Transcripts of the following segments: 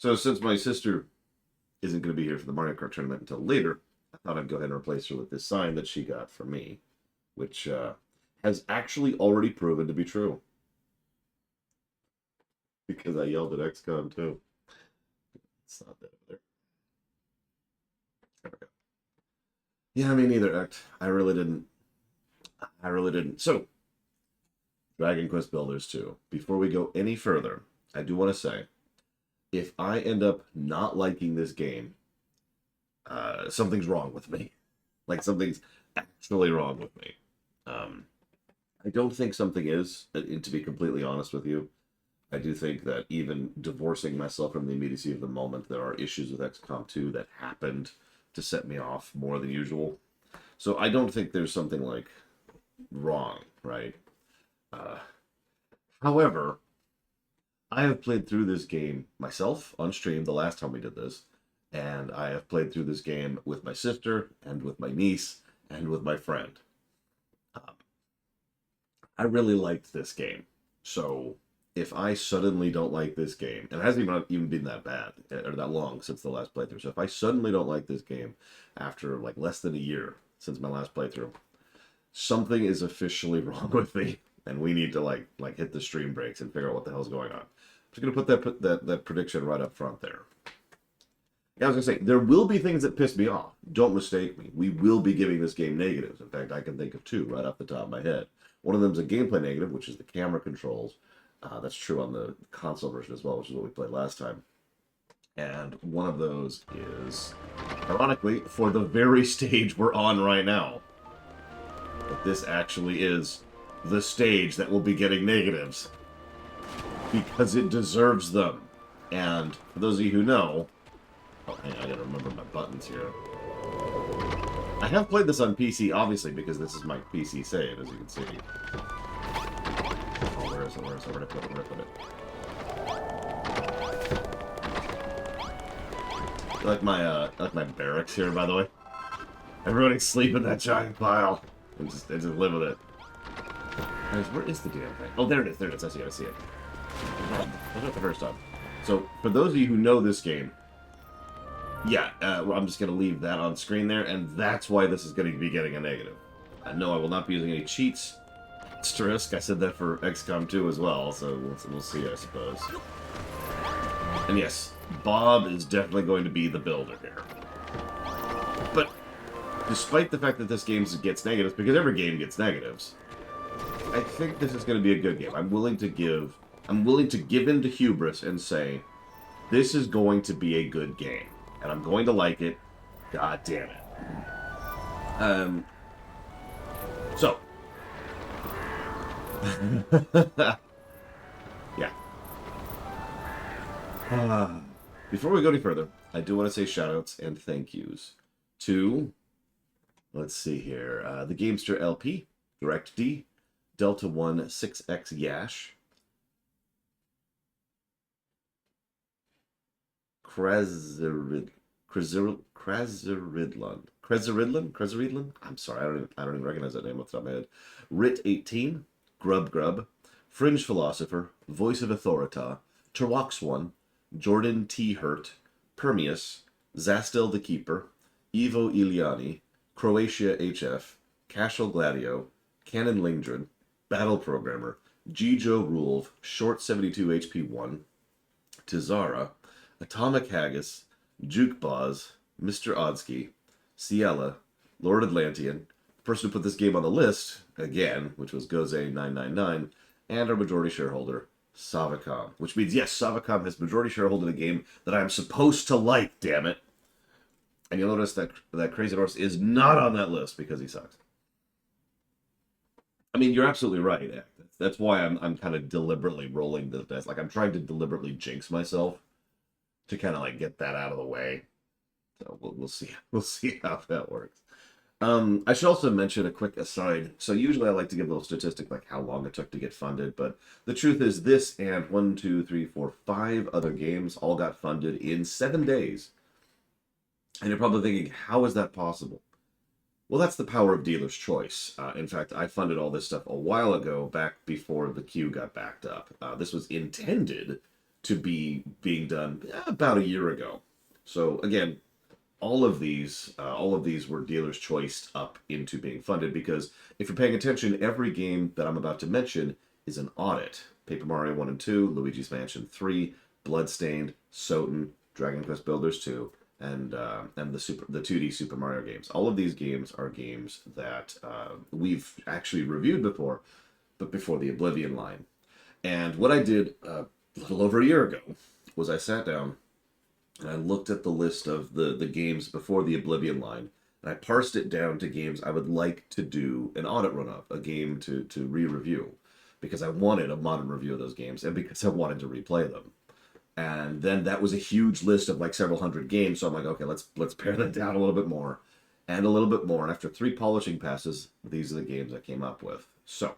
So since my sister isn't going to be here for the Mario Kart tournament until later, I thought I'd go ahead and replace her with this sign that she got from me, which has actually already proven to be true. Because I yelled at XCOM too. It's not that there. There we go. Yeah, me neither, Act. I really didn't. So, Dragon Quest Builders 2. Before we go any further, I do want to say, if I end up not liking this game, something's wrong with me. Like, something's actually wrong with me. I don't think something is, to be completely honest with you. I do think that even divorcing myself from the immediacy of the moment, there are issues with XCOM 2 that happened to set me off more than usual. So I don't think there's something like wrong, right? However, I have played through this game myself on stream the last time we did this, and I have played through this game with my sister and with my niece and with my friend. I really liked this game, so if I suddenly don't like this game, and it hasn't even been that bad or that long since the last playthrough, so if I suddenly don't like this game after like less than a year since my last playthrough, something is officially wrong with me, and we need to like hit the stream breaks and figure out what the hell's going on. I'm just gonna put that prediction right up front there. Yeah, I was gonna say there will be things that piss me off. Don't mistake me. We will be giving this game negatives. In fact, I can think of two right off the top of my head. One of them is a gameplay negative, which is the camera controls. That's true on the console version as well, which is what we played last time. And one of those is, ironically, for the very stage we're on right now. But this actually is the stage that will be getting negatives. Because it deserves them. And for those of you who know... Oh, hang on, I gotta remember my buttons here. I have played this on PC, obviously, because this is my PC save, as you can see. Oh, where is it? Where did I put it? I like my barracks here, by the way. Everybody sleep in that giant pile. And just live with it. Guys, where is the damn thing? Oh, there it is. I see it. That's not the first time. So, for those of you who know this game, yeah, I'm just going to leave that on screen there, and that's why this is going to be getting a negative. No, I will not be using any cheats. Asterisk, I said that for XCOM 2 as well, so we'll see, I suppose. And yes, Bob is definitely going to be the builder here. But, despite the fact that this game gets negatives, because every game gets negatives, I think this is going to be a good game. I'm willing to give in to hubris and say, this is going to be a good game. And I'm going to like it. God damn it. So. Yeah. Before we go any further, I do want to say shoutouts and thank yous to, let's see here, the Gamester LP, Direct D, Delta 1 6X Yash, Krezeridlan? I'm sorry, I don't even recognize that name off the top of my head. Rit 18, Grub, Fringe Philosopher, Voice of Authorita, Terwax1, Jordan T. Hurt, Permius, Zastel the Keeper, Ivo Iliani, Croatia HF, Cashel Gladio, Canon Lingdren, Battle Programmer, Gijo Rulv, Short 72 HP 1, Tizara, Atomic Haggis, Jukeboz, Mr. Odsky, Ciela, Lord Atlantean, the person who put this game on the list, again, which was Goze999, and our majority shareholder, Savacom. Which means, yes, Savacom has majority shareholder in a game that I am supposed to like, damn it. And you'll notice that Crazy Horse is not on that list because he sucks. I mean, you're absolutely right. That's why I'm kind of deliberately rolling the dice. Like, I'm trying to deliberately jinx myself to kind of like get that out of the way. So we'll see how that works. I should also mention a quick aside. So usually I like to give a little statistic like how long it took to get funded, but the truth is this and 1, 2, 3, 4, 5 other games all got funded in 7 days. And you're probably thinking, how is that possible? Well, that's the power of dealer's choice. In fact, I funded all this stuff a while ago, back before the queue got backed up. This was intended to be being done about a year ago. So again, all of these were dealers choiced up into being funded, because if you're paying attention, every game that I'm about to mention is an audit. Paper Mario 1 and 2, Luigi's Mansion 3, Bloodstained, Soten, Dragon Quest Builders 2, and the 2D Super Mario games. All of these games are games that we've actually reviewed before, but before the Oblivion line. And what I did a little over a year ago was I sat down and I looked at the list of the games before the Oblivion line, and I parsed it down to games I would like to do an audit run of, a game to re-review, because I wanted a modern review of those games, and because I wanted to replay them. And then that was a huge list of like several hundred games, so I'm like, okay, let's pare that down a little bit more, and a little bit more, and after 3 polishing passes, these are the games I came up with. So,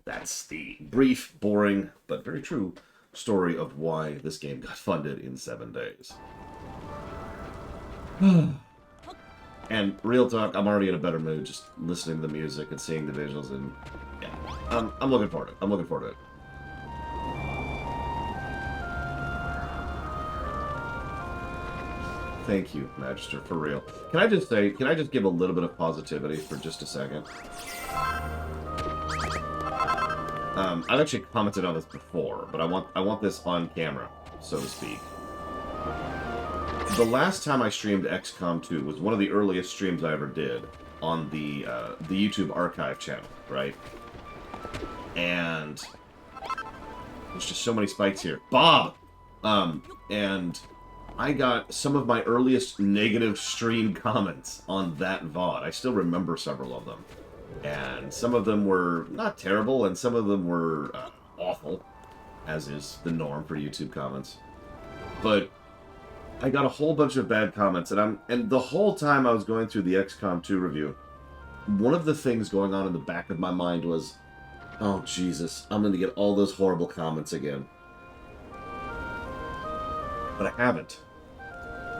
that's the brief, boring, but very true story of why this game got funded in 7 days. And real talk, I'm already in a better mood just listening to the music and seeing the visuals, and yeah, I'm looking forward to it. I'm looking forward to it. Thank you, Magister, for real. Can I just give a little bit of positivity for just a second? I've actually commented on this before, but I want this on camera, so to speak. The last time I streamed XCOM 2 was one of the earliest streams I ever did on the YouTube archive channel, right? And there's just so many spikes here. Bob! And I got some of my earliest negative stream comments on that VOD. I still remember several of them. And some of them were not terrible, and some of them were awful, as is the norm for YouTube comments. But I got a whole bunch of bad comments, and the whole time I was going through the XCOM 2 review, one of the things going on in the back of my mind was, oh Jesus, I'm going to get all those horrible comments again. But I haven't.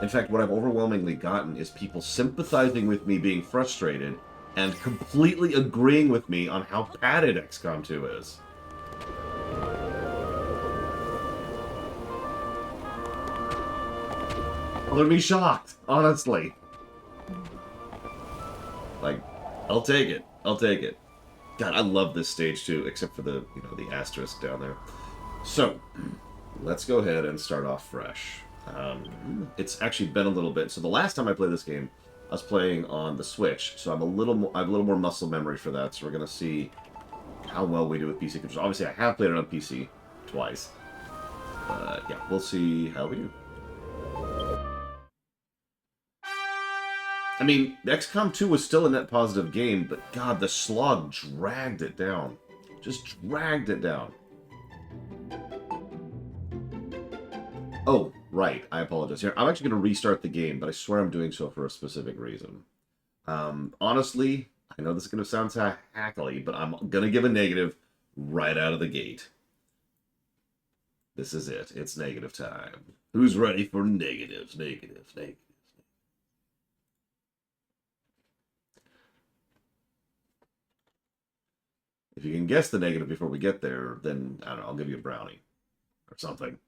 In fact, what I've overwhelmingly gotten is people sympathizing with me being frustrated and completely agreeing with me on how padded XCOM 2 is. Color me shocked, honestly. Like, I'll take it. I'll take it. God, I love this stage too, except for the, the asterisk down there. So, let's go ahead and start off fresh. It's actually been a little bit. So the last time I played this game, I was playing on the Switch, so I have a little more muscle memory for that. So we're gonna see how well we do with PC controls. Obviously, I have played it on PC twice, but yeah, we'll see how we do. I mean, XCOM 2 was still a net positive game, but God, the slog dragged it down. Just dragged it down. Oh, right. I apologize. Here, I'm actually going to restart the game, but I swear I'm doing so for a specific reason. Honestly, I know this is going to sound hackly, but I'm going to give a negative right out of the gate. This is it. It's negative time. Who's ready for negatives? Negatives, negatives. If you can guess the negative before we get there, then, I don't know, I'll give you a brownie. Or something.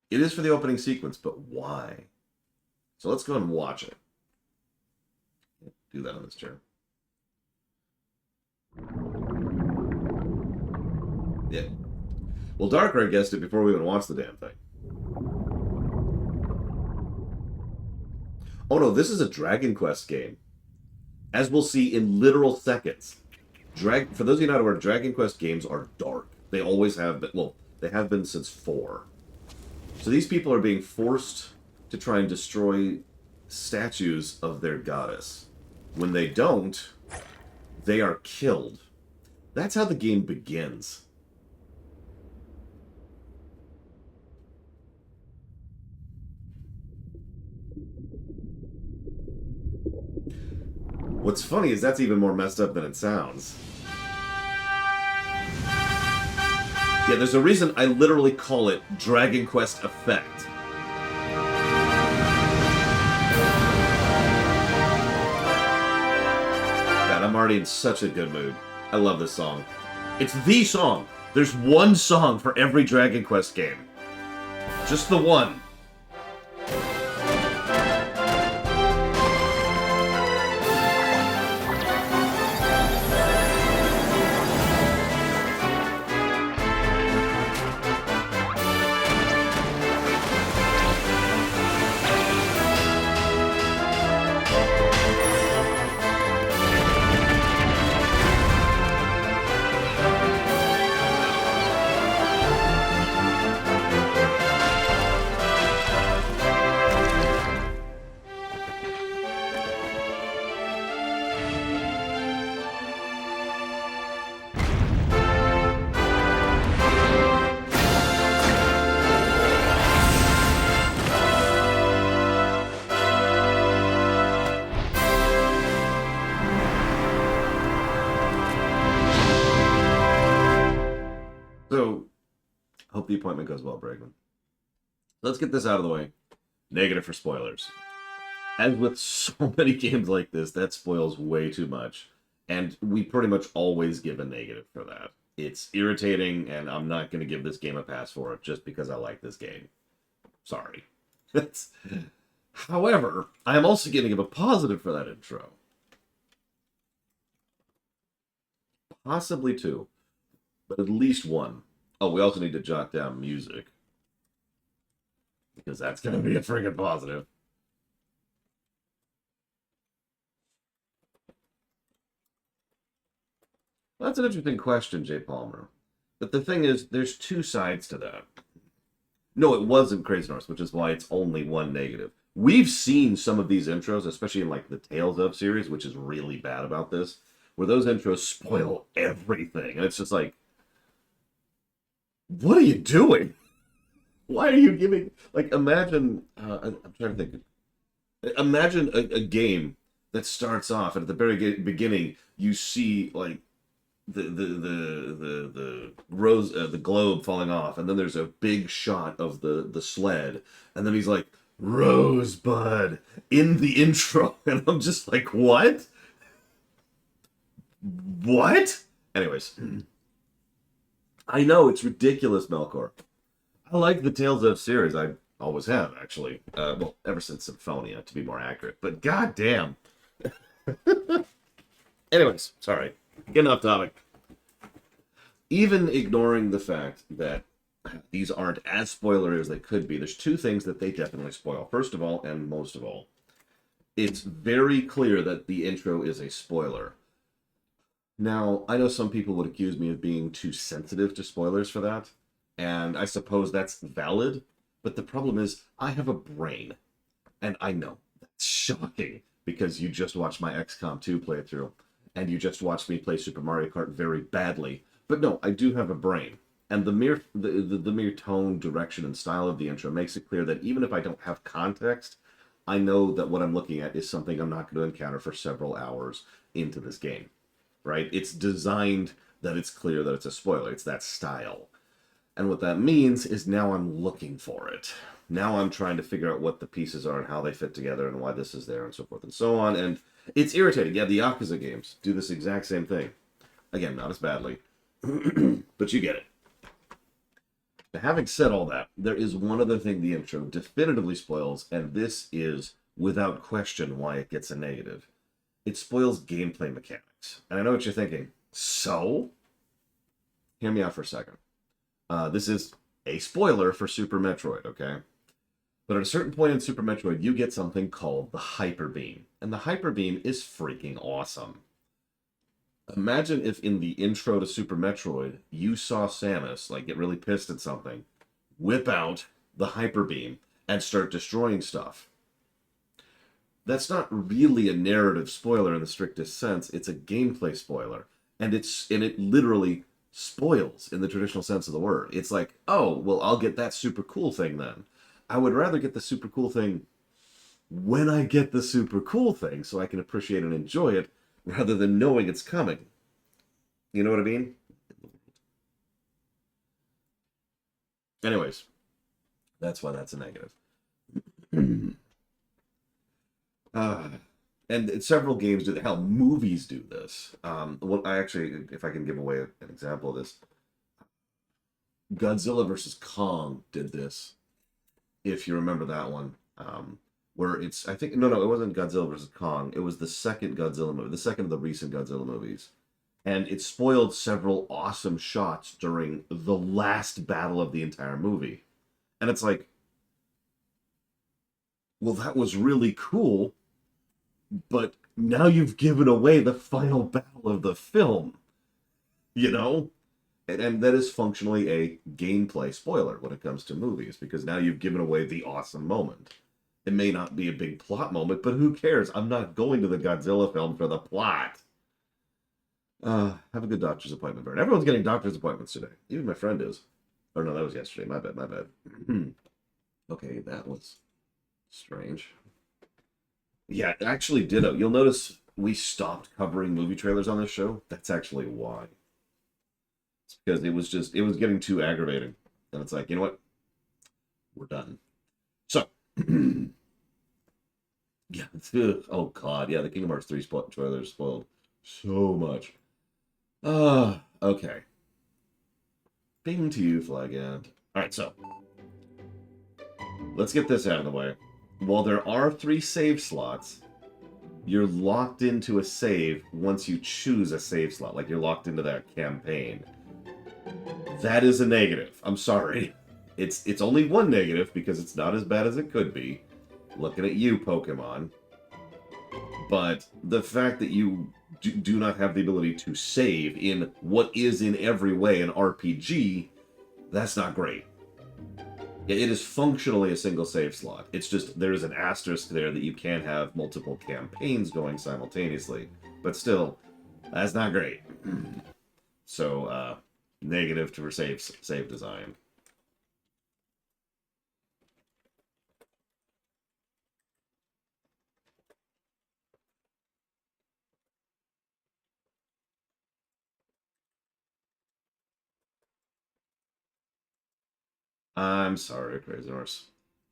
It is for the opening sequence, but why? So let's go and watch it. Do that on this chair. Yeah. Well, Darkrai guessed it before we even watched the damn thing. Oh no, this is a Dragon Quest game. As we'll see in literal seconds. For those of you not aware, Dragon Quest games are dark. They always have been. Well, they have been since 4. So these people are being forced to try and destroy statues of their goddess. When they don't, they are killed. That's how the game begins. What's funny is that's even more messed up than it sounds. Yeah, there's a reason I literally call it Dragon Quest Effect. God, I'm already in such a good mood. I love this song. It's the song. There's one song for every Dragon Quest game. Just the one. So, hope the appointment goes well, Bregman. Let's get this out of the way. Negative for spoilers. As with so many games like this, that spoils way too much. And we pretty much always give a negative for that. It's irritating, and I'm not going to give this game a pass for it just because I like this game. Sorry. However, I am also going to give a positive for that intro. Possibly two. But at least one. Oh, we also need to jot down music. Because that's going to be a friggin' positive. That's an interesting question, Jay Palmer. But the thing is, there's two sides to that. No, it wasn't Crazy Norse, which is why it's only one negative. We've seen some of these intros, especially in like the Tales of series, which is really bad about this, where those intros spoil everything. And it's just like, what are you doing? Why are you giving... Like, imagine... I'm trying to think. Imagine a game that starts off, and at the very beginning, you see, like, the rose, the globe falling off, and then there's a big shot of the sled, and then he's like, Rosebud, in the intro. And I'm just like, what? What? Anyways... I know, it's ridiculous, Melkor. I like the Tales of series. I always have, actually. Well, ever since Symphonia, to be more accurate. But goddamn. Anyways, sorry. Getting off topic. Even ignoring the fact that these aren't as spoilery as they could be, there's two things that they definitely spoil. First of all, and most of all, it's very clear that the intro is a spoiler. Now, I know some people would accuse me of being too sensitive to spoilers for that, and I suppose that's valid, but the problem is, I have a brain, and I know, that's shocking, because you just watched my XCOM 2 playthrough, and you just watched me play Super Mario Kart very badly, but no, I do have a brain, and the mere tone, direction, and style of the intro makes it clear that even if I don't have context, I know that what I'm looking at is something I'm not going to encounter for several hours into this game. Right? It's designed that it's clear that it's a spoiler. It's that style. And what that means is now I'm looking for it. Now I'm trying to figure out what the pieces are and how they fit together and why this is there and so forth and so on. And it's irritating. Yeah, the Yakuza games do this exact same thing. Again, not as badly. But you get it. Having said all that, there is one other thing the intro definitively spoils, and this is, without question, why it gets a negative. It spoils gameplay mechanics. And I know what you're thinking. So? Hear me out for a second. This is a spoiler for Super Metroid, okay? But at a certain point in Super Metroid, you get something called the Hyper Beam. And the Hyper Beam is freaking awesome. Imagine if in the intro to Super Metroid, you saw Samus, like, get really pissed at something, whip out the Hyper Beam, and start destroying stuff. That's not really a narrative spoiler in the strictest sense. It's a gameplay spoiler. And it literally spoils in the traditional sense of the word. It's like, oh, well, I'll get that super cool thing then. I would rather get the super cool thing when I get the super cool thing so I can appreciate and enjoy it rather than knowing it's coming. You know what I mean? Anyways, that's why that's a negative. And several games do that. Hell, movies do this. What I actually, if I can give away an example of this, Godzilla versus Kong did this. If you remember that one, where it's, I think, no, it wasn't Godzilla versus Kong. It was the second Godzilla movie, the second of the recent Godzilla movies, and it spoiled several awesome shots during the last battle of the entire movie. And it's like, well, that was really cool, but now you've given away the final battle of the film, you know? And that is functionally a gameplay spoiler when it comes to movies, because now you've given away the awesome moment. It may not be a big plot moment, but who cares? I'm not going to the Godzilla film for the plot. Have a good doctor's appointment, Bert. Everyone's getting doctor's appointments today. Even my friend is. Or no, that was yesterday. My bad, my bad. Okay, that was strange. Yeah, actually ditto. You'll notice we stopped covering movie trailers on this show. That's actually why. It's because it was getting too aggravating. And it's like, you know what? We're done. So, yeah. Oh, God. Yeah, the Kingdom Hearts 3 trailers spoiled so much. Okay. Bing to you, Flagand. Alright, so. Let's get this out of the way. While there are 3 save slots, you're locked into a save once you choose a save slot. Like, you're locked into that campaign. That is a negative. I'm sorry. It's only one negative because it's not as bad as it could be. Looking at you, Pokemon. But the fact that you do not have the ability to save in what is in every way an RPG, that's not great. It is functionally a single save slot. It's just there is an asterisk there that you can't have multiple campaigns going simultaneously. But still, that's not great. So, negative to save design. I'm sorry, Crazy Horse.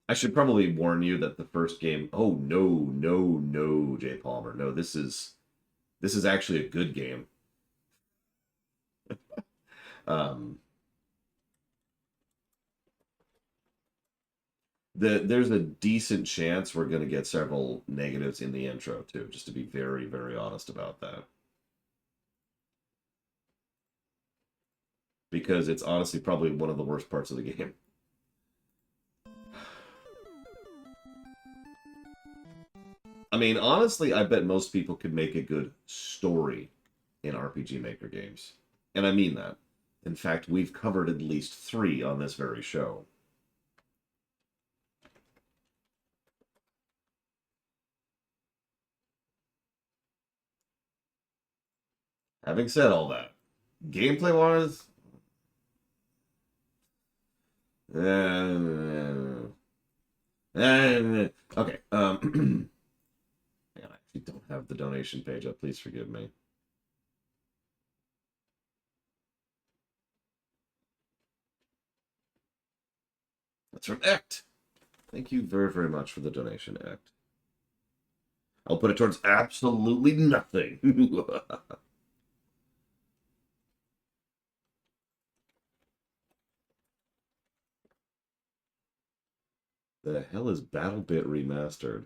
I should probably warn you that the first game. Oh no, no, no, Jay Palmer. No, this is actually a good game. Um, there's a decent chance we're going to get several negatives in the intro too. Just to be very, very honest about that, because it's honestly probably one of the worst parts of the game. I mean, honestly, I bet most people could make a good story in RPG Maker games. And I mean that. In fact, we've covered at least 3 on this very show. Having said all that, gameplay wise, okay. Man, I actually don't have the donation page up. Please forgive me. That's from Ect. Thank you very, very much for the donation, Ect. I'll put it towards absolutely nothing. The hell is BattleBit Remastered?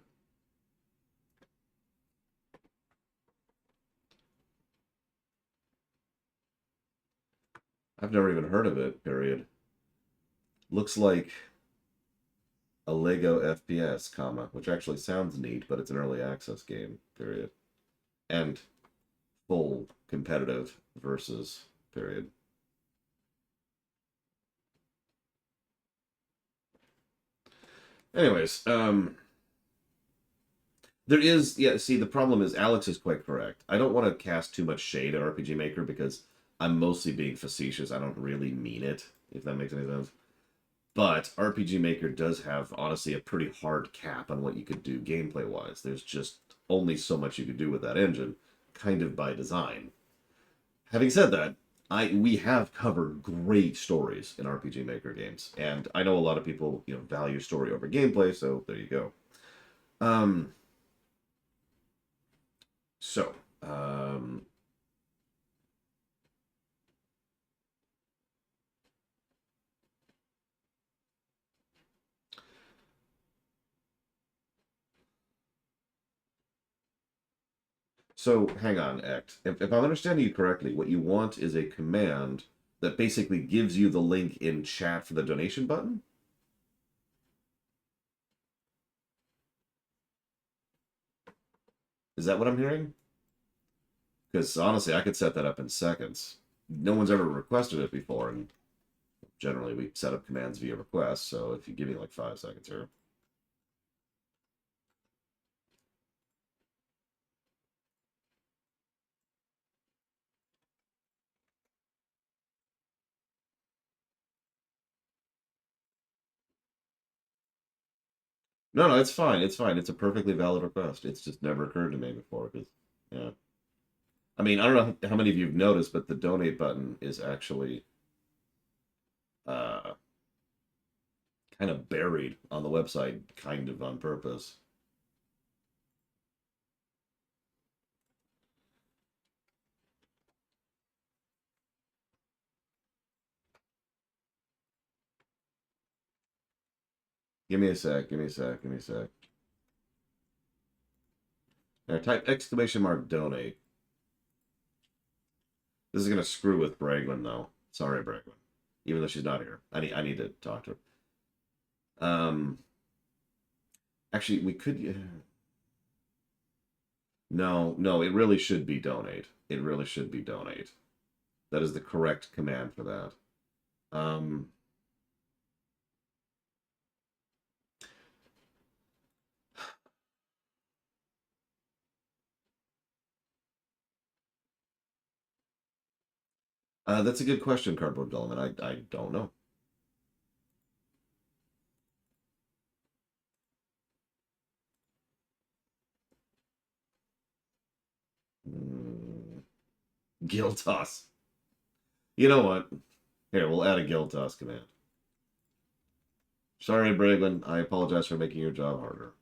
I've never even heard of it, period. Looks like a Lego FPS, comma, which actually sounds neat, but it's an early access game, period. And full competitive versus, period. Anyways, there is, yeah, see, the problem is Alex is quite correct. I don't want to cast too much shade at RPG Maker because I'm mostly being facetious. I don't really mean it, if that makes any sense. But RPG Maker does have, honestly, a pretty hard cap on what you could do gameplay-wise. There's just only so much you could do with that engine, kind of by design. Having said that, we have covered great stories in RPG Maker games, and I know a lot of people, value story over gameplay, so there you go. Um, So, um, so hang on, Act. If I'm understanding you correctly, what you want is a command that basically gives you the link in chat for the donation button? Is that what I'm hearing? Because honestly, I could set that up in seconds. No one's ever requested it before, and generally we set up commands via request, so if you give me like 5 seconds here. No, no, it's fine. It's fine. It's a perfectly valid request. It's just never occurred to me before. Because, yeah. I mean, I don't know how many of you have noticed, but the donate button is actually uh, kind of buried on the website, kind of on purpose. Give me a sec. Give me a sec. Give me a sec. Now type exclamation mark donate. This is gonna screw with Bragwin though. Sorry, Bragwin. Even though she's not here, I need to talk to her. Actually, we could. No, no, it really should be donate. It really should be donate. That is the correct command for that. Um, that's a good question, Cardboard Gulliman. I don't know. Mm, Guild toss. You know what? Here, we'll add a guild toss command. Sorry, Braglin. I apologize for making your job harder.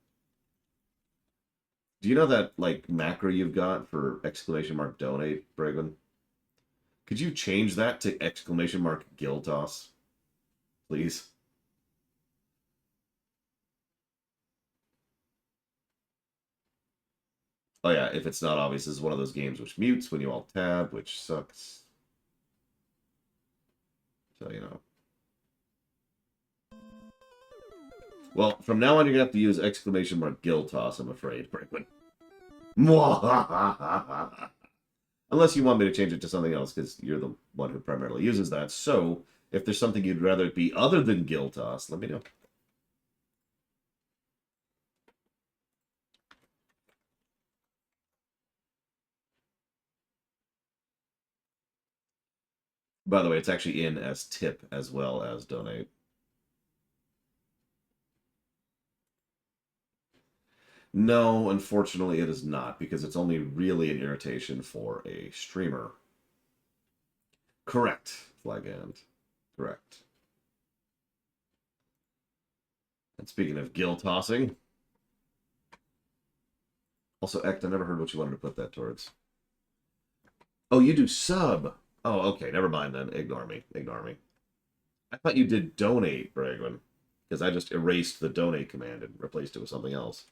Do you know that like macro you've got for exclamation mark donate, Braglin? Could you change that to exclamation mark guild toss, please? Oh yeah, if it's not obvious, this is one of those games which mutes when you alt tab, which sucks. So you know. Well, from now on, you're gonna have to use exclamation mark guild toss. I'm afraid, Braglin. Unless you want me to change it to something else, because you're the one who primarily uses that. So, if there's something you'd rather it be other than guild toss, let me know. By the way, it's actually in as tip as well as donate. No, unfortunately, it is not, because it's only really an irritation for a streamer. Correct, Flagand. Correct. And speaking of guild tossing, also, Ect, I never heard what you wanted to put that towards. Oh, you do sub. Oh, okay. Never mind then. Ignore me. Ignore me. I thought you did donate, Bragwin, because I just erased the donate command and replaced it with something else.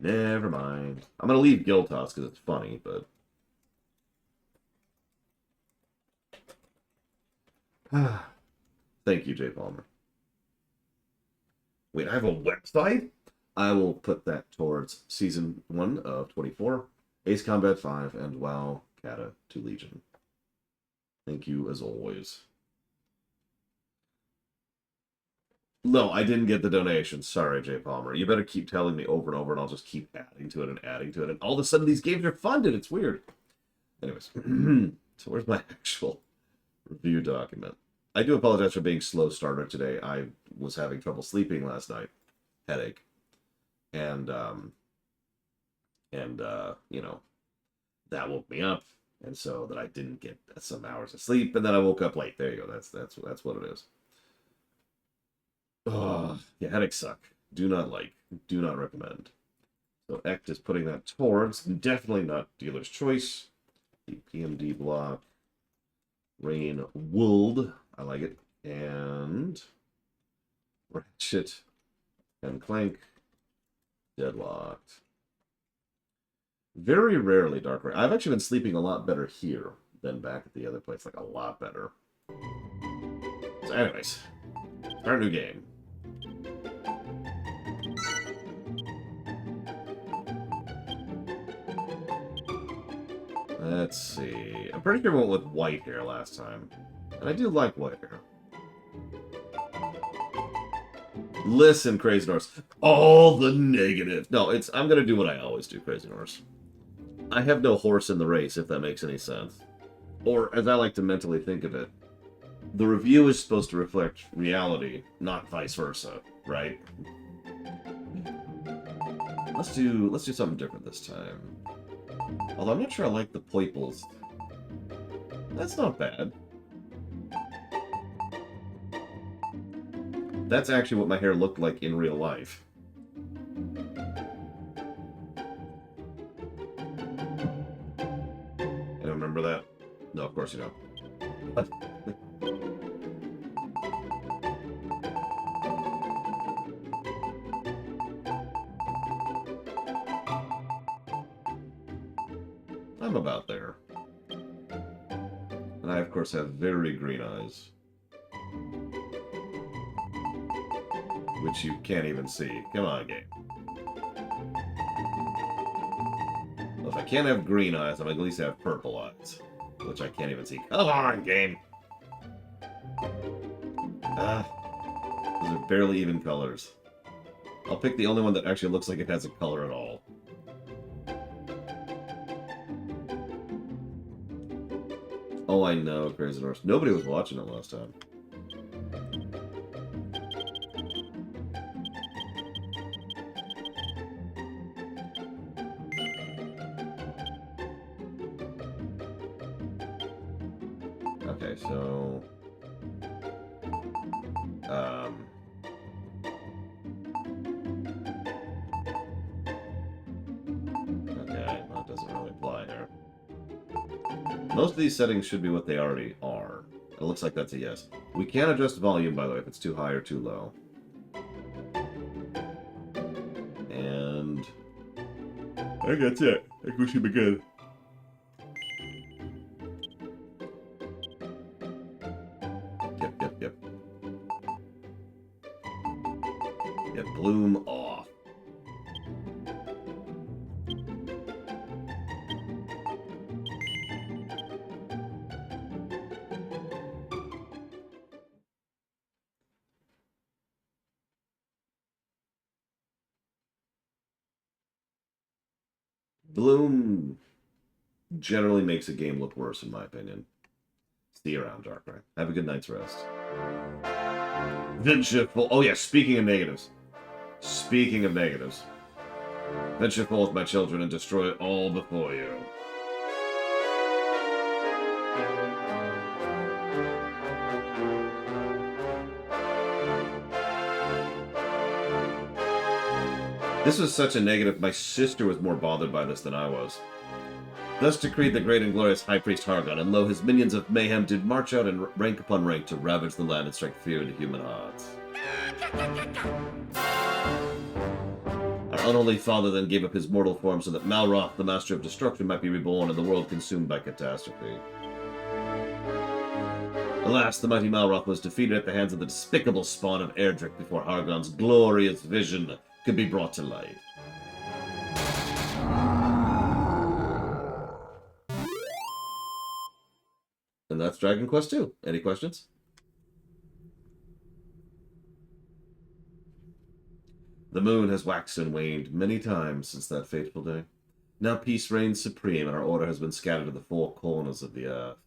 Never mind. I'm gonna leave Guild Toss because it's funny, but thank you, Jay Palmer. Wait, I have a website? I will put that towards season 1 of 24, Ace Combat 5, and WoW Kata to Legion. Thank you as always. No, I didn't get the donation. Sorry, Jay Palmer. You better keep telling me over and over, and I'll just keep adding to it and adding to it. And all of a sudden, these games are funded. It's weird. Anyways, so where's my actual review document? I do apologize for being slow starter today. I was having trouble sleeping last night, headache, and you know, that woke me up, and so that I didn't get some hours of sleep, and then I woke up late. There you go. That's what it is. Oh, yeah, headaches suck. Do not like. Do not recommend. So Ect is putting that towards. Definitely not dealer's choice. The PMD block. Rain Wold. I like it. And Ratchet and Clank. Deadlocked. Very rarely Dark Rain. I've actually been sleeping a lot better here than back at the other place. Like, a lot better. So anyways, start a new game. Let's see. I'm pretty sure we went with white hair last time. And I do like white hair. Listen, Crazy Norse. All the negative. No, I'm gonna do what I always do, Crazy Norse. I have no horse in the race, if that makes any sense. Or, as I like to mentally think of it, the review is supposed to reflect reality, not vice versa, right? Let's do something different this time. Although I'm not sure I like the poiples. That's not bad. That's actually what my hair looked like in real life. I don't remember that. No, of course you don't. What? I'm about there. And I, of course, have very green eyes. Which you can't even see. Come on, game. Well, if I can't have green eyes, I'm at least have purple eyes. Which I can't even see. Come on, game! Those are barely even colors. I'll pick the only one that actually looks like it has a color at all. Oh, I know, Crazy Norse. Nobody was watching it last time. Okay, so... Okay, that doesn't really apply here. Most of these settings should be what they already are. It looks like that's a yes. We can adjust volume, by the way, if it's too high or too low. And... I think that's it. I think we should be good. Yep. Get bloom off. Bloom generally makes a game look worse, in my opinion. See you around, Dark Rain. Have a good night's rest. Vengeful. Oh yeah, speaking of negatives. Vengeful with my children and destroy all before you. This was such a negative. My sister was more bothered by this than I was. Thus decreed the great and glorious High Priest Hargon, and lo, his minions of mayhem did march out in rank upon rank to ravage the land and strike fear into human hearts. Our unholy father then gave up his mortal form so that Malroth, the master of destruction, might be reborn and the world consumed by catastrophe. Alas, the mighty Malroth was defeated at the hands of the despicable spawn of Erdrick before Hargon's glorious vision could be brought to light. And that's Dragon Quest II. Any questions? The moon has waxed and waned many times since that fateful day. Now peace reigns supreme, and our order has been scattered to the four corners of the earth.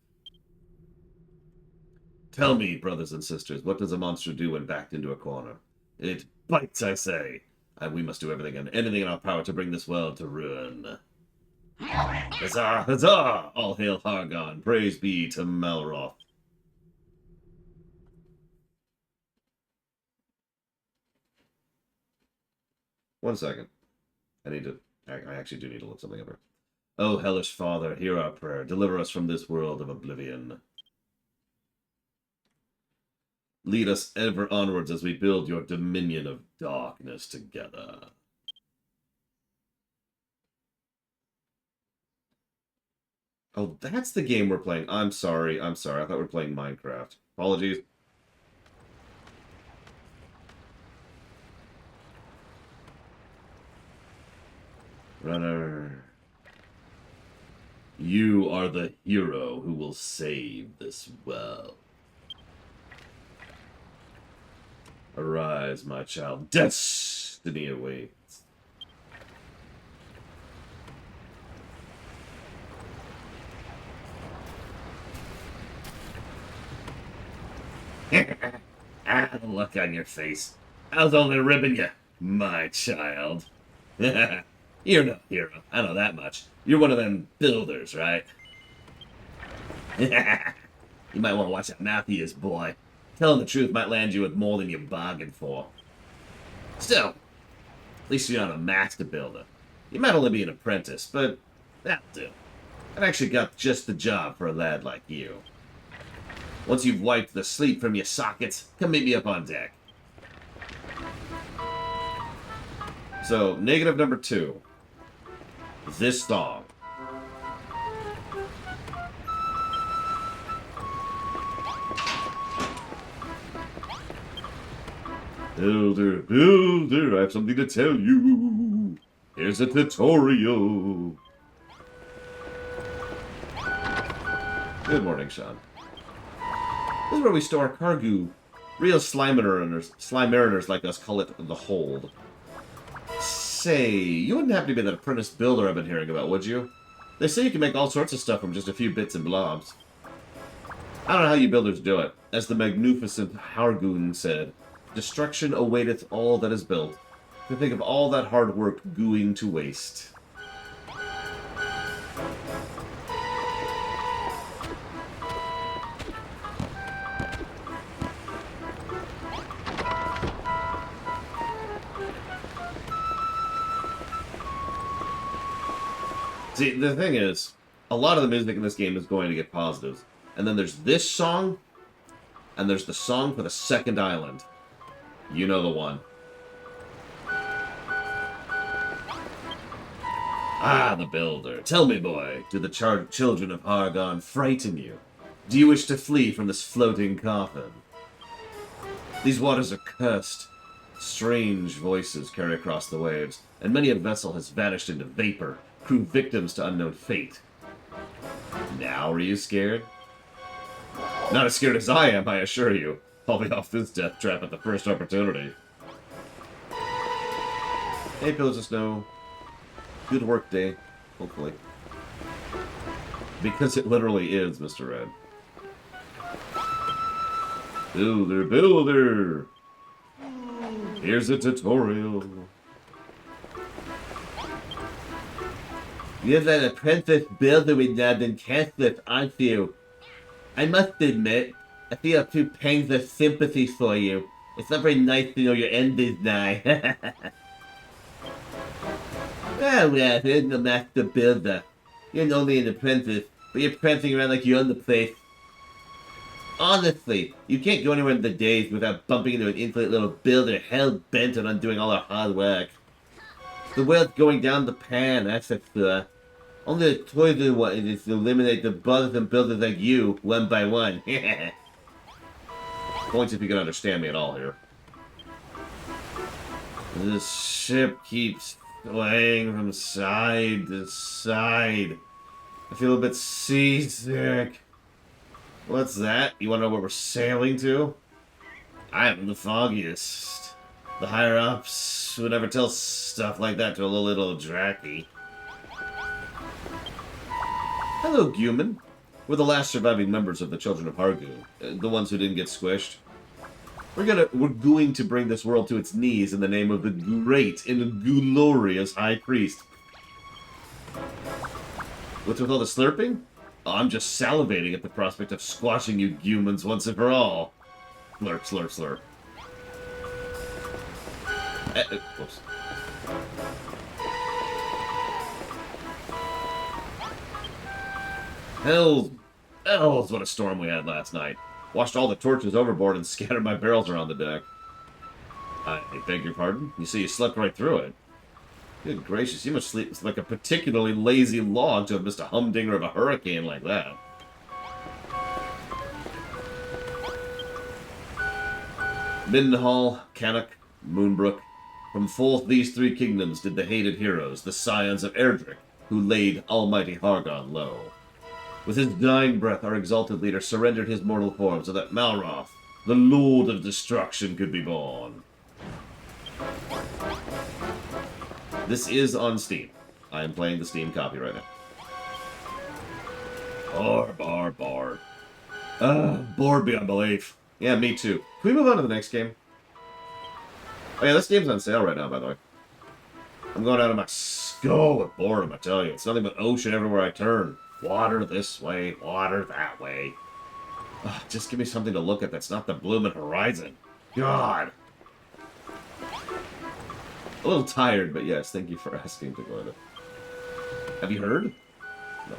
Tell me, brothers and sisters, what does a monster do when backed into a corner? It bites, I say, and we must do everything and anything in our power to bring this world to ruin. Huzzah! Huzzah! All hail Hargon! Praise be to Malroth! 1 second. I actually do need to look something up here. Oh, hellish Father, hear our prayer. Deliver us from this world of oblivion. Lead us ever onwards as we build your dominion of darkness together. Oh, that's the game we're playing. I'm sorry. I thought we were playing Minecraft. Apologies. Runner. You are the hero who will save this world. Arise, my child. Destiny awaits. The look on your face. I was only ribbing you, my child. You're no hero. I know that much. You're one of them builders, right? You might want to watch that mouth of yours, boy. Telling the truth might land you with more than you bargained for. Still, at least you're not a master builder. You might only be an apprentice, but that'll do. I've actually got just the job for a lad like you. Once you've wiped the sleep from your sockets, come meet me up on deck. So, negative number 2. This song. Builder, builder, I have something to tell you. Here's a tutorial. Good morning, Sean. This is where we store cargo. Real slime mariners like us call it the hold. Say, you wouldn't happen to be that apprentice builder I've been hearing about, would you? They say you can make all sorts of stuff from just a few bits and blobs. I don't know how you builders do it. As the magnificent Hargoon said, destruction awaiteth all that is built. To think of all that hard work going to waste. See, the thing is, a lot of the music in this game is going to get positives. And then there's this song, and there's the song for the second island. You know the one. Ah, the builder. Tell me, boy, do the children of Hargon frighten you? Do you wish to flee from this floating coffin? These waters are cursed. Strange voices carry across the waves, and many a vessel has vanished into vapor, crew victims to unknown fate. Now are you scared? Not as scared as I am, I assure you. I'll be off this death trap at the first opportunity. Hey, Pillars of Snow. Good work day, hopefully. Because it literally is, Mr. Red. Builder, builder! Here's a tutorial. You're that apprentice builder we nabbed in Catholic, aren't you? I must admit, I feel two pangs of sympathy for you. It's not very nice to know your end is nigh. Well, there's no master builder. You're only an apprentice, but you're prancing around like you own the place. Honestly, you can't go anywhere in the days without bumping into an insolent little builder hell-bent on undoing all our hard work. The world's going down the pan, that's for sure. Only the chosen one is to eliminate the bothersome builders like you, one by one. Points if you can understand me at all here. This ship keeps swaying from side to side. I feel a bit seasick. What's that? You want to know where we're sailing to? I haven't the foggiest. The higher-ups would never tell stuff like that to a little Dracky. Hello, Guman. We're the last surviving members of the Children of Hargu, the ones who didn't get squished. We're going to bring this world to its knees in the name of the great and glorious High Priest. What's with all the slurping? Oh, I'm just salivating at the prospect of squashing you humans once and for all. Slurp, slurp, slurp. Whoops. Hells, hells, what a storm we had last night. Washed all the torches overboard and scattered my barrels around the deck. I beg your pardon? You say you slept right through it? Good gracious, you must sleep like a particularly lazy log to have missed a humdinger of a hurricane like that. Mindenhall, Cannock, Moonbrook. From forth these three kingdoms did the hated heroes, the scions of Erdrick, who laid almighty Hargon low. With his dying breath, our exalted leader surrendered his mortal form so that Malroth, the Lord of Destruction, could be born. This is on Steam. I am playing the Steam copy right now. Bar. Bored beyond belief. Yeah, me too. Can we move on to the next game? Oh yeah, this game's on sale right now, by the way. I'm going out of my skull with boredom, I tell you. It's nothing but ocean everywhere I turn. Water this way, water that way. Ugh, just give me something to look at that's not the blooming horizon. God. A little tired, but yes, thank you for asking to go in it. Have you heard? No.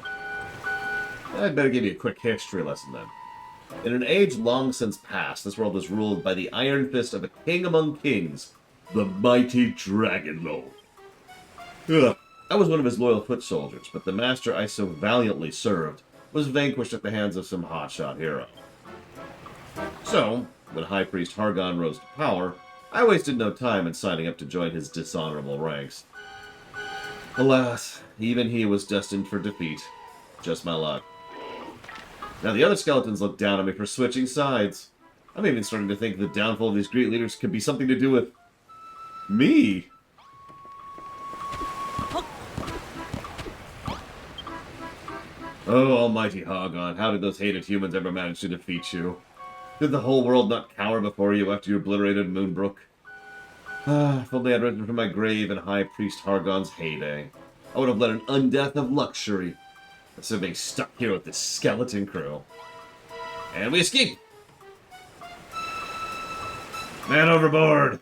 I'd better give you a quick history lesson then. In an age long since past, this world was ruled by the iron fist of a king among kings, the mighty Dragon Lord. Ugh. I was one of his loyal foot soldiers, but the master I so valiantly served was vanquished at the hands of some hotshot hero. So, when High Priest Hargon rose to power, I wasted no time in signing up to join his dishonorable ranks. Alas, even he was destined for defeat. Just my luck. Now the other skeletons look down on me for switching sides. I'm even starting to think the downfall of these great leaders could be something to do with me. Oh, almighty Hargon, how did those hated humans ever manage to defeat you? Did the whole world not cower before you after you obliterated Moonbrook? If only I'd risen from my grave in High Priest Hargon's heyday. I would have led an undeath of luxury, instead of being stuck here with this skeleton crew. And we escape! Man overboard!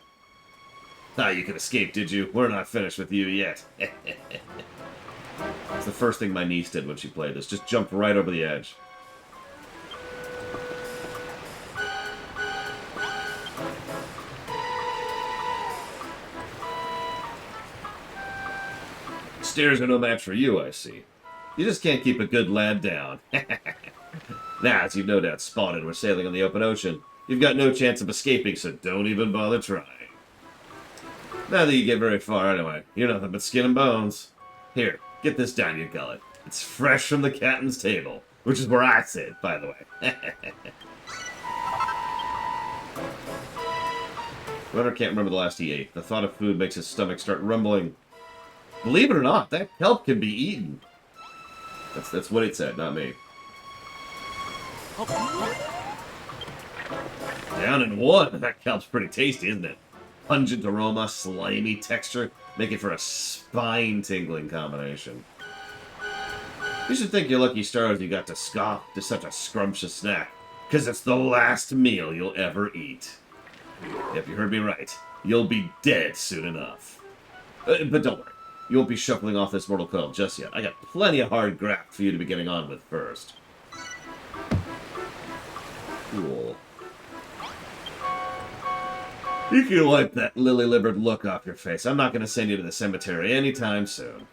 You could escape, did you? We're not finished with you yet. It's the first thing my niece did when she played this. Just jumped right over the edge. Stairs are no match for you, I see. You just can't keep a good lad down. Now, as you've no doubt spotted, we're sailing on the open ocean. You've got no chance of escaping, so don't even bother trying. Not that you get very far anyway. You're nothing but skin and bones. Here, get this down your gullet. It's fresh from the captain's table, which is where I sit, by the way. Runner can't remember the last he ate. The thought of food makes his stomach start rumbling. Believe it or not, that kelp can be eaten. That's what it said, not me. Down in one. That kelp's pretty tasty, isn't it? Pungent aroma, slimy texture, make it for a spine-tingling combination. You should thank your lucky stars you got to scoff to such a scrumptious snack, because it's the last meal you'll ever eat. If you heard me right, you'll be dead soon enough. But don't worry, you won't be shuffling off this mortal coil just yet. I got plenty of hard graft for you to be getting on with first. Cool. You can wipe that lily-livered look off your face. I'm not going to send you to the cemetery anytime soon.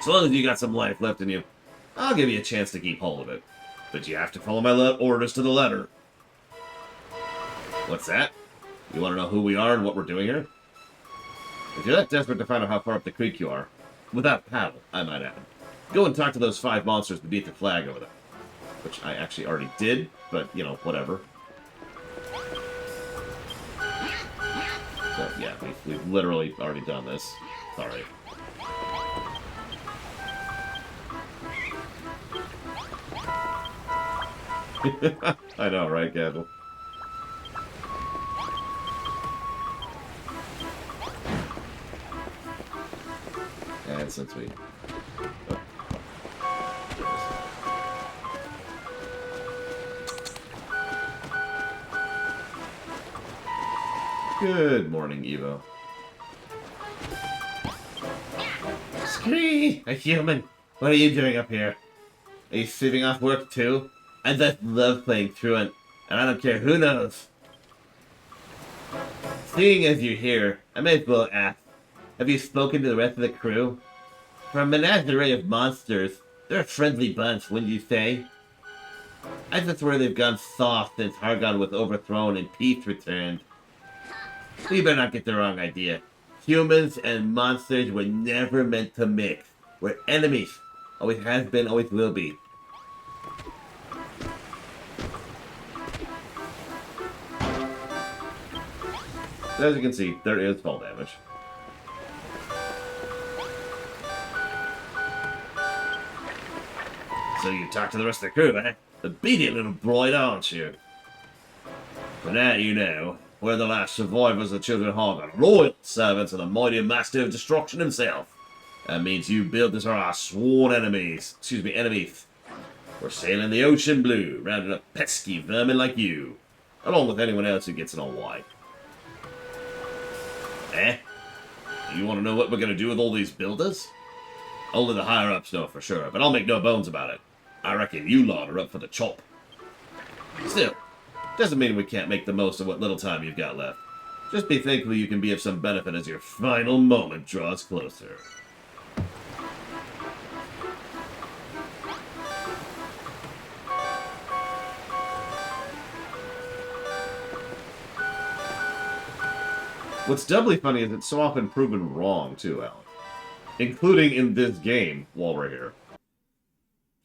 So long as you got some life left in you, I'll give you a chance to keep hold of it. But you have to follow my orders to the letter. What's that? You want to know who we are and what we're doing here? If you're that desperate to find out how far up the creek you are, without paddle, I might add, go and talk to those 5 monsters beneath the flag over there. Which I actually already did, but, you know, whatever. So, yeah, we've literally already done this. Sorry. I know, right, Gavin? And since we... Oh. Good morning, Evo. Scree! A human! What are you doing up here? Are you sleeping off work too? I just love playing truant, and I don't care who knows. Seeing as you're here, I may as well ask, have you spoken to the rest of the crew? For a menagerie of monsters, they're a friendly bunch, wouldn't you say? I just worry they've gone soft since Hargon was overthrown and peace returned. We better not get the wrong idea. Humans and monsters were never meant to mix. We're enemies. Always has been, always will be. As you can see, there is fall damage. So you talk to the rest of the crew, eh? Obedient little broid, aren't you? For now you know, we're the last survivors of Children of Hargon, loyal servants of the mighty Master of Destruction himself. That means you builders are our sworn enemies. Excuse me, enemies. We're sailing the ocean blue, rounding up pesky vermin like you, along with anyone else who gets it all white. Eh? You want to know what we're going to do with all these builders? Only the higher-ups know for sure, but I'll make no bones about it. I reckon you lot are up for the chop. Still, doesn't mean we can't make the most of what little time you've got left. Just be thankful you can be of some benefit as your final moment draws closer. What's doubly funny is it's so often proven wrong, too, Alan. Including in this game, while we're here.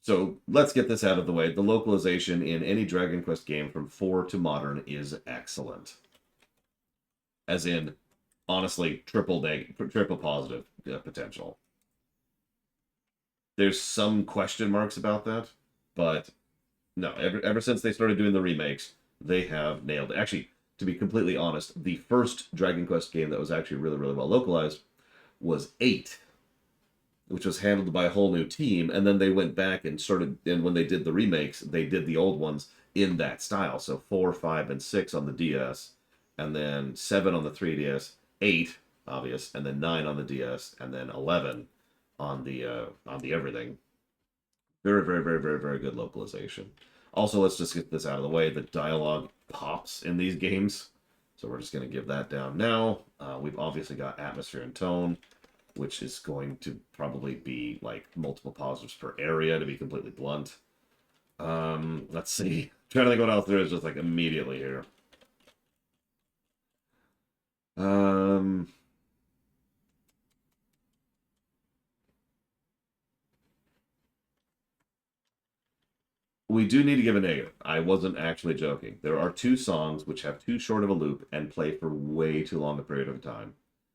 So, let's get this out of the way. The localization in any Dragon Quest game from 4 to modern is excellent. As in, honestly, triple positive potential. There's some question marks about that, but no, ever since they started doing the remakes, they have nailed it. Actually, to be completely honest, the first Dragon Quest game that was actually really, really well localized was 8, which was handled by a whole new team, and then they went back and when they did the remakes, they did the old ones in that style. So 4, 5, and 6 on the DS, and then 7 on the 3DS, 8, obvious, and then 9 on the DS, and then 11 on the everything. Very, very, very, very, very good localization. Also, let's just get this out of the way. The dialogue pops in these games, so we're just going to give that down now. We've obviously got atmosphere and tone, which is going to probably be like multiple positives per area, to be completely blunt. Let's see. I'm trying to think what else there is just like immediately here. We do need to give a negative. I wasn't actually joking. There are 2 songs which have too short of a loop and play for way too long a period of time.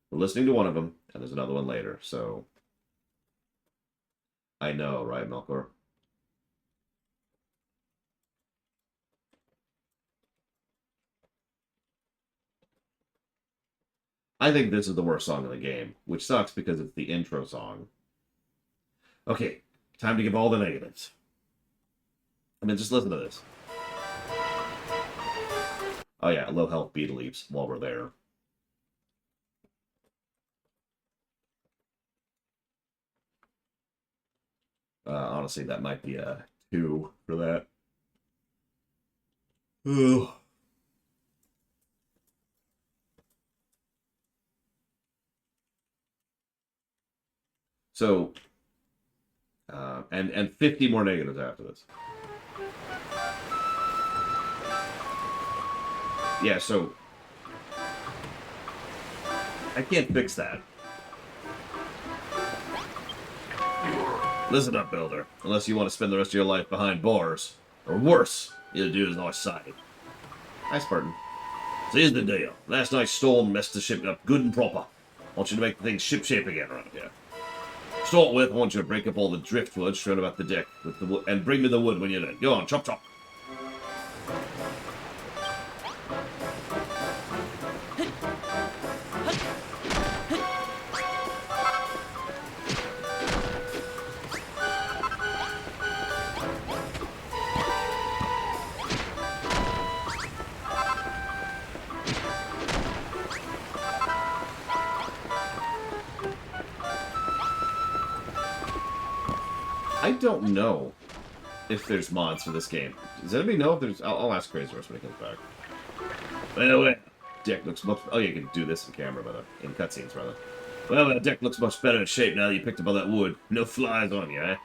We're listening to one of them, and there's another one later, so... I know, right, Melkor? I think this is the worst song in the game, which sucks because it's the intro song. Okay, time to give all the negatives. I mean, just listen to this. Oh yeah, low health beetle leaps while we're there. Honestly, that might be a 2 for that. Ugh. So, and 50 more negatives after this. Yeah, so I can't fix that. Listen up, Builder. Unless you want to spend the rest of your life behind bars, or worse, you'll do as I say. Hi, Spartan. So here's the deal. Last night's storm messed the ship up good and proper. I want you to make things shipshape again around here. To start with, I want you to break up all the driftwood strewn about the deck with the wood, and bring me the wood when you're done. Go on, chop chop. I don't know if there's mods for this game. Does anybody know if there's... I'll ask Crazy Horse when he comes back. Well, deck looks much... Oh, you can do this in camera, brother. In cutscenes, rather. Well, deck looks much better in shape now that you picked up all that wood. No flies on you, eh?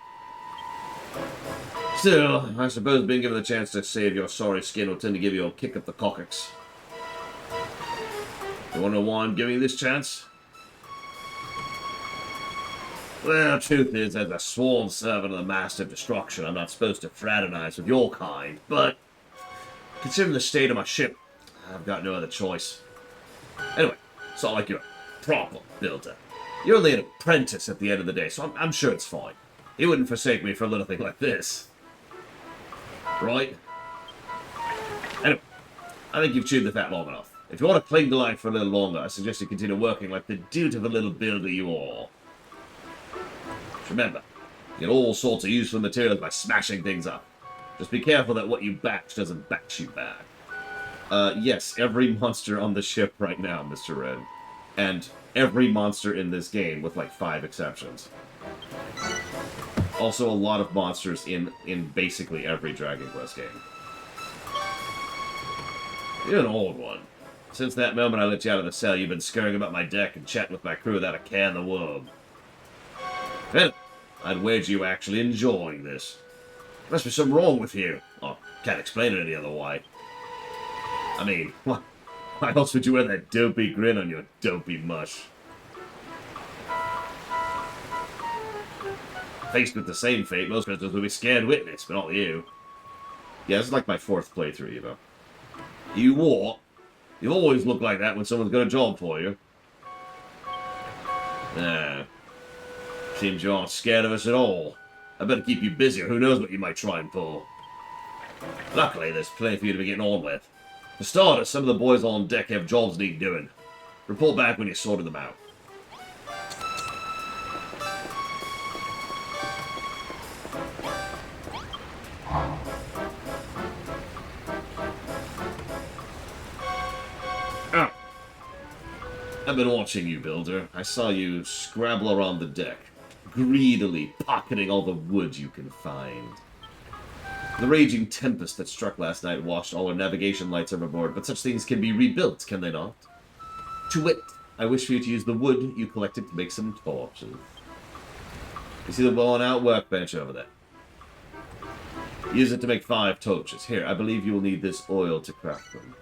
Still, I suppose being given the chance to save your sorry skin will tend to give you a kick up the coccyx. You want to know why I'm giving you this chance? Well, truth is, as a sworn servant of the Master of Destruction, I'm not supposed to fraternize with your kind, but considering the state of my ship, I've got no other choice. Anyway, it's not like you're a proper builder. You're only an apprentice at the end of the day, so I'm sure it's fine. You wouldn't forsake me for a little thing like this. Right? Anyway, I think you've chewed the fat long enough. If you want to cling to life for a little longer, I suggest you continue working like the dutiful little builder you are. Remember, you get all sorts of useful materials by smashing things up. Just be careful that what you batch doesn't batch you back. Yes, every monster on the ship right now, Mr. Red. And every monster in this game, with like 5 exceptions. Also a lot of monsters in basically every Dragon Quest game. You're an old one. Since that moment I let you out of the cell, you've been scurrying about my deck and chatting with my crew without a care in the world. Well, I'd wager you actually enjoying this. Must be something wrong with you. Oh, can't explain it any other way. I mean, why else would you wear that dopey grin on your dopey mush? Faced with the same fate, most prisoners will be scared witness, but not you. Yeah, this is like my 4th playthrough, you know. You what? You always look like that when someone's got a job for you. Nah. Seems you aren't scared of us at all. I better keep you busy, or who knows what you might try and pull. Luckily, there's plenty for you to be getting on with. For starters, some of the boys on deck have jobs need doing. Report back when you sorted them out. Ah. I've been watching you, Builder. I saw you scrabble around the deck, greedily pocketing all the wood you can find. The raging tempest that struck last night washed all our navigation lights overboard, but such things can be rebuilt, can they not? To wit, I wish for you to use the wood you collected to make some torches. You see the worn-out workbench over there? Use it to make 5 torches. Here, I believe you will need this oil to craft them.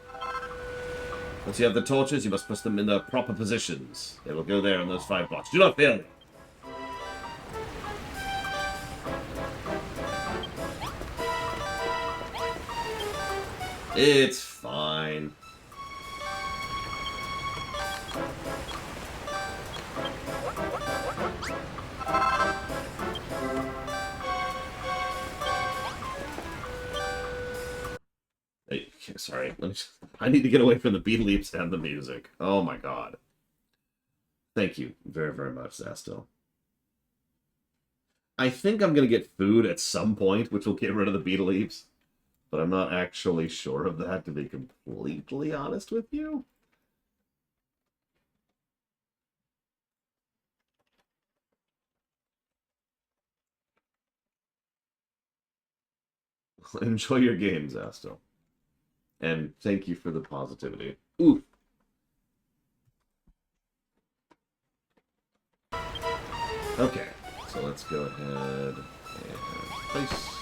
Once you have the torches, you must put them in their proper positions. They will go there on those 5 blocks. Do not fail me. It's fine. Hey, sorry. I need to get away from the beat leaps and the music. Oh my god. Thank you very, very much, Zastel. I think I'm going to get food at some point, which will get rid of the beat leaps. But I'm not actually sure of that, to be completely honest with you. Enjoy your games, Astel. And thank you for the positivity. Ooh. Okay, so let's go ahead and place...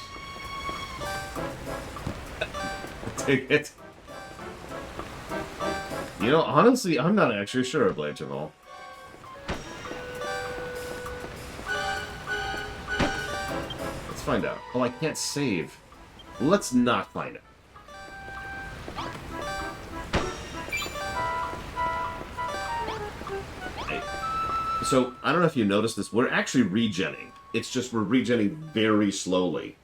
Take it. You know, honestly, I'm not actually sure of Blanche of all. Let's find out. Oh, I can't save. Let's not find it. Hey. So, I don't know if you noticed this. We're actually regenning. It's just we're regenning very slowly.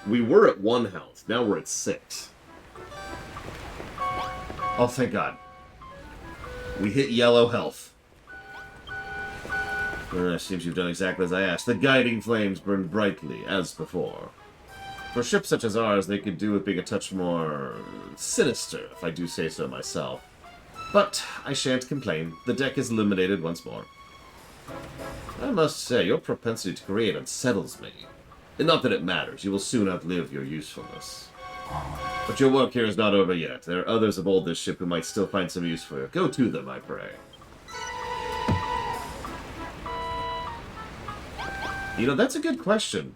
We were at 1 health. Now we're at 6. Oh, thank God. We hit yellow health. Seems you've done exactly as I asked. The guiding flames burn brightly, as before. For ships such as ours, they could do with being a touch more sinister, if I do say so myself. But I shan't complain. The deck is illuminated once more. I must say, your propensity to create unsettles me. And not that it matters, you will soon outlive your usefulness. But your work here is not over yet. There are others aboard this ship who might still find some use for you. Go to them, I pray. You know, that's a good question.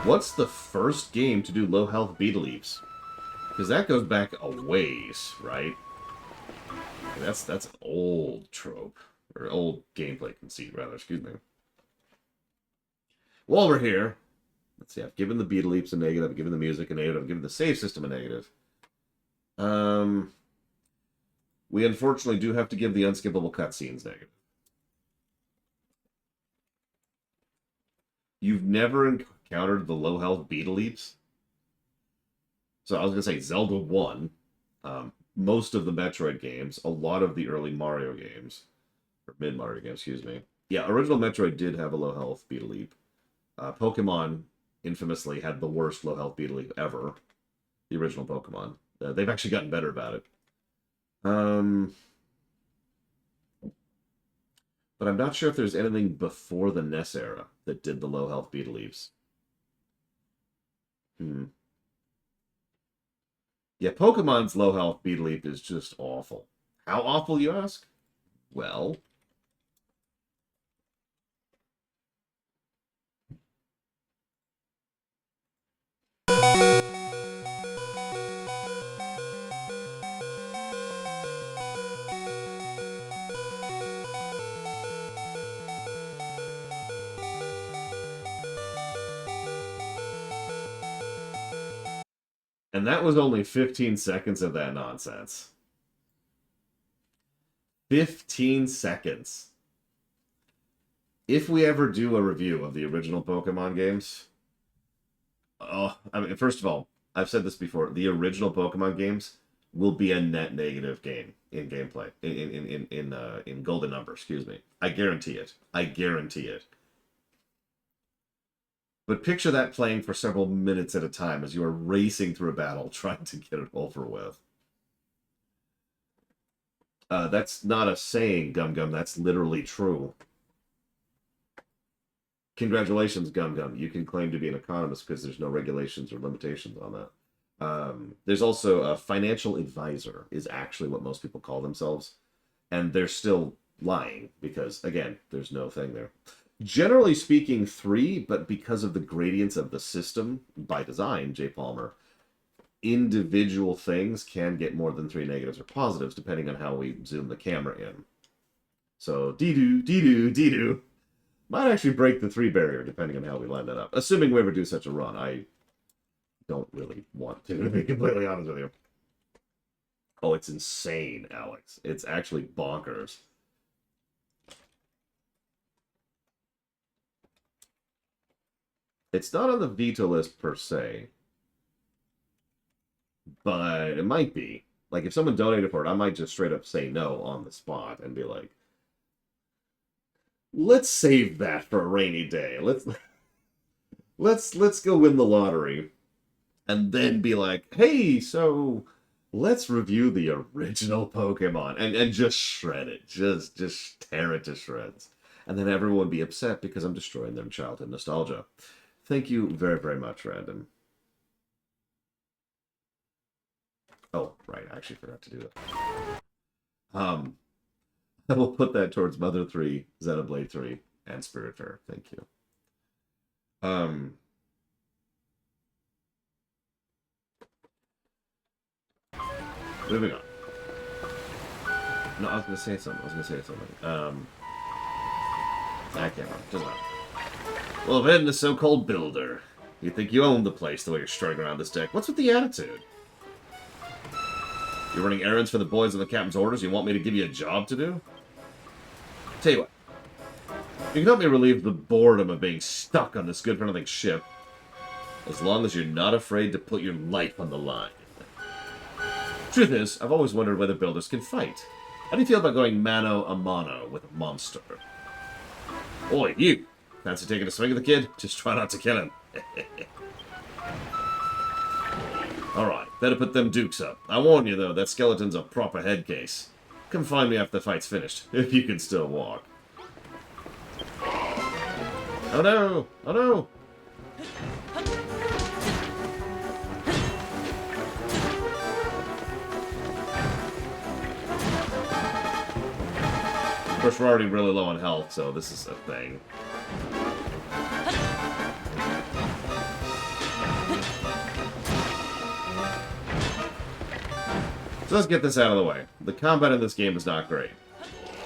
What's the first game to do low health beetle leaps? Because that goes back a ways, right? That's an old trope. Or old gameplay conceit, rather, excuse me. While we're here, let's see, I've given the beetle leaps a negative, I've given the music a negative, I've given the save system a negative. We unfortunately do have to give the unskippable cutscenes negative. You've never encountered the low health beetle leaps? So I was going to say Zelda 1, most of the Metroid games, a lot of the early Mario games, or mid-Mario games, excuse me. Yeah, original Metroid did have a low health beetle leap. Pokemon infamously had the worst low health beetle leap ever. The original Pokemon. They've actually gotten better about it. But I'm not sure if there's anything before the NES era that did the low health beetle leaps. Yeah, Pokemon's low health beetle leap is just awful. How awful, you ask? Well, and that was only 15 seconds of that nonsense. 15 seconds. If we ever do a review of the original Pokemon games, I mean, first of all, I've said this before, the original Pokemon games will be a net negative game in gameplay, in golden number, excuse me. I guarantee it. I guarantee it. But picture that playing for several minutes at a time as you are racing through a battle, trying to get it over with. That's not a saying, Gum Gum. That's literally true. Congratulations, Gum Gum. You can claim to be an economist because there's no regulations or limitations on that. There's also a financial advisor is actually what most people call themselves. And they're still lying because, again, there's no thing there. Generally speaking, 3, but because of the gradients of the system, by design, J. Palmer, individual things can get more than 3 negatives or positives, depending on how we zoom the camera in. So, dee-doo, dee-doo, dee-doo. Might actually break the 3 barrier, depending on how we line that up. Assuming we ever do such a run. I don't really want to be completely honest with you. Oh, it's insane, Alex. It's actually bonkers. It's not on the veto list per se, but it might be. Like, if someone donated for it, I might just straight up say no on the spot and be like, let's save that for a rainy day. Let's go win the lottery. And then be like, hey, so let's review the original Pokemon and just shred it. Just tear it to shreds. And then everyone would be upset because I'm destroying their childhood nostalgia. Thank you very, very much, Random. Oh, right, I actually forgot to do that. I will put that towards Mother 3, Xenoblade 3, and Spirit Fair. Thank you. Moving on. No, I was gonna say something. I can't remember. Doesn't matter. Well, then, the so-called builder. You think you own the place the way you're strutting around this deck. What's with the attitude? You're running errands for the boys on the captain's orders? You want me to give you a job to do? Tell you what. You can help me relieve the boredom of being stuck on this good-for-nothing ship. As long as you're not afraid to put your life on the line. Truth is, I've always wondered whether builders can fight. How do you feel about going mano a mano with a monster? Oi, you! Fancy taking a swing at the kid? Just try not to kill him. Alright, better put them dukes up. I warn you, though, that skeleton's a proper head case. Come find me after the fight's finished, if you can still walk. Oh no! Oh no! Of course, we're already really low on health, so this is a thing. So let's get this out of the way. The combat in this game is not great.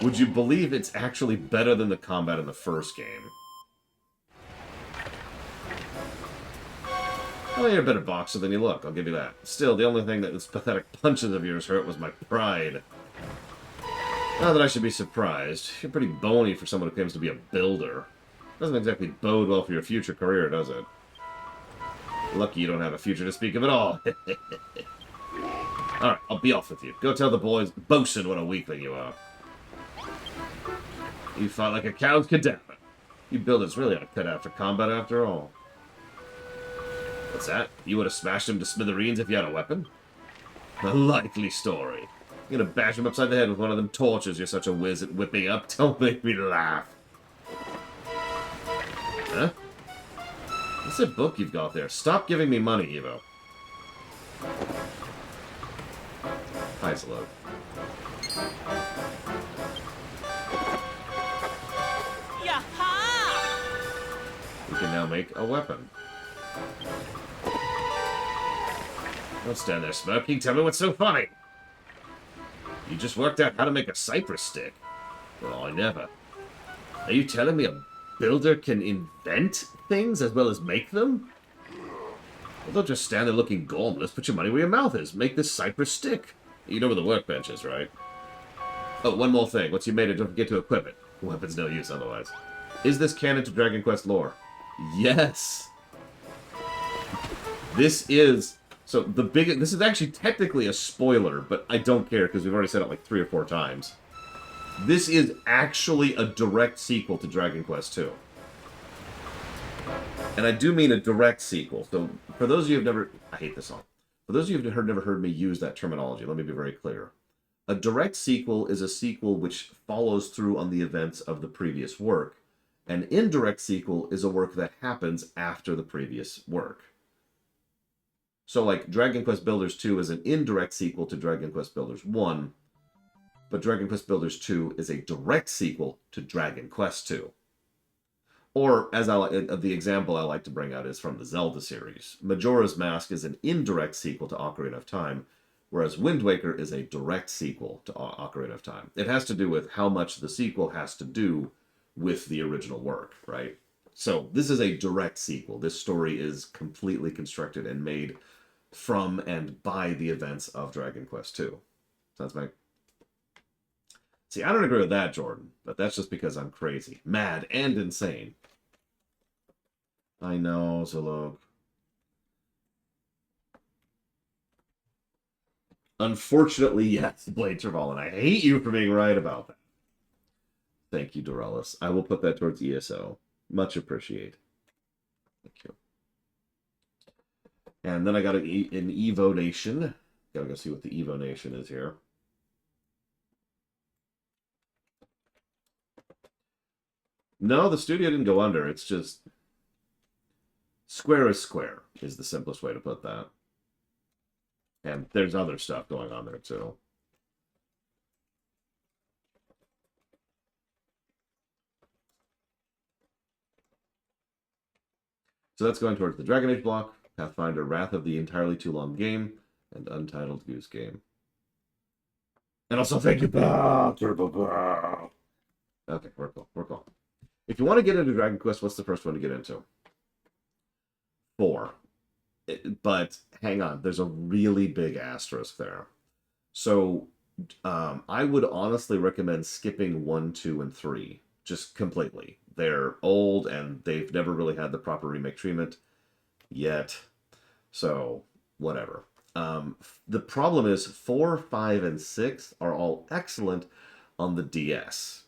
Would you believe it's actually better than the combat in the first game? Well, you're a better boxer than you look, I'll give you that. Still, the only thing that those pathetic punches of yours hurt was my pride. Not that I should be surprised. You're pretty bony for someone who claims to be a builder. Doesn't exactly bode well for your future career, does it? Lucky you don't have a future to speak of at all. Alright, I'll be off with you. Go tell the boys, bosun, what a weakling you are. You fought like a cow's cadaver. You builders really aren't cut out for combat after all. What's that? You would have smashed him to smithereens if you had a weapon? A likely story. You're gonna bash him upside the head with one of them torches you're such a whiz at whipping up. Don't make me laugh. Huh? What's that book you've got there? Stop giving me money, Evo. Hi, Zalog. We can now make a weapon. Don't stand there smirking. Tell me what's so funny. You just worked out how to make a cypress stick. Well, I never. Are you telling me a builder can invent things as well as make them? Well, don't just stand there looking gormless. Put your money where your mouth is. Make this cypress stick. You know where the workbench is, right? Oh, one more thing. Once you made it, don't forget to equip it. Weapon's no use otherwise. Is this canon to Dragon Quest lore? Yes. This is... So, the big... This is actually technically a spoiler, but I don't care because we've already said it like 3 or 4 times. This is actually a direct sequel to Dragon Quest II. And I do mean a direct sequel. So, for those of you who've never... I hate this song. For those of you who've never heard me use that terminology, let me be very clear. A direct sequel is a sequel which follows through on the events of the previous work. An indirect sequel is a work that happens after the previous work. So, like, Dragon Quest Builders 2 is an indirect sequel to Dragon Quest Builders 1, but Dragon Quest Builders 2 is a direct sequel to Dragon Quest 2. Or, as the example I like to bring out is from the Zelda series. Majora's Mask is an indirect sequel to Ocarina of Time, whereas Wind Waker is a direct sequel to Ocarina of Time. It has to do with how much the sequel has to do with the original work, right? So, this is a direct sequel. This story is completely constructed and made from and by the events of Dragon Quest II. Sounds like... See, I don't agree with that, Jordan, but that's just because I'm crazy, mad, and insane. I know, Zalog. Unfortunately, yes, Blade Travel, and I hate you for being right about that. Thank you, Dorelis. I will put that towards ESO. Much appreciated. Thank you. And then I got an Evo Nation. Gotta go see what the Evo Nation is here. No, the studio didn't go under. It's just... Square is square, is the simplest way to put that. And there's other stuff going on there, too. So that's going towards the Dragon Age block, Pathfinder Wrath of the Entirely Too Long Game, and Untitled Goose Game. And also, thank you, Turbo Bow. Okay, we're cool. We're cool. If you want to get into Dragon Quest, what's the first one to get into? 4. But hang on, there's a really big asterisk there. So I would honestly recommend skipping 1, 2, and 3 just completely. They're old and they've never really had the proper remake treatment yet. So whatever. The problem is 4, 5, and 6 are all excellent on the DS.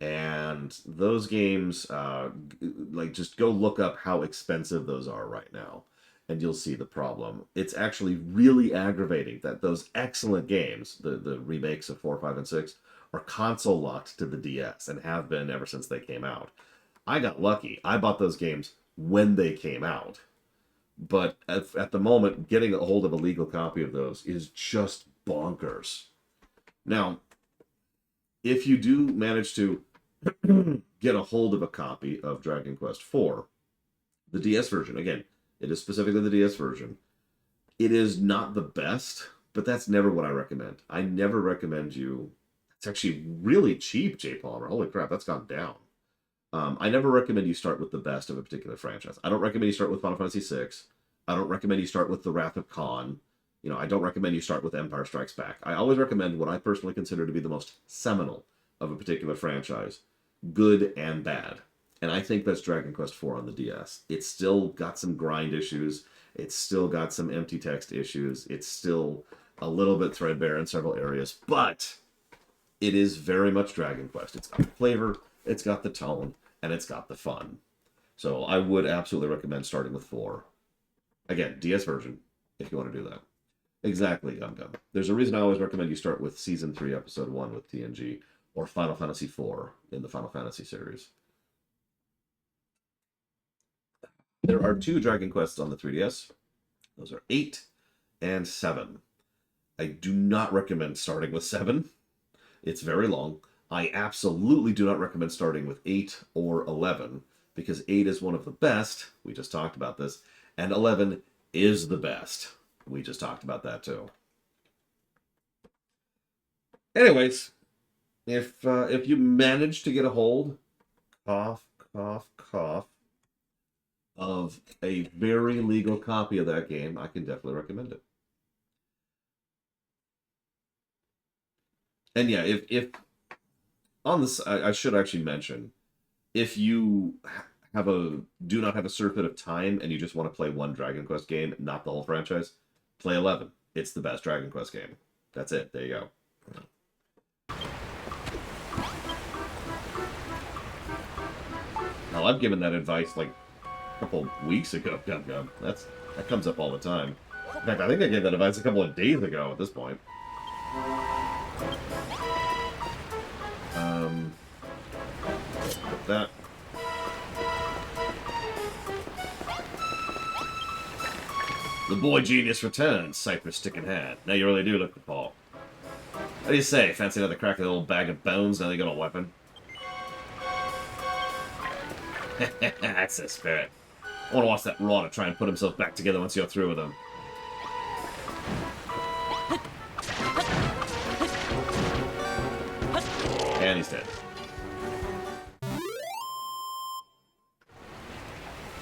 And those games, like, just go look up how expensive those are right now, and you'll see the problem. It's actually really aggravating that those excellent games, the remakes of 4, 5, and 6, are console locked to the DS, and have been ever since they came out. I got lucky. I bought those games when they came out. But at the moment, getting a hold of a legal copy of those is just bonkers. Now, if you do manage to get a hold of a copy of Dragon Quest IV, the DS version, again, it is specifically the DS version, it is not the best, but that's never what I recommend. I never recommend you. It's actually really cheap, J. Palmer. Holy crap, that's gone down. I never recommend you start with the best of a particular franchise. I don't recommend you start with Final Fantasy VI. I don't recommend you start with The Wrath of Khan. You know, I don't recommend you start with Empire Strikes Back. I always recommend what I personally consider to be the most seminal of a particular franchise, good and bad. And I think that's Dragon Quest IV on the DS. It's still got some grind issues. It's still got some empty text issues. It's still a little bit threadbare in several areas, but it is very much Dragon Quest. It's got the flavor, it's got the tone, and it's got the fun. So I would absolutely recommend starting with 4. Again, DS version, if you want to do that. Exactly, Gum Gum. There's a reason I always recommend you start with Season 3, Episode 1 with TNG, or Final Fantasy IV in the Final Fantasy series. There are 2 Dragon Quests on the 3DS. Those are 8 and 7. I do not recommend starting with 7. It's very long. I absolutely do not recommend starting with 8 or 11, because 8 is one of the best. We just talked about this. And 11 is the best. We just talked about that too. Anyways, if you manage to get a hold, cough, cough, cough, of a very legal copy of that game, I can definitely recommend it. And yeah, if on this, I should actually mention, if you do not have a certain bit of time and you just want to play one Dragon Quest game, not the whole franchise, play 11. It's the best Dragon Quest game. That's it. There you go. Now, I've given that advice like a couple weeks ago, Gum Gum. That comes up all the time. In fact, I think I gave that advice a couple of days ago at this point. Put that. The boy genius returns, Cypress stick in hand. Now you really do look the Paul. What do you say? Fancy another crack at the old bag of bones now they got a weapon? That's the spirit. I want to watch that Rana try and put himself back together once you're through with him. And he's dead.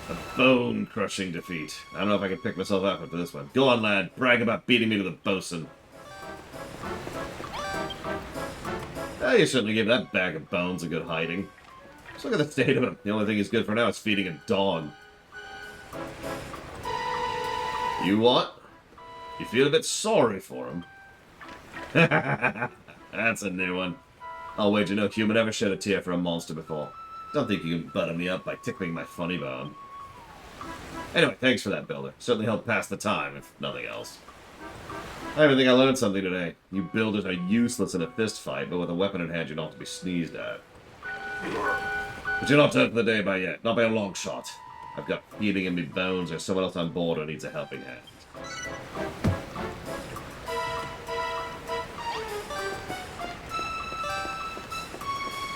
A bone-crushing defeat. I don't know if I can pick myself up after this one. Go on, lad. Brag about beating me to the bosun. You certainly gave that bag of bones a good hiding. Just look at the state of him. The only thing he's good for now is feeding a dog. You what? You feel a bit sorry for him? That's a new one. I'll wager no human ever shed a tear for a monster before. Don't think you can butter me up by tickling my funny bone. Anyway, thanks for that, Builder. Certainly helped pass the time, if nothing else. I even think I learned something today. You builders are useless in a fist fight, but with a weapon in hand, you're not to be sneezed at. But you're not done for the day by yet. Not by a long shot. I've got feeling in me bones, or someone else on board who needs a helping hand.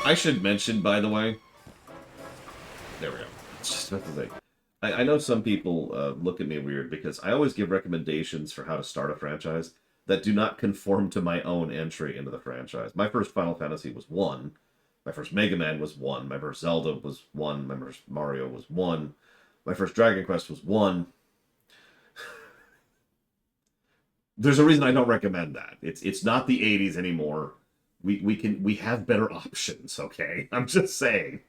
I should mention, by the way... There we go. Just about to say. I know some people look at me weird because I always give recommendations for how to start a franchise that do not conform to my own entry into the franchise. My first Final Fantasy was 1. My first Mega Man was 1. My first Zelda was 1. My first Mario was 1. My first Dragon Quest was 1. There's a reason I don't recommend that. It's not the 80s anymore. We have better options, okay? I'm just saying.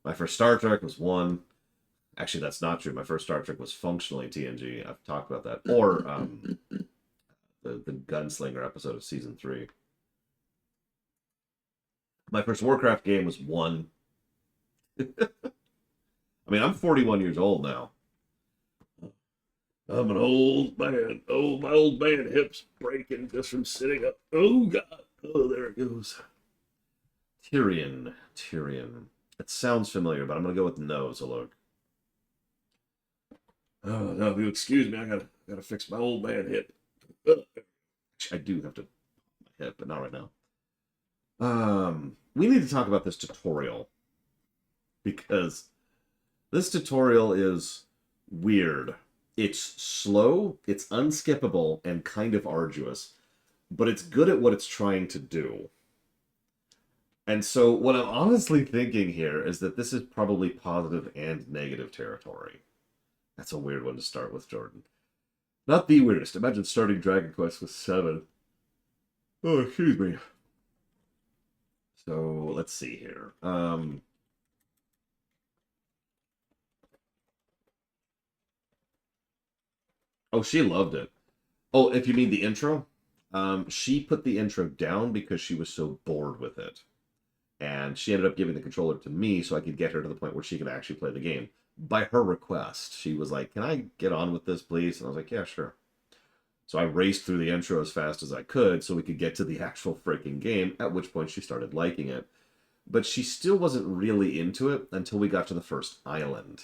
My first Star Trek was 1. Actually, that's not true. My first Star Trek was functionally TNG. I've talked about that. Or the Gunslinger episode of Season 3. My first Warcraft game was 1. I mean, I'm 41 years old now. I'm an old man. Oh, my old man hips breaking just from sitting up. Oh, God. Oh, there it goes. Tyrion. It sounds familiar, but I'm gonna go with no, so look. Oh no, if you excuse me, I gotta fix my old man hip. Ugh. I do have to my hip, but not right now. We need to talk about this tutorial because this tutorial is weird. It's slow, it's unskippable, and kind of arduous, but it's good at what it's trying to do. And so what I'm honestly thinking here is that this is probably positive and negative territory. That's a weird one to start with, Jordan. Not the weirdest. Imagine starting Dragon Quest with 7. Oh, excuse me. So, let's see here. Oh, she loved it. Oh, if you mean the intro? She put the intro down because she was so bored with it. And she ended up giving the controller to me so I could get her to the point where she could actually play the game. By her request, she was like, "Can I get on with this, please?" And I was like, "Yeah, sure." So I raced through the intro as fast as I could so we could get to the actual freaking game, at which point she started liking it. But she still wasn't really into it until we got to the first island.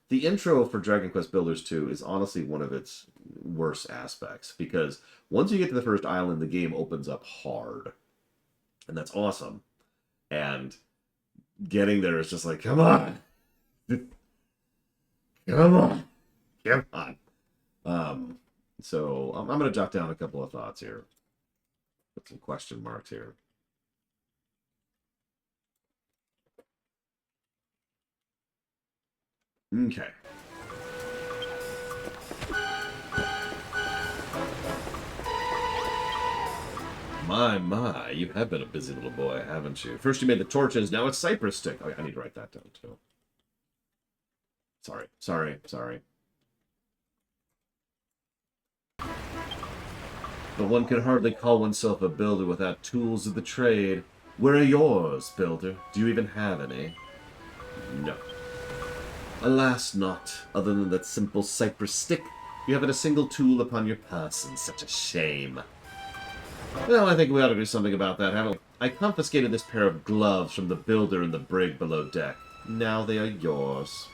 The intro for Dragon Quest Builders 2 is honestly one of its worst aspects, because once you get to the first island, the game opens up hard. And that's awesome. And getting there is just like, come on! Come on! Come on! So I'm going to jot down a couple of thoughts here. Put some question marks here. Okay. My, you have been a busy little boy, haven't you? First you made the torches, now it's cypress stick. Oh, I need to write that down, too. Sorry. But one can hardly call oneself a builder without tools of the trade. Where are yours, builder? Do you even have any? No. Alas not, other than that simple cypress stick. You haven't a single tool upon your person. Such a shame. Well, I think we ought to do something about that, haven't we? I confiscated this pair of gloves from the builder in the brig below deck. Now they are yours.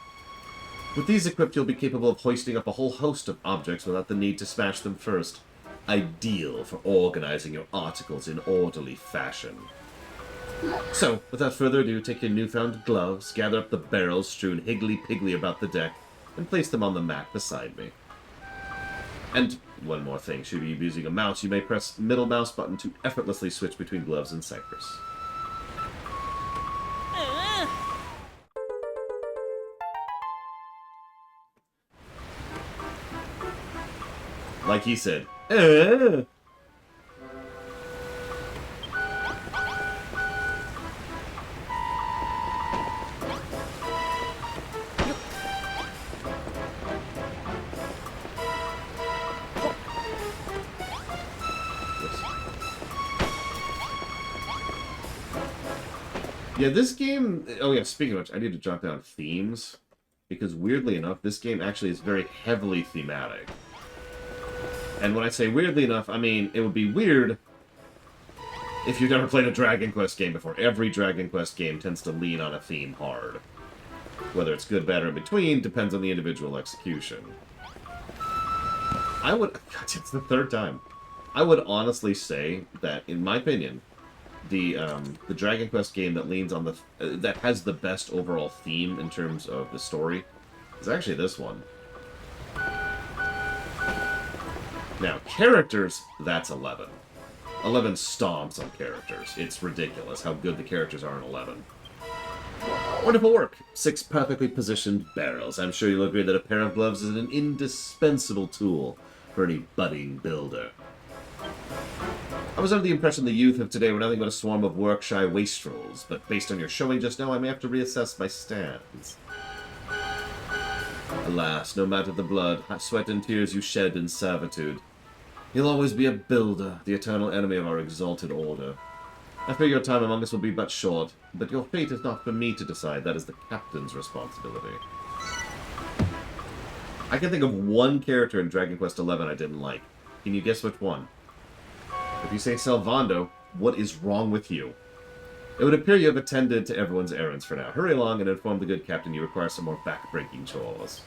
With these equipped, you'll be capable of hoisting up a whole host of objects without the need to smash them first. Ideal for organizing your articles in orderly fashion. So, without further ado, take your newfound gloves, gather up the barrels strewn higgly-piggly about the deck, and place them on the mat beside me. And one more thing, should you be using a mouse, you may press middle mouse button to effortlessly switch between gloves and cypress. Like he said, Yeah, this game... Oh yeah, speaking of which, I need to jot down themes. Because weirdly enough, this game actually is very heavily thematic. And when I say weirdly enough, I mean, it would be weird if you've never played a Dragon Quest game before. Every Dragon Quest game tends to lean on a theme hard. Whether it's good, bad, or in between depends on the individual execution. I would... God, it's the third time. I would honestly say that, in my opinion, the Dragon Quest game that leans on the... that has the best overall theme in terms of the story is actually this one. Now, characters, that's 11. 11 stomps on characters. It's ridiculous how good the characters are in 11. Wonderful work. 6 perfectly positioned barrels. I'm sure you'll agree that a pair of gloves is an indispensable tool for any budding builder. I was under the impression the youth of today were nothing but a swarm of work-shy wastrels, but based on your showing just now, I may have to reassess my stance. Alas, no matter the blood, sweat and tears you shed in servitude, you'll always be a builder, the eternal enemy of our exalted order. I fear your time among us will be but short, but your fate is not for me to decide. That is the captain's responsibility. I can think of one character in Dragon Quest XI I didn't like. Can you guess which one? If you say Salvando, what is wrong with you? It would appear you have attended to everyone's errands for now. Hurry along and inform the good captain you require some more back-breaking chores.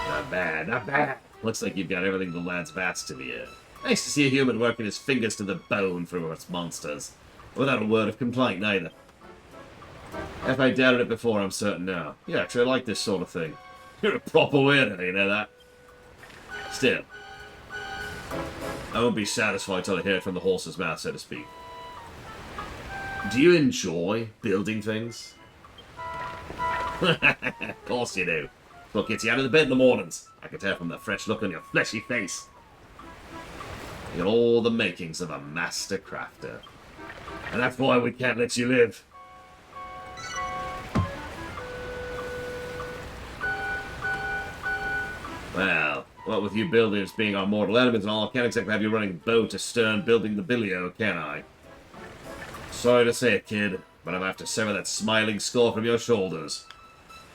Not bad, not bad. Looks like you've got everything the lad's asked of you. Nice to see a human working his fingers to the bone for us monsters, without a word of complaint neither. If I doubted it before, I'm certain now. You actually like this sort of thing. You're a proper weirdo, you know that? Still, I won't be satisfied till I hear it from the horse's mouth, so to speak. Do you enjoy building things? Of course you do. It's what gets you out of the bed in the mornings. I can tell from the fresh look on your fleshy face. You got all the makings of a master crafter. And that's why we can't let you live. Well, what with you builders being our mortal enemies and all, I can't exactly have you running bow to stern building the billio, can I? Sorry to say it, kid, but I'm going to have to sever that smiling skull from your shoulders.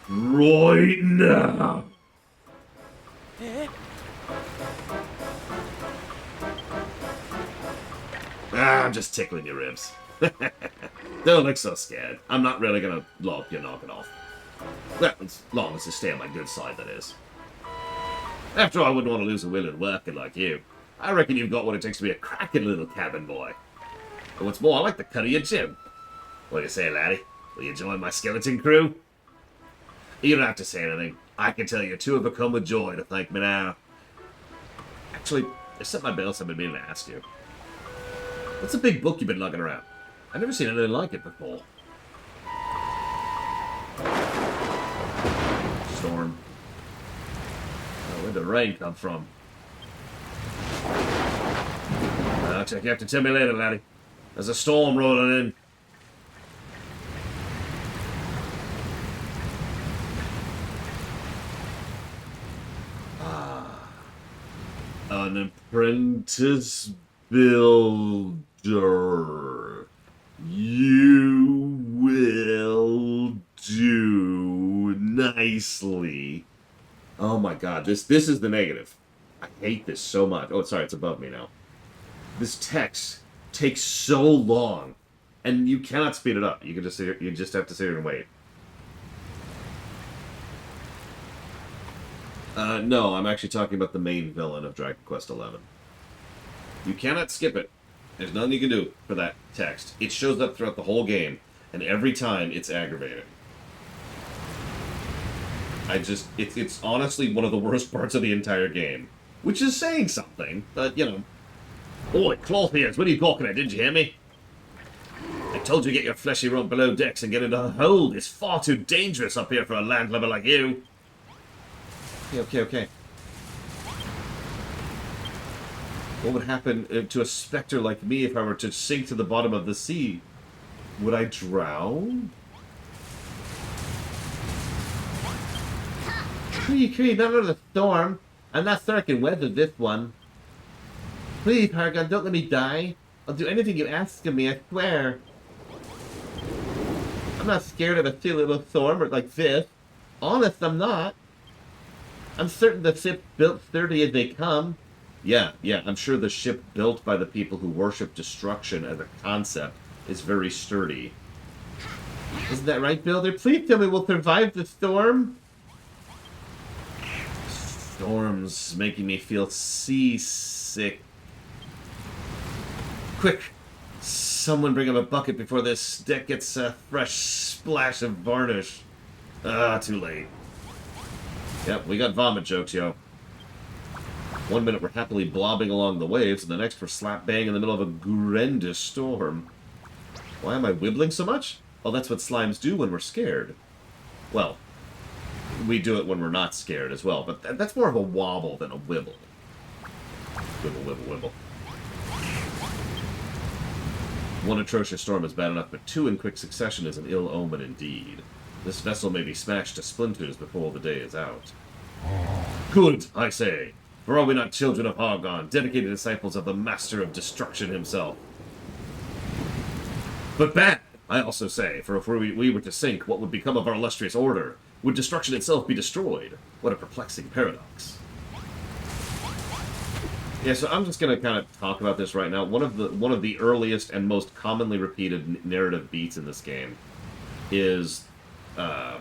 Right now! I'm just tickling your ribs. Don't look so scared. I'm not really going to lop your noggin off. Well, as long as you stay on my good side, that is. After all, I wouldn't want to lose a willing worker like you. I reckon you've got what it takes to be a cracking little cabin boy. And what's more, I like the cut of your jib. What do you say, laddie? Will you join my skeleton crew? You don't have to say anything. I can tell you two have come with joy to thank me now. Actually, there's something else I've been meaning to ask you. What's a big book you've been lugging around? I've never seen anything like it before. Storm. Oh, where'd the rain come from? I'll check. You have to tell me later, laddie. There's a storm rolling in. An apprentice builder. You will do nicely. Oh my god, this is the negative. I hate this so much. Oh, sorry, it's above me now. This text takes so long, and you cannot speed it up. You can just sit here, you just have to sit here and wait. No, I'm actually talking about the main villain of Dragon Quest XI. You cannot skip it. There's nothing you can do for that text. It shows up throughout the whole game, and every time it's aggravating. It's honestly one of the worst parts of the entire game. Which is saying something, but, you know. Oi, cloth ears, what are you gawking at? Didn't you hear me? I told you to get your fleshy rump below decks and get into a hold. It's far too dangerous up here for a landlubber like you. Okay. What would happen to a specter like me if I were to sink to the bottom of the sea? Would I drown? Cree, not under the storm. I'm not sure I can weather this one. Please, Paragon, don't let me die. I'll do anything you ask of me, I swear. I'm not scared of a silly little storm like this. Honest, I'm not. I'm certain the ship's built sturdy as they come. Yeah, I'm sure the ship built by the people who worship destruction as a concept is very sturdy. Isn't that right, Builder? Please tell me we'll survive the storm. Storm's making me feel seasick. Quick! Someone bring him a bucket before this deck gets a fresh splash of varnish. Too late. Yep, we got vomit jokes, yo. 1 minute we're happily blobbing along the waves, and the next we're slap bang in the middle of a horrendous storm. Why am I wibbling so much? Oh, that's what slimes do when we're scared. Well, we do it when we're not scared as well, but that's more of a wobble than a wibble. Wibble. One atrocious storm is bad enough, but two in quick succession is an ill omen indeed. This vessel may be smashed to splinters before the day is out. Good, I say. For are we not children of Hargon, dedicated disciples of the Master of Destruction himself? But bad, I also say, for if we were to sink, what would become of our illustrious order? Would destruction itself be destroyed? What a perplexing paradox. Yeah, so I'm just gonna kind of talk about this right now. One of the earliest and most commonly repeated narrative beats in this game is uh,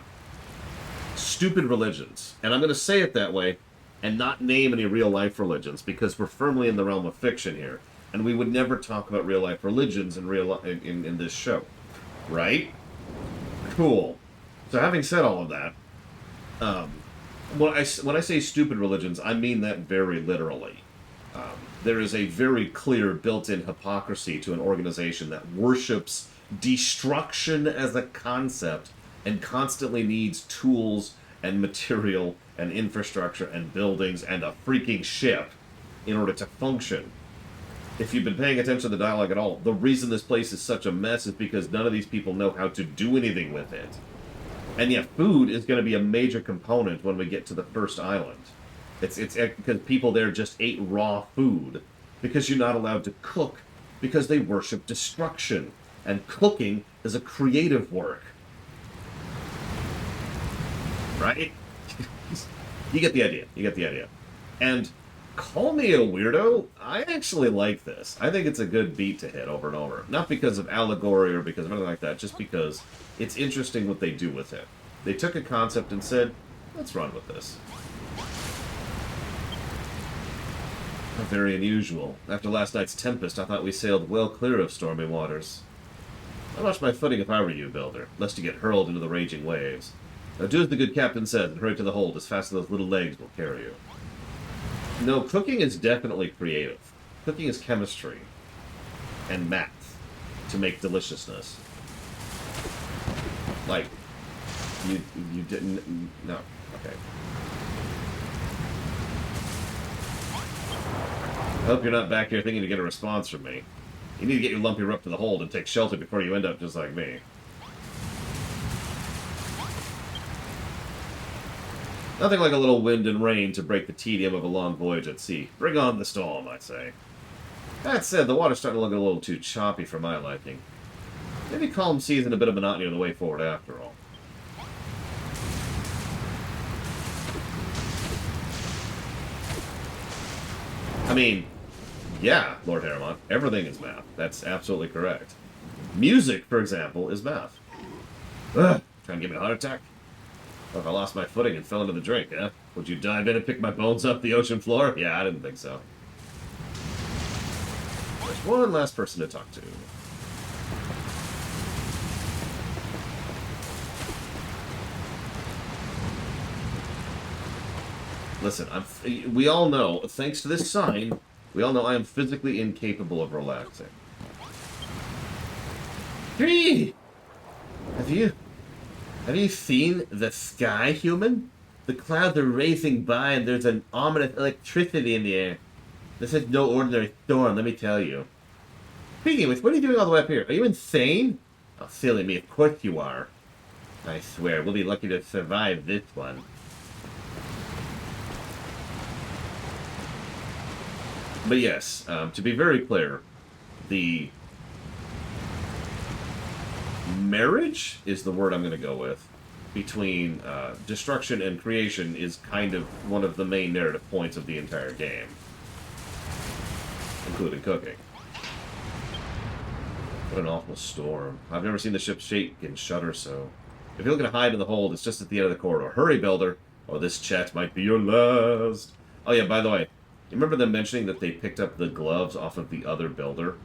stupid religions, and I'm gonna say it that way, and not name any real life religions because we're firmly in the realm of fiction here, and we would never talk about real life religions in in this show, right? Cool. So having said all of that, um, when I say stupid religions, I mean that very literally. There is a very clear built-in hypocrisy to an organization that worships destruction as a concept and constantly needs tools and material and infrastructure and buildings and a freaking ship in order to function. If you've been paying attention to the dialogue at all, the reason this place is such a mess is because none of these people know how to do anything with it. And yet, food is going to be a major component when we get to the first island. It's because people there just ate raw food because you're not allowed to cook because they worship destruction, and cooking is a creative work, right? You get the idea. You get the idea. And call me a weirdo. I actually like this. I think it's a good beat to hit over and over. Not because of allegory or because of anything like that, just because it's interesting what they do with it. They took a concept and said, let's run with this. Very unusual. After last night's tempest, I thought we sailed well clear of stormy waters. I'd watch my footing if I were you, Builder, lest you get hurled into the raging waves. Now do as the good captain said and hurry to the hold as fast as those little legs will carry you. No, cooking is definitely creative. Cooking is chemistry and math to make deliciousness. Like, you didn't... No. Okay. I hope you're not back here thinking to get a response from me. You need to get your lumpy rup to the hold and take shelter before you end up just like me. Nothing like a little wind and rain to break the tedium of a long voyage at sea. Bring on the storm, I say. That said, the water's starting to look a little too choppy for my liking. Maybe calm seas and a bit of monotony are the way forward after all. I mean, yeah, Lord Harrimont, everything is math. That's absolutely correct. Music, for example, is math. Ugh, trying to give me a heart attack? Well, if I lost my footing and fell into the drink, eh? Would you dive in and pick my bones up the ocean floor? Yeah, I didn't think so. There's one last person to talk to. Listen, we all know, thanks to this sign, we all know I am physically incapable of relaxing. Three! Have you seen the sky, human? The clouds are racing by and there's an ominous electricity in the air. This is no ordinary storm, let me tell you. Speaking of which, what are you doing all the way up here? Are you insane? Oh, silly me, of course you are. I swear, we'll be lucky to survive this one. But yes, to be very clear, the marriage is the word I'm going to go with between destruction and creation is kind of one of the main narrative points of the entire game, including cooking. What an awful storm. I've never seen the ship shake and shudder so. If you're looking to hide in the hold, it's just at the end of the corridor. Hurry, Builder, or this chat might be your last. Oh yeah, by the way, you remember them mentioning that they picked up the gloves off of the other builder?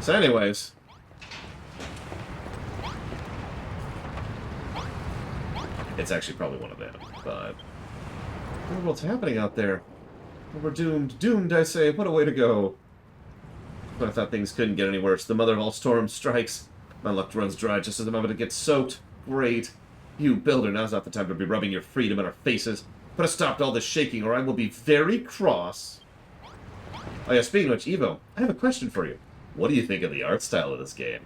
So anyways, it's actually probably one of them, but what's happening out there? We're doomed. Doomed, I say. What a way to go. But I thought things couldn't get any worse. The mother of all storms strikes. My luck runs dry just as I'm about to get soaked. Great. You, Builder, now's not the time to be rubbing your freedom in our faces. Put a stop to all this shaking, or I will be very cross. Oh yeah, speaking of which, Evo, I have a question for you. What do you think of the art style of this game?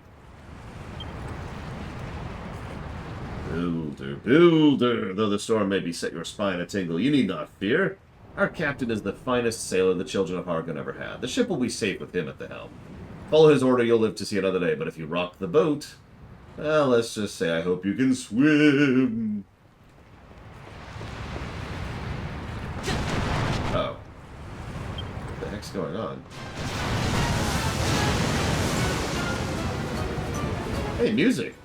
Builder, Builder, though the storm may beset your spine a tingle, you need not fear. Our captain is the finest sailor the children of Hargon ever had. The ship will be safe with him at the helm. Follow his order, you'll live to see another day, but if you rock the boat... well, let's just say I hope you can swim. the heck's going on? Hey, music!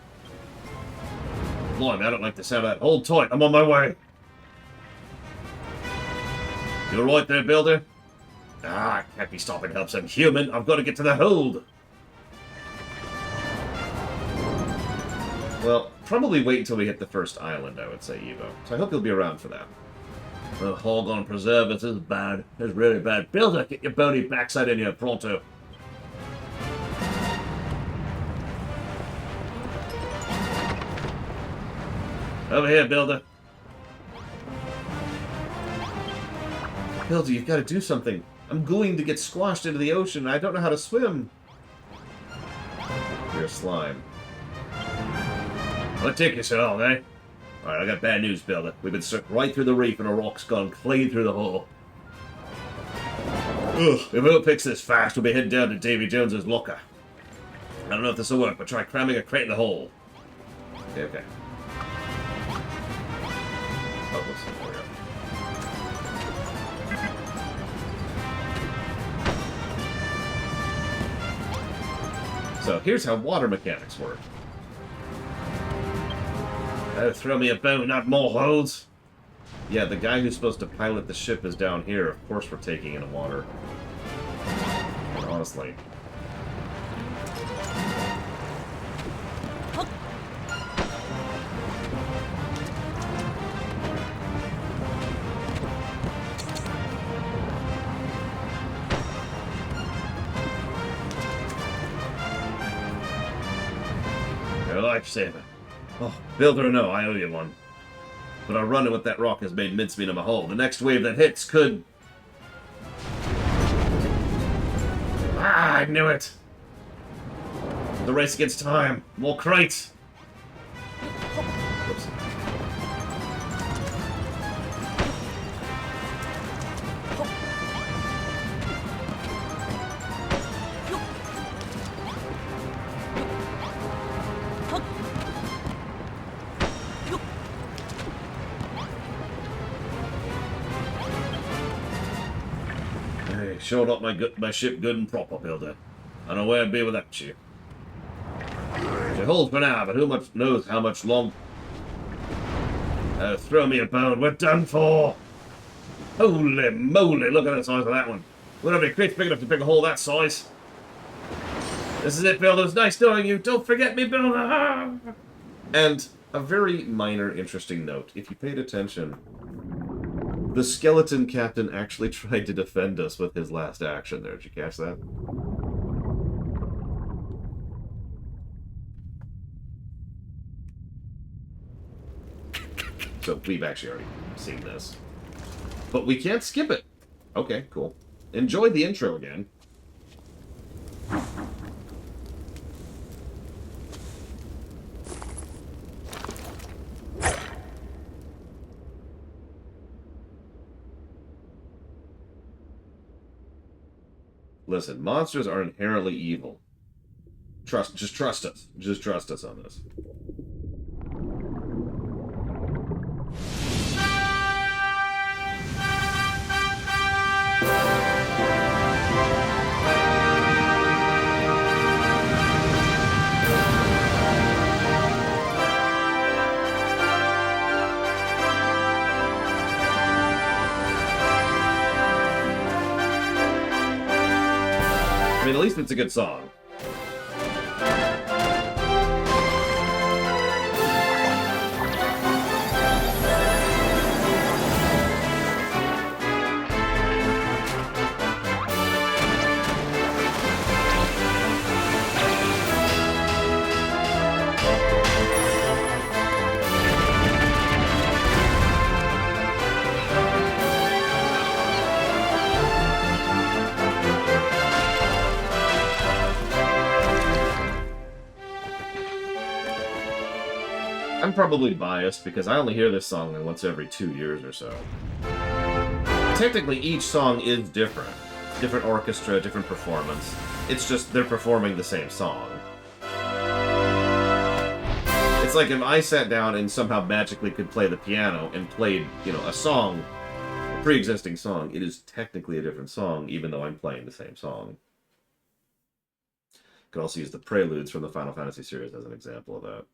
Blimey, I don't like the sound of that. Hold tight, I'm on my way. You alright there, builder? Ah, I can't be stopping to help some human. I've got to get to the hold. Well, probably wait until we hit the first island, I would say, Evo. So I hope you'll be around for that. The hog on preserve, this is bad. It's really bad. Builder, get your bony backside in here, pronto. Over here, Builder. Builder, you've got to do something. I'm going to get squashed into the ocean, and I don't know how to swim. You're slime. What take you so long, eh? Alright, I got bad news, Builder. We've been sucked right through the reef and a rock's gone clean through the hole. Ugh, if we don't fix this fast, we'll be heading down to Davy Jones's locker. I don't know if this will work, but try cramming a crate in the hole. Okay. Oh, what's the So here's how water mechanics work. Oh, throw me a bone, not more holes. Yeah, the guy who's supposed to pilot the ship is down here. Of course we're taking in the water. And honestly. Your lifesaver. Oh, Builder or no, I owe you one. But our running with that rock has made mincemeat of a hole. The next wave that hits could... Ah, I knew it! The race against time. More crates! Whoops. Shored up my ship good and proper, Builder. I know where I'd be without you. She holds for now, but who much knows how much long... throw me a bone, we're done for! Holy moly, look at the size of that one. We don't have any crates big enough to pick a hole that size. This is it, Builder. It's nice knowing you. Don't forget me, Builder! And a very minor, interesting note. If you paid attention... The skeleton captain actually tried to defend us with his last action there. Did you catch that? So we've actually already seen this. But we can't skip it. Okay, cool. Enjoy the intro again. Listen, monsters are inherently evil. Just trust us. Just trust us on this. I mean, at least it's a good song. I'm probably biased because I only hear this song once every 2 years or so. Technically, each song is different. Different orchestra, different performance. It's just they're performing the same song. It's like if I sat down and somehow magically could play the piano and played, you know, a song pre-existing song. It is technically a different song, even though I'm playing the same song. Could also use the preludes from the Final Fantasy series as an example of that.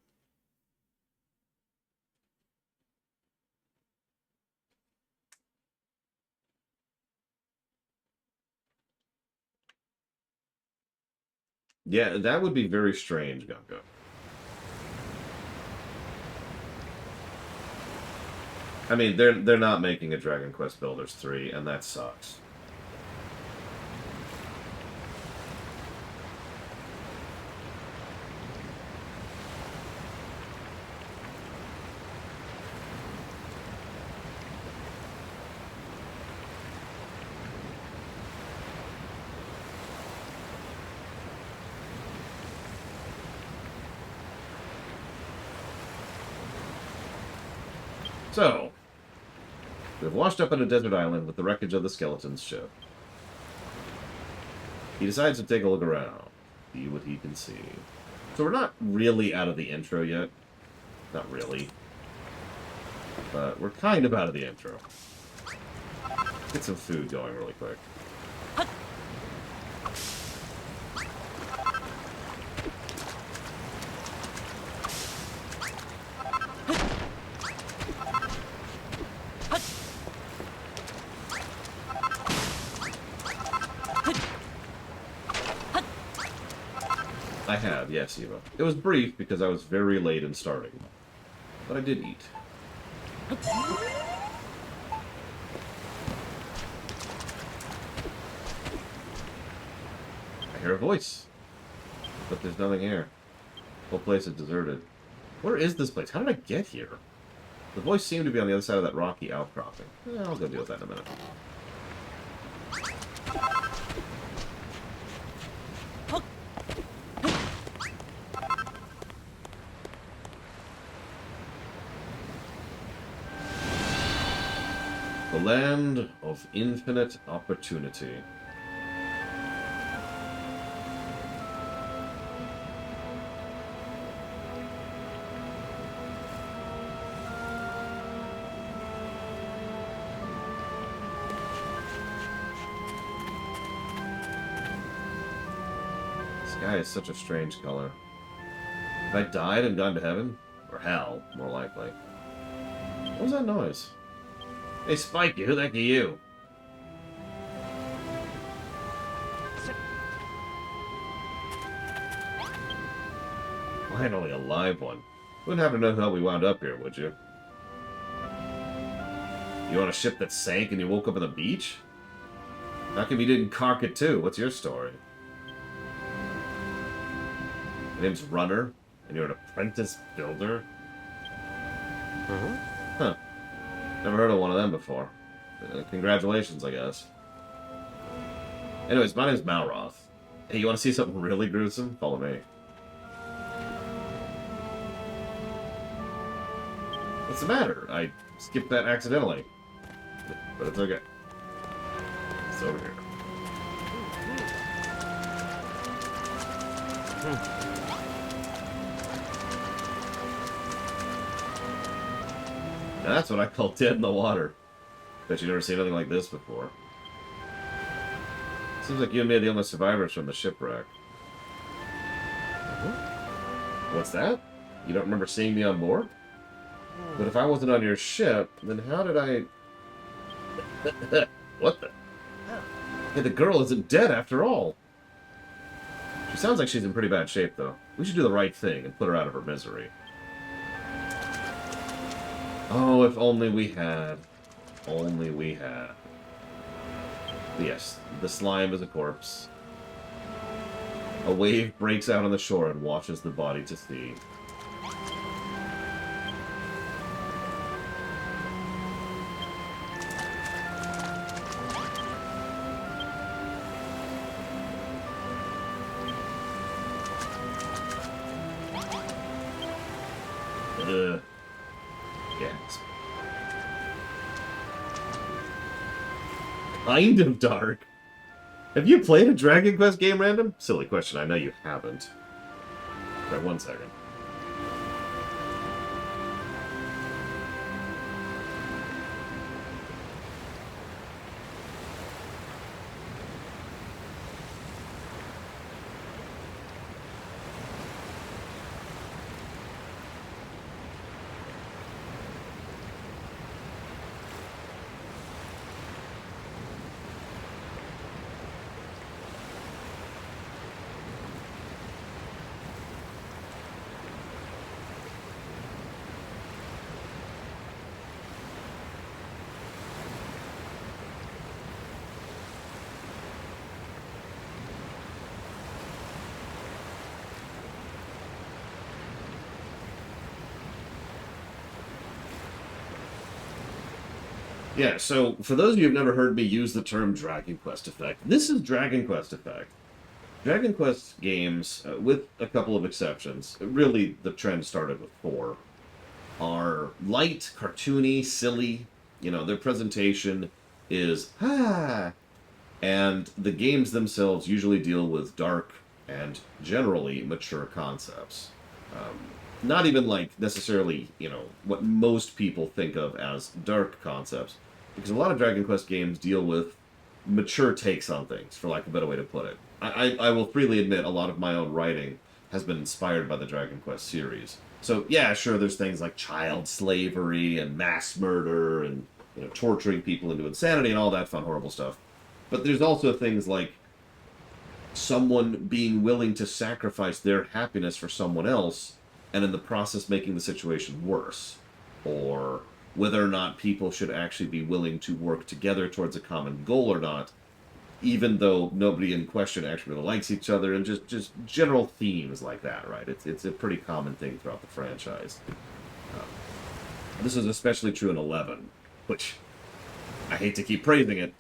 Yeah, that would be very strange, Gunga. I mean, they're not making a Dragon Quest Builders 3, and that sucks. So, we've washed up on a desert island with the wreckage of the skeleton's ship. He decides to take a look around, see what he can see. So we're not really out of the intro yet. Not really. But we're kind of out of the intro. Get some food going really quick. I have, yes, Eva. It was brief because I was very late in starting. But I did eat. I hear a voice. But there's nothing here. The whole place is deserted. Where is this place? How did I get here? The voice seemed to be on the other side of that rocky outcropping. I'll go deal with that in a minute. The land of infinite opportunity. This sky is such a strange color. Have I died and gone to heaven? Or hell, more likely. What was that noise? Hey, Spikey, who the heck are you? Finally, a live one. Wouldn't happen to know how we wound up here, would you? You on a ship that sank and you woke up on the beach? How come you didn't cark it too? What's your story? Your name's Runner, and you're an apprentice builder? Huh. Never heard of one of them before. Congratulations, I guess. Anyways, my name's Malroth. Hey, you want to see something really gruesome? Follow me. What's the matter? I skipped that accidentally. But it's okay. It's over here. Now that's what I call dead in the water. Bet you've never seen anything like this before. Seems like you and me are the only survivors from the shipwreck. What's that? You don't remember seeing me on board? But if I wasn't on your ship, then how did I... What the... Hey, the girl isn't dead after all. She sounds like she's in pretty bad shape, though. We should do the right thing and put her out of her misery. Oh, if only we had. Only we had. Yes, the slime is a corpse. A wave breaks out on the shore and washes the body to sea. Gasp. Kind of dark. Have you played a Dragon Quest game, Random? Silly question, I know you haven't. Right, 1 second. Yeah, so for those of you who've never heard me use the term Dragon Quest effect, this is Dragon Quest effect. Dragon Quest games, with a couple of exceptions, really the trend started with 4, are light, cartoony, silly. You know, their presentation is, and the games themselves usually deal with dark and generally mature concepts. Um, Not even like necessarily, what most people think of as dark concepts, because a lot of Dragon Quest games deal with mature takes on things, for lack of a better way to put it. I will freely admit a lot of my own writing has been inspired by the Dragon Quest series. So yeah, sure, there's things like child slavery and mass murder and torturing people into insanity and all that fun, horrible stuff. But there's also things like someone being willing to sacrifice their happiness for someone else and in the process making the situation worse. Or whether or not people should actually be willing to work together towards a common goal or not, even though nobody in question actually really likes each other, and just general themes like that, right? It's a pretty common thing throughout the franchise. Uh, this is especially true in 11, which, I hate to keep praising it,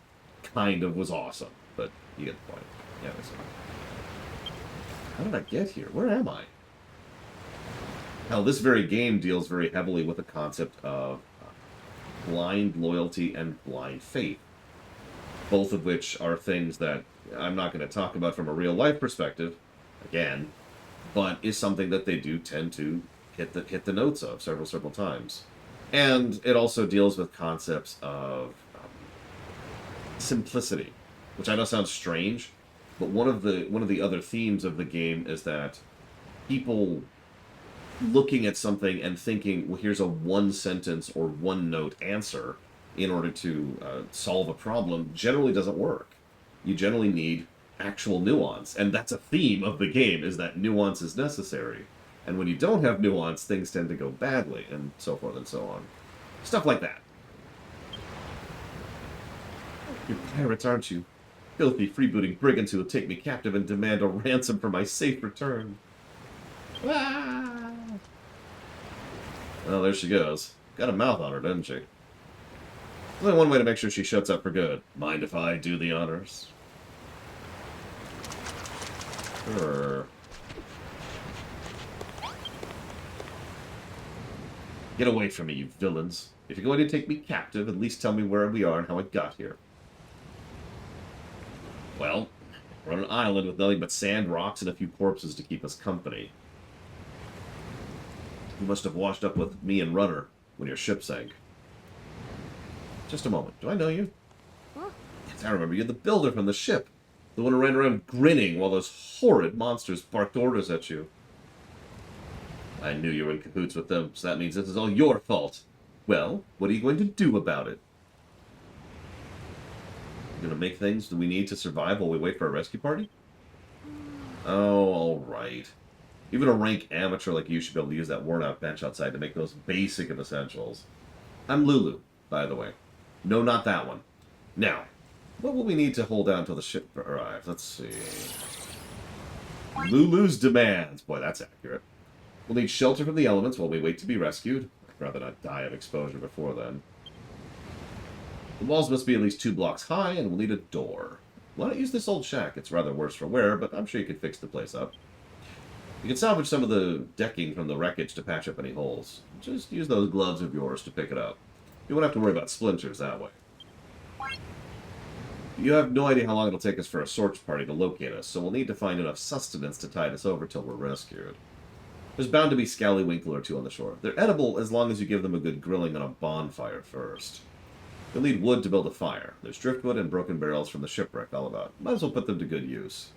kind of was awesome, but you get the point. Yeah, that's it. How did I get here? Where am I? Hell, this very game deals very heavily with the concept of blind loyalty and blind faith, both of which are things that I'm not going to talk about from a real life perspective, again, but is something that they do tend to hit the notes of several times. And it also deals with concepts of simplicity, which I know sounds strange, but one of the other themes of the game is that people looking at something and thinking, well, here's a one sentence or one note answer in order to solve a problem generally doesn't work. You generally need actual nuance, and that's a theme of the game, is that nuance is necessary. And when you don't have nuance, things tend to go badly, and so forth and so on. Stuff like that. You're pirates, aren't you? Filthy freebooting brigands who will take me captive and demand a ransom for my safe return. Ah! Well, there she goes. Got a mouth on her, doesn't she? There's only one way to make sure she shuts up for good. Mind if I do the honors? Sure. Get away from me, you villains. If you're going to take me captive, at least tell me where we are and how I got here. Well, we're on an island with nothing but sand, rocks, and a few corpses to keep us company. You must have washed up with me and Runner when your ship sank. Just a moment. Do I know you? Huh? Yes, I remember you, the builder from the ship. The one who ran around grinning while those horrid monsters barked orders at you. I knew you were in cahoots with them, so that means this is all your fault. Well, what are you going to do about it? You gonna make things that we need to survive while we wait for a rescue party? Oh, alright. Even a rank amateur like you should be able to use that worn-out bench outside to make those basic of essentials. I'm Lulu, by the way. No, not that one. Now, what will we need to hold down until the ship arrives? Let's see. Lulu's demands. Boy, that's accurate. We'll need shelter from the elements while we wait to be rescued. I'd rather not die of exposure before then. The walls must be at least 2 blocks high, and we'll need a door. Why not use this old shack? It's rather worse for wear, but I'm sure you could fix the place up. You can salvage some of the decking from the wreckage to patch up any holes. Just use those gloves of yours to pick it up. You won't have to worry about splinters that way. You have no idea how long it'll take us for a search party to locate us, so we'll need to find enough sustenance to tide us over till we're rescued. There's bound to be scallywinkle or 2 on the shore. They're edible as long as you give them a good grilling on a bonfire first. You'll need wood to build a fire. There's driftwood and broken barrels from the shipwreck all about. Might as well put them to good use.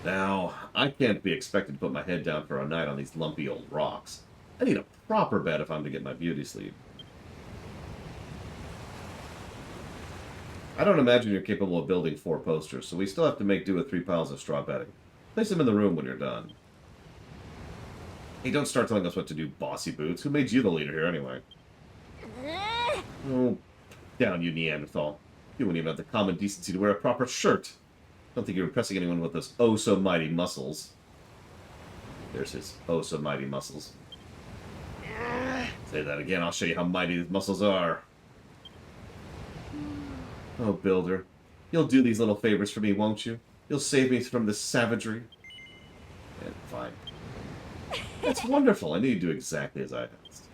Now, I can't be expected to put my head down for a night on these lumpy old rocks. I need a proper bed if I'm to get my beauty sleep. I don't imagine you're capable of building 4 posters, so we still have to make do with 3 piles of straw bedding. Place them in the room when you're done. Hey, don't start telling us what to do, bossy boots. Who made you the leader here, anyway? Oh, down, you Neanderthal. You wouldn't even have the common decency to wear a proper shirt. Don't think you're impressing anyone with those oh-so-mighty muscles. There's his oh-so-mighty muscles. Say that again, I'll show you how mighty these muscles are. Oh, Builder, you'll do these little favors for me, won't you? You'll save me from this savagery. Yeah, fine. That's wonderful. I knew you'd do exactly as I asked.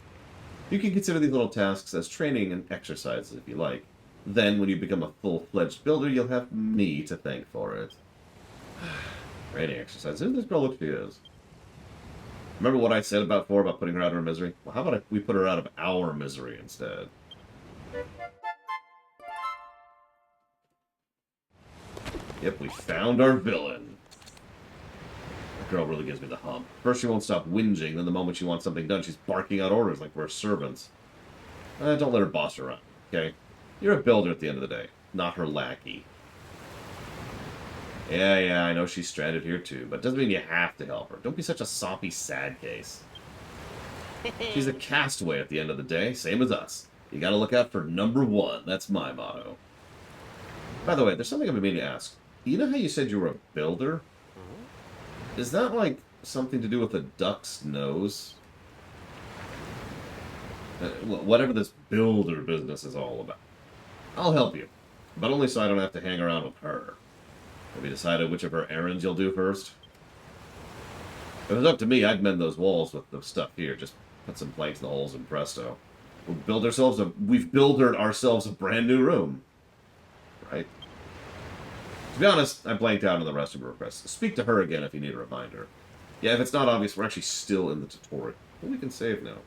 You can consider these little tasks as training and exercises if you like. Then, when you become a full-fledged builder, you'll have me to thank for it. Training exercise. Who does this girl look she is? Remember what I said before about putting her out of her misery? Well, how about we put her out of our misery instead? Yep, we found our villain. That girl really gives me the hump. First she won't stop whinging, then the moment she wants something done, she's barking out orders like we're servants. Don't let her boss her around, okay? You're a builder at the end of the day, not her lackey. Yeah, I know she's stranded here too, but it doesn't mean you have to help her. Don't be such a soppy, sad case. She's a castaway at the end of the day, same as us. You gotta look out for number one. That's my motto. By the way, there's something I've been meaning to ask. You know how you said you were a builder? Is that, like, something to do with a duck's nose? Whatever this builder business is all about. I'll help you, but only so I don't have to hang around with her. Have you decided which of her errands you'll do first? If it was up to me, I'd mend those walls with the stuff here. Just put some planks in the holes and presto. We've buildered ourselves a brand new room. Right? To be honest, I blanked out on the rest of her requests. Speak to her again if you need a reminder. Yeah, if it's not obvious, we're actually still in the tutorial. But we can save now.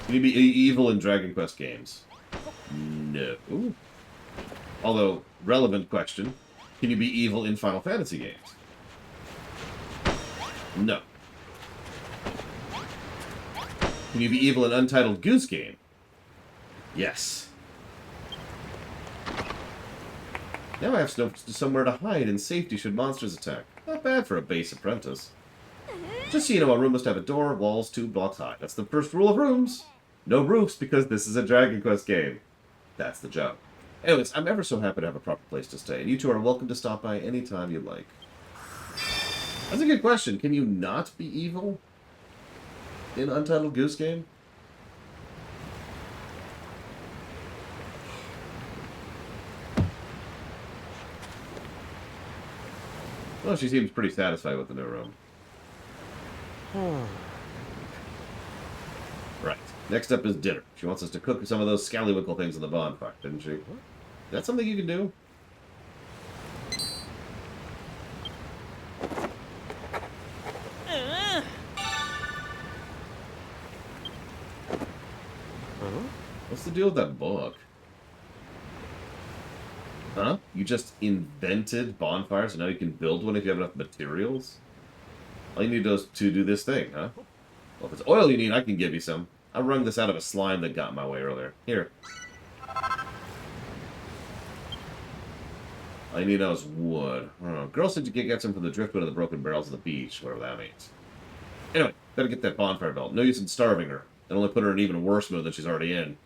Can you be evil in Dragon Quest games? No. Ooh. Although, relevant question, can you be evil in Final Fantasy games? No. Can you be evil in Untitled Goose Game? Yes. Now I have somewhere to hide in safety should monsters attack. Not bad for a base apprentice. Just so you know, a room must have a door, walls 2 blocks high. That's the first rule of rooms. No roofs, because this is a Dragon Quest game. That's the joke. Anyways, I'm ever so happy to have a proper place to stay, and you two are welcome to stop by anytime you'd like. That's a good question. Can you not be evil in Untitled Goose Game? Well, she seems pretty satisfied with the new room. Right. Next up is dinner. She wants us to cook some of those scallywinkle things in the bonfire, didn't she? Is that something you can do? What's the deal with that book? Huh? You just invented bonfires and now you can build one if you have enough materials? All you need to do this thing, huh? Well, if it's oil you need, I can give you some. I wrung this out of a slime that got in my way earlier. Here. All you need now is wood. Girl said you can't get some from the driftwood of the broken barrels of the beach, whatever that means. Anyway, better get that bonfire built. No use in starving her. And only put her in an even worse mood than she's already in.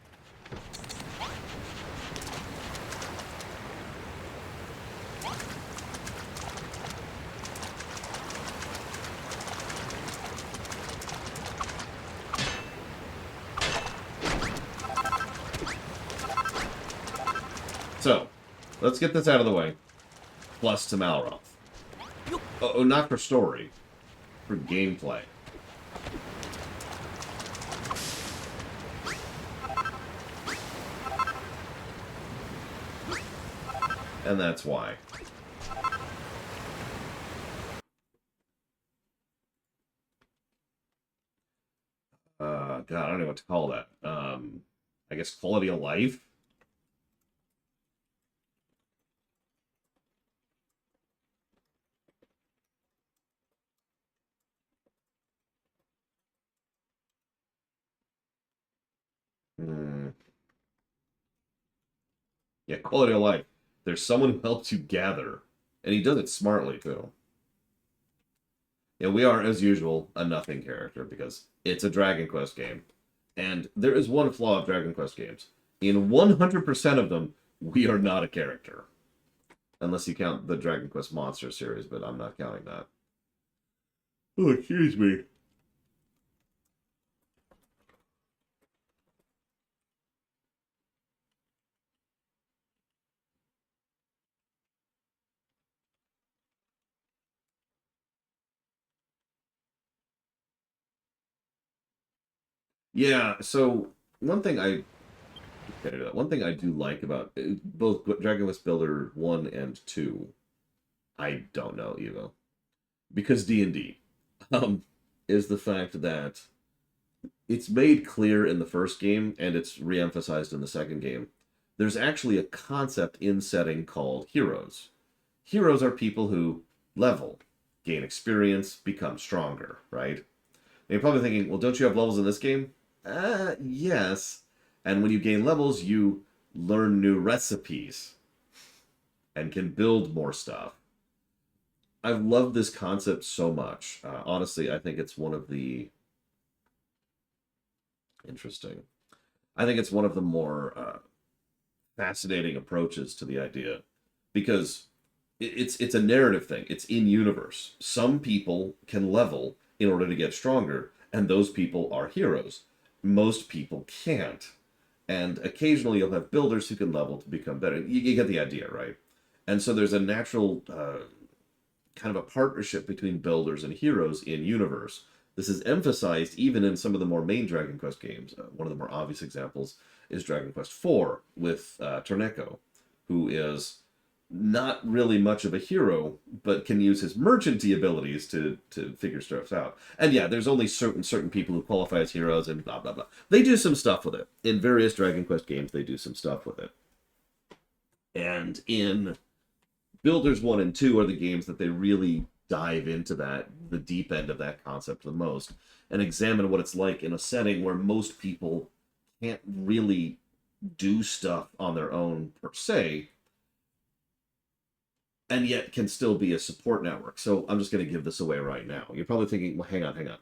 So, let's get this out of the way. Plus to Malroth. Oh, not for story. For gameplay. And that's why. God, I don't know what to call that. I guess quality of life? Yeah, quality of life. There's someone who helps you gather, and he does it smartly too. Yeah, we are, as usual, a nothing character because it's a Dragon Quest game. And there is one flaw of Dragon Quest games. In 100% of them, we are not a character. Unless you count the Dragon Quest Monster series, but I'm not counting that. Oh, excuse me. Yeah, so one thing I one thing I do like about both Dragon Quest Builder 1 and 2, I don't know, Evo, because D&D, um, is the fact that it's made clear in the first game and it's re-emphasized in the second game. There's actually a concept in setting called heroes. Heroes are people who level, gain experience, become stronger, right? And you're probably thinking, well, don't you have levels in this game? Yes. And when you gain levels, you learn new recipes and can build more stuff. I've loved this concept so much. Honestly, I think it's one of the interesting. I think it's one of the more fascinating approaches to the idea because it's a narrative thing. It's in universe. Some people can level in order to get stronger, and those people are heroes. Most people can't. And occasionally you'll have builders who can level to become better. You get the idea, right? And so there's a natural kind of a partnership between builders and heroes in universe. This is emphasized even in some of the more main Dragon Quest games. One of the more obvious examples is Dragon Quest IV with Torneko, who is not really much of a hero, but can use his merchanty abilities to figure stuff out. And yeah, there's only certain people who qualify as heroes and blah blah blah. They do some stuff with it. In various Dragon Quest games, they do some stuff with it. And in Builders 1 and 2 are the games that they really dive into the deep end of that concept the most and examine what it's like in a setting where most people can't really do stuff on their own per se and yet can still be a support network. So I'm just going to give this away right now. You're probably thinking, well, hang on.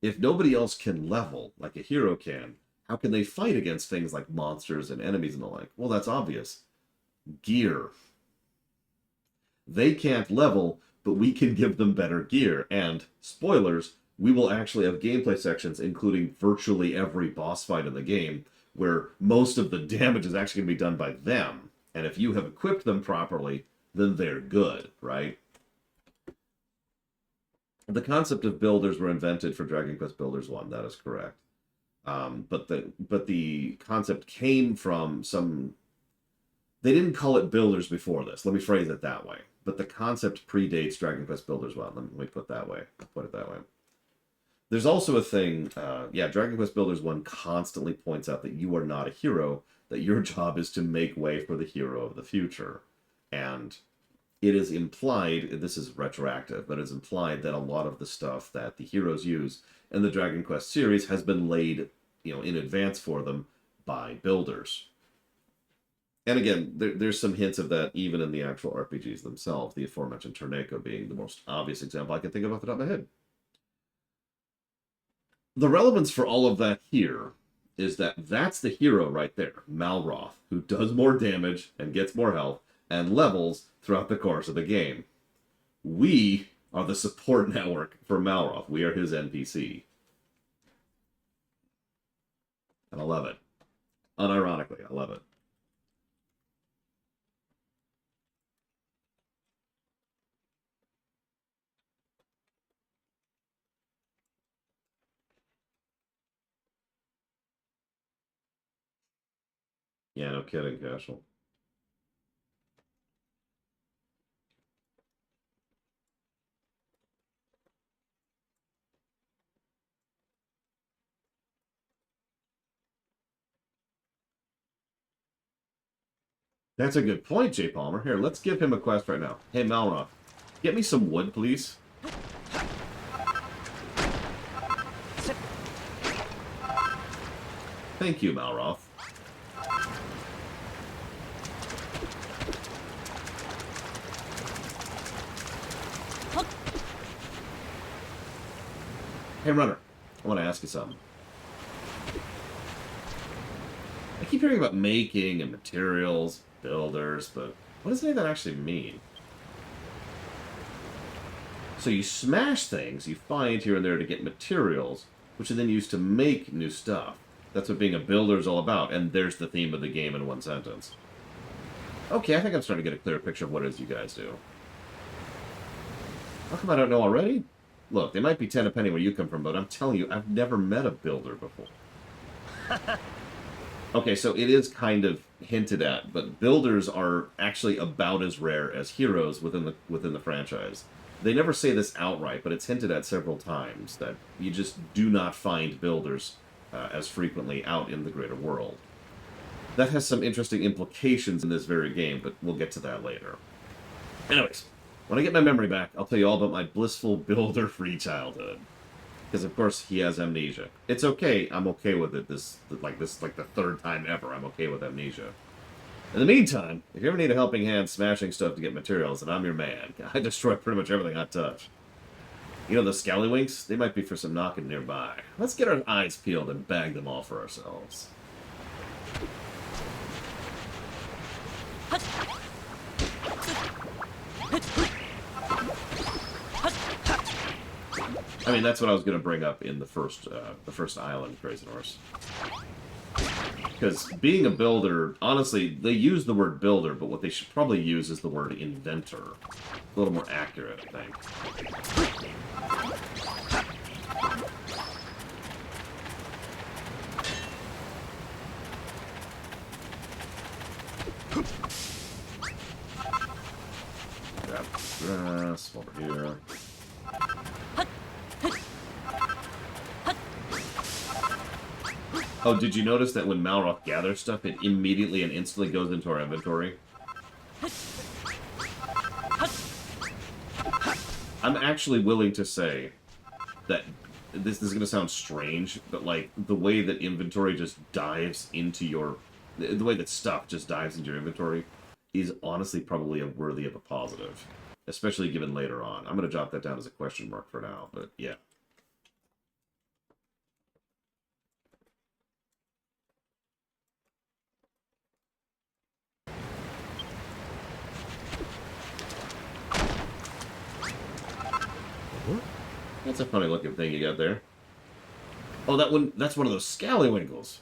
If nobody else can level like a hero can, how can they fight against things like monsters and enemies and the like? Well, that's obvious. Gear. They can't level, but we can give them better gear. And, spoilers, we will actually have gameplay sections, including virtually every boss fight in the game, where most of the damage is actually going to be done by them. And if you have equipped them properly, then they're good, right? The concept of builders were invented for Dragon Quest Builders 1, that is correct. But the concept came from some. They didn't call it builders before this. Let me phrase it that way. But the concept predates Dragon Quest Builders 1. Let me put it that way. There's also a thing, Dragon Quest Builders 1 constantly points out that you are not a hero, that your job is to make way for the hero of the future. And it is implied, this is retroactive, but it's implied that a lot of the stuff that the heroes use in the Dragon Quest series has been laid, in advance for them by builders. And again, there's some hints of that even in the actual RPGs themselves, the aforementioned Torneko being the most obvious example I can think of off the top of my head. The relevance for all of that here is that that's the hero right there, Malroth, who does more damage and gets more health and levels throughout the course of the game. We are the support network for Malroth. We are his NPC. And I love it. Unironically, I love it. Yeah, no kidding, Cashel. That's a good point, Jay Palmer. Here, let's give him a quest right now. Hey, Malroth, get me some wood, please. Thank you, Malroth. hey, Runner, I want to ask you something. I keep hearing about making and materials, builders, but what does any of that actually mean? So you smash things you find here and there to get materials, which are then used to make new stuff. That's what being a builder is all about, and there's the theme of the game in one sentence. Okay, I think I'm starting to get a clearer picture of what it is you guys do. How come I don't know already? Look, they might be 10 a penny where you come from, but I'm telling you, I've never met a builder before. Okay, so it is kind of hinted at, but builders are actually about as rare as heroes within the franchise. They never say this outright, but it's hinted at several times that you just do not find builders as frequently out in the greater world. That has some interesting implications in this very game, but we'll get to that later. Anyways, when I get my memory back, I'll tell you all about my blissful builder-free childhood. Because, of course, he has amnesia. It's okay. I'm okay with it. This like the third time ever. I'm okay with amnesia. In the meantime, if you ever need a helping hand smashing stuff to get materials, then I'm your man. I destroy pretty much everything I touch. You know those scallywinks? They might be for some knocking nearby. Let's get our eyes peeled and bag them all for ourselves. I mean, that's what I was going to bring up in the first island, Crazy Horse. Because being a builder, honestly, they use the word builder, but what they should probably use is the word inventor. A little more accurate, I think. Grab grass over here. Oh, did you notice that when Malroth gathers stuff, it immediately and instantly goes into our inventory? I'm actually willing to say that this is going to sound strange, but like the way that inventory just dives into your... The way that stuff just dives into your inventory is honestly probably worthy of a positive. Especially given later on. I'm going to jot that down as a question mark for now, but yeah. That's a funny looking thing you got there. Oh, that's one of those scallywinkles.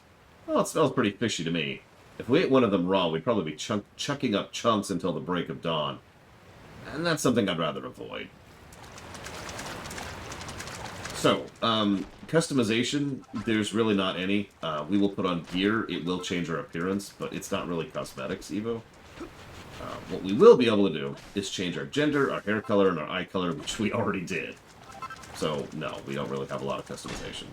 Oh, it smells pretty fishy to me. If we ate one of them raw, we'd probably be chucking up chunks until the break of dawn. And that's something I'd rather avoid. So, customization, there's really not any. We will put on gear, it will change our appearance, but it's not really cosmetics, Evo. What we will be able to do is change our gender, our hair color, and our eye color, which we already did. So, no, we don't really have a lot of customization.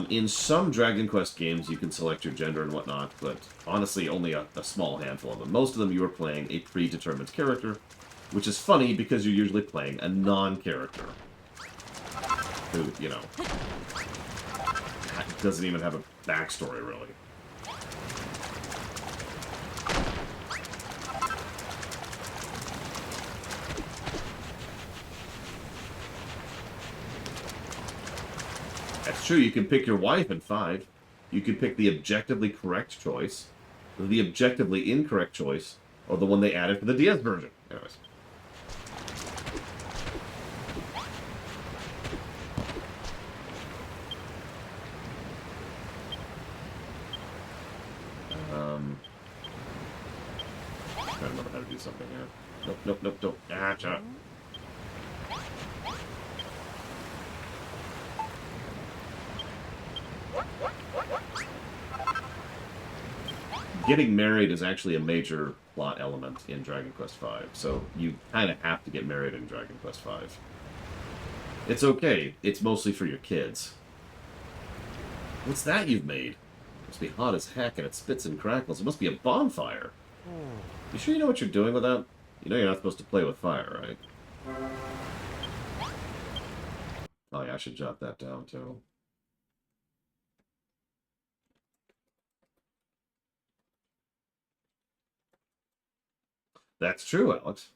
In some Dragon Quest games, you can select your gender and whatnot, but honestly, only a small handful of them. Most of them, you are playing a predetermined character, which is funny because you're usually playing a non-character. Who, you know, doesn't even have a backstory, really. That's true, you can pick your wife in 5. You can pick the objectively correct choice, the objectively incorrect choice, or the one they added for the DS version. Anyways. I'm trying to remember how to do something here. Nope, nope, nope, don't. Ah, shut up. Getting married is actually a major plot element in Dragon Quest V, so you kind of have to get married in Dragon Quest V. It's okay, it's mostly for your kids. What's that you've made? It must be hot as heck and it spits and crackles. It must be a bonfire. You sure you know what you're doing with that? You know you're not supposed to play with fire, right? Oh yeah, I should jot that down too. That's true, Alex.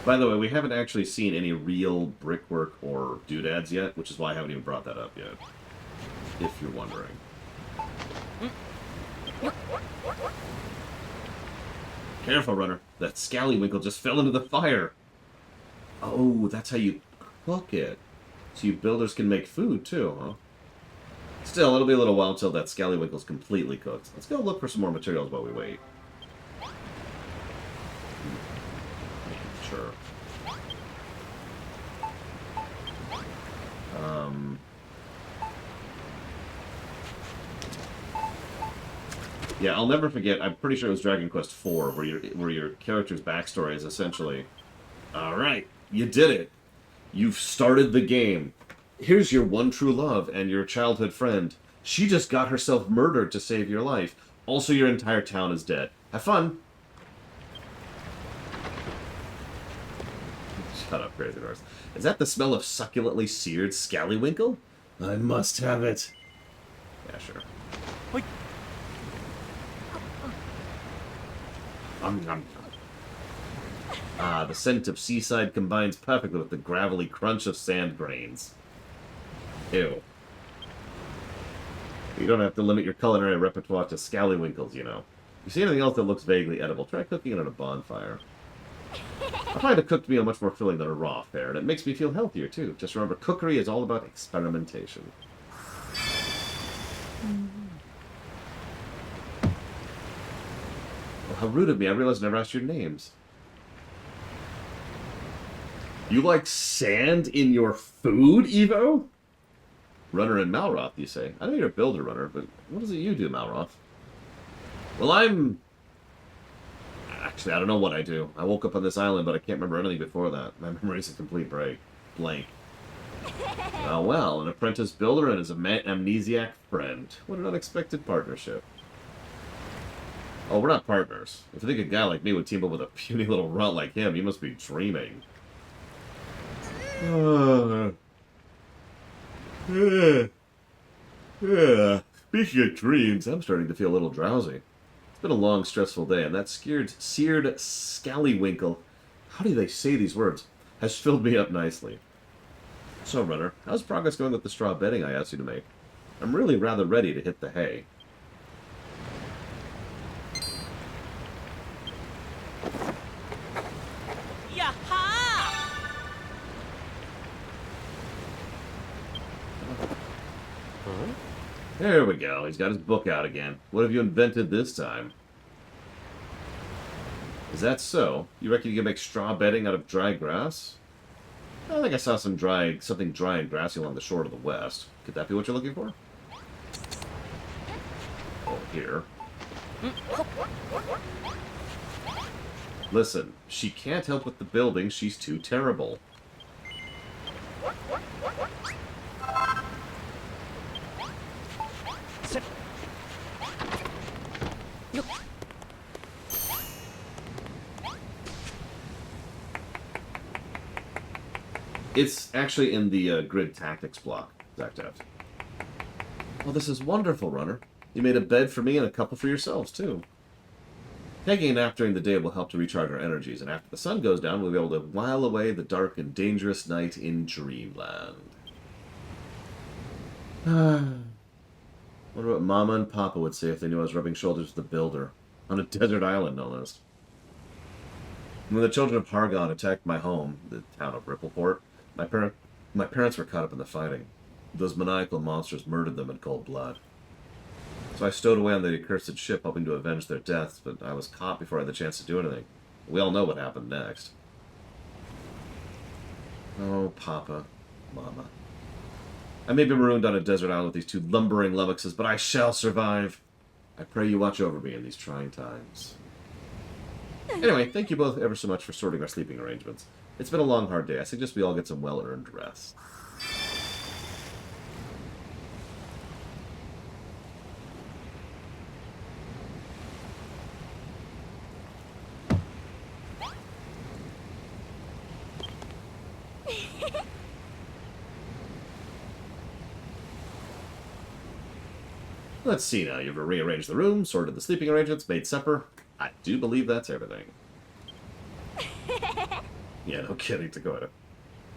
By the way, we haven't actually seen any real brickwork or doodads yet, which is why I haven't even brought that up yet. If you're wondering. Careful, runner. That scallywinkle just fell into the fire. Oh, that's how you cook it. So you builders can make food, too, huh? Still, it'll be a little while until that scallywinkle's completely cooked. Let's go look for some more materials while we wait. Sure. Yeah, I'll never forget. I'm pretty sure it was Dragon Quest IV, where your character's backstory is essentially, all right, you did it. You've started the game. Here's your one true love and your childhood friend. She just got herself murdered to save your life. Also, your entire town is dead. Have fun. Shut up, crazy horse. Is that the smell of succulently seared scallywinkle? I must have it. Yeah, sure. Wait. Ah, the scent of seaside combines perfectly with the gravelly crunch of sand grains. Ew. You don't have to limit your culinary repertoire to scallywinkles, you know. If you see anything else that looks vaguely edible, try cooking it on a bonfire. I find a cooked meal much more filling than a raw fare, and it makes me feel healthier, too. Just remember, cookery is all about experimentation. Well, how rude of me. I realized I never asked your names. You like sand in your food, Evo? Runner and Malroth, you say? I know you're a builder, Runner, but what is it you do, Malroth? Well, I'm... Actually, I don't know what I do. I woke up on this island, but I can't remember anything before that. My memory's a complete blank. Oh, well, an apprentice builder and his amnesiac friend. What an unexpected partnership. Oh, we're not partners. If you think a guy like me would team up with a puny little runt like him, you must be dreaming. Speaking of dreams, I'm starting to feel a little drowsy. It's been a long, stressful day, and that seared scallywinkle, how do they say these words, has filled me up nicely. So, Runner, how's progress going with the straw bedding I asked you to make? I'm really rather ready to hit the hay. There we go. He's got his book out again. What have you invented this time? Is that so? You reckon you can make straw bedding out of dry grass? I think I saw something dry and grassy along the shore of the west. Could that be what you're looking for? Oh, here. Listen, she can't help with the building. She's too terrible. It's actually in the grid tactics block, Zactav. Oh, this is wonderful, Runner. You made a bed for me and a couple for yourselves, too. Taking a nap during the day will help to recharge our energies, and after the sun goes down, we'll be able to while away the dark and dangerous night in Dreamland. Wonder what Mama and Papa would say if they knew I was rubbing shoulders with the Builder. On a desert island, no less. When the children of Hargon attacked my home, the town of Rippleport, my parents were caught up in the fighting. Those maniacal monsters murdered them in cold blood. So I stowed away on the accursed ship, hoping to avenge their deaths, but I was caught before I had the chance to do anything. We all know what happened next. Oh, Papa, Mama. I may be marooned on a desert island with these two lumbering lummoxes, but I shall survive. I pray you watch over me in these trying times. Anyway, thank you both ever so much for sorting our sleeping arrangements. It's been a long, hard day. I suggest we all get some well-earned rest. Let's see now. You've rearranged the room, sorted the sleeping arrangements, made supper. I do believe that's everything. Yeah, no kidding, Dakota.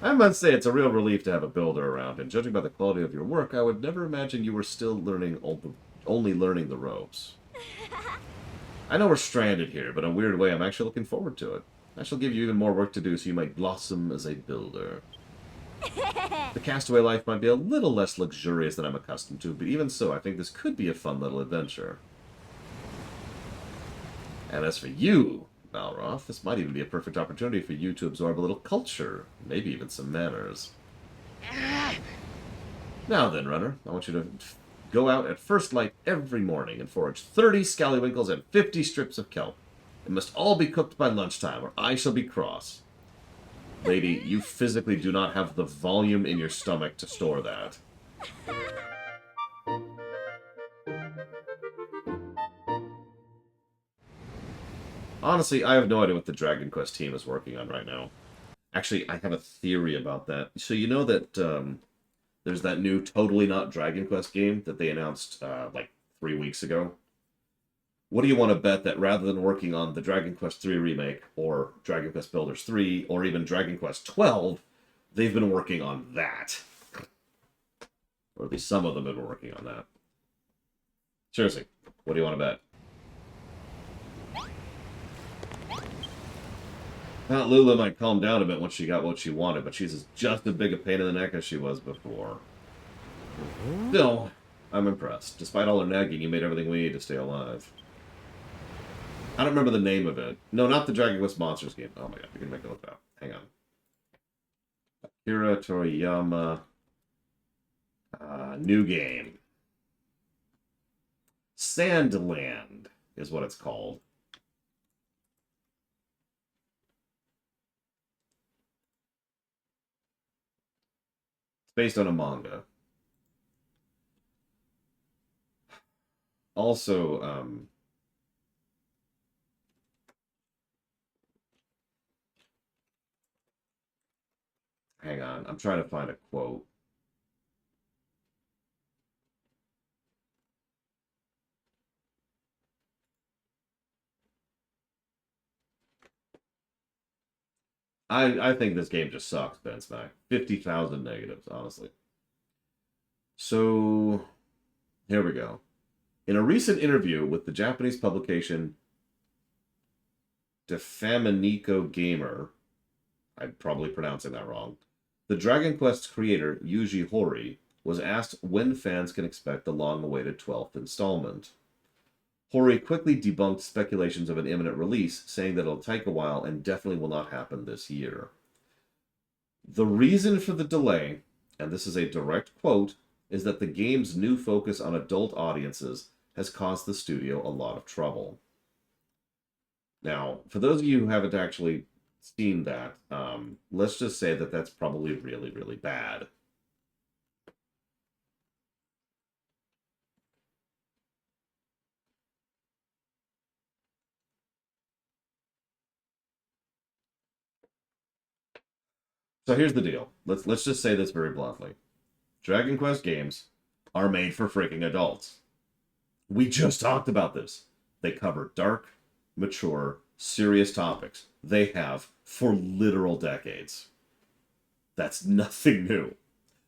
I must say it's a real relief to have a builder around, and judging by the quality of your work, I would never imagine you were still only learning the ropes. I know we're stranded here, but in a weird way, I'm actually looking forward to it. I shall give you even more work to do so you might blossom as a builder. The castaway life might be a little less luxurious than I'm accustomed to, but even so, I think this could be a fun little adventure. And as for you, Balroth, this might even be a perfect opportunity for you to absorb a little culture, maybe even some manners. Now then, runner, I want you to go out at first light every morning and forage 30 scallywinkles and 50 strips of kelp. It must all be cooked by lunchtime, or I shall be cross. Lady, you physically do not have the volume in your stomach to store that. Honestly, I have no idea what the Dragon Quest team is working on right now. Actually, I have a theory about that. So you know that there's that new totally not Dragon Quest game that they announced like 3 weeks ago? What do you want to bet that rather than working on the Dragon Quest 3 remake, or Dragon Quest Builders 3, or even Dragon Quest 12, they've been working on that? Or at least some of them have been working on that. Seriously, what do you want to bet? Now, Lula might calm down a bit once she got what she wanted, but she's just as big a pain in the neck as she was before. Still, I'm impressed. Despite all her nagging, you made everything we need to stay alive. I don't remember the name of it. No, not the Dragon Quest Monsters game. Oh my god, we can make it look up. Hang on. Akira Toriyama. New game. Sandland is what it's called. It's based on a manga. Also, hang on. I'm trying to find a quote. I think this game just sucks, Ben Smack. 50,000 negatives, honestly. So, here we go. In a recent interview with the Japanese publication Defaminico Gamer, I'm probably pronouncing that wrong, the Dragon Quest creator, Yuji Horii, was asked when fans can expect the long-awaited 12th installment. Horii quickly debunked speculations of an imminent release, saying that it'll take a while and definitely will not happen this year. The reason for the delay, and this is a direct quote, is that the game's new focus on adult audiences has caused the studio a lot of trouble. Now, for those of you who haven't actually seen that, let's just say that that's probably really, really bad. So here's the deal. Let's just say this very bluntly. Dragon Quest games are made for freaking adults. We just talked about this. They cover dark, mature, serious topics. They have for literal decades. That's nothing new.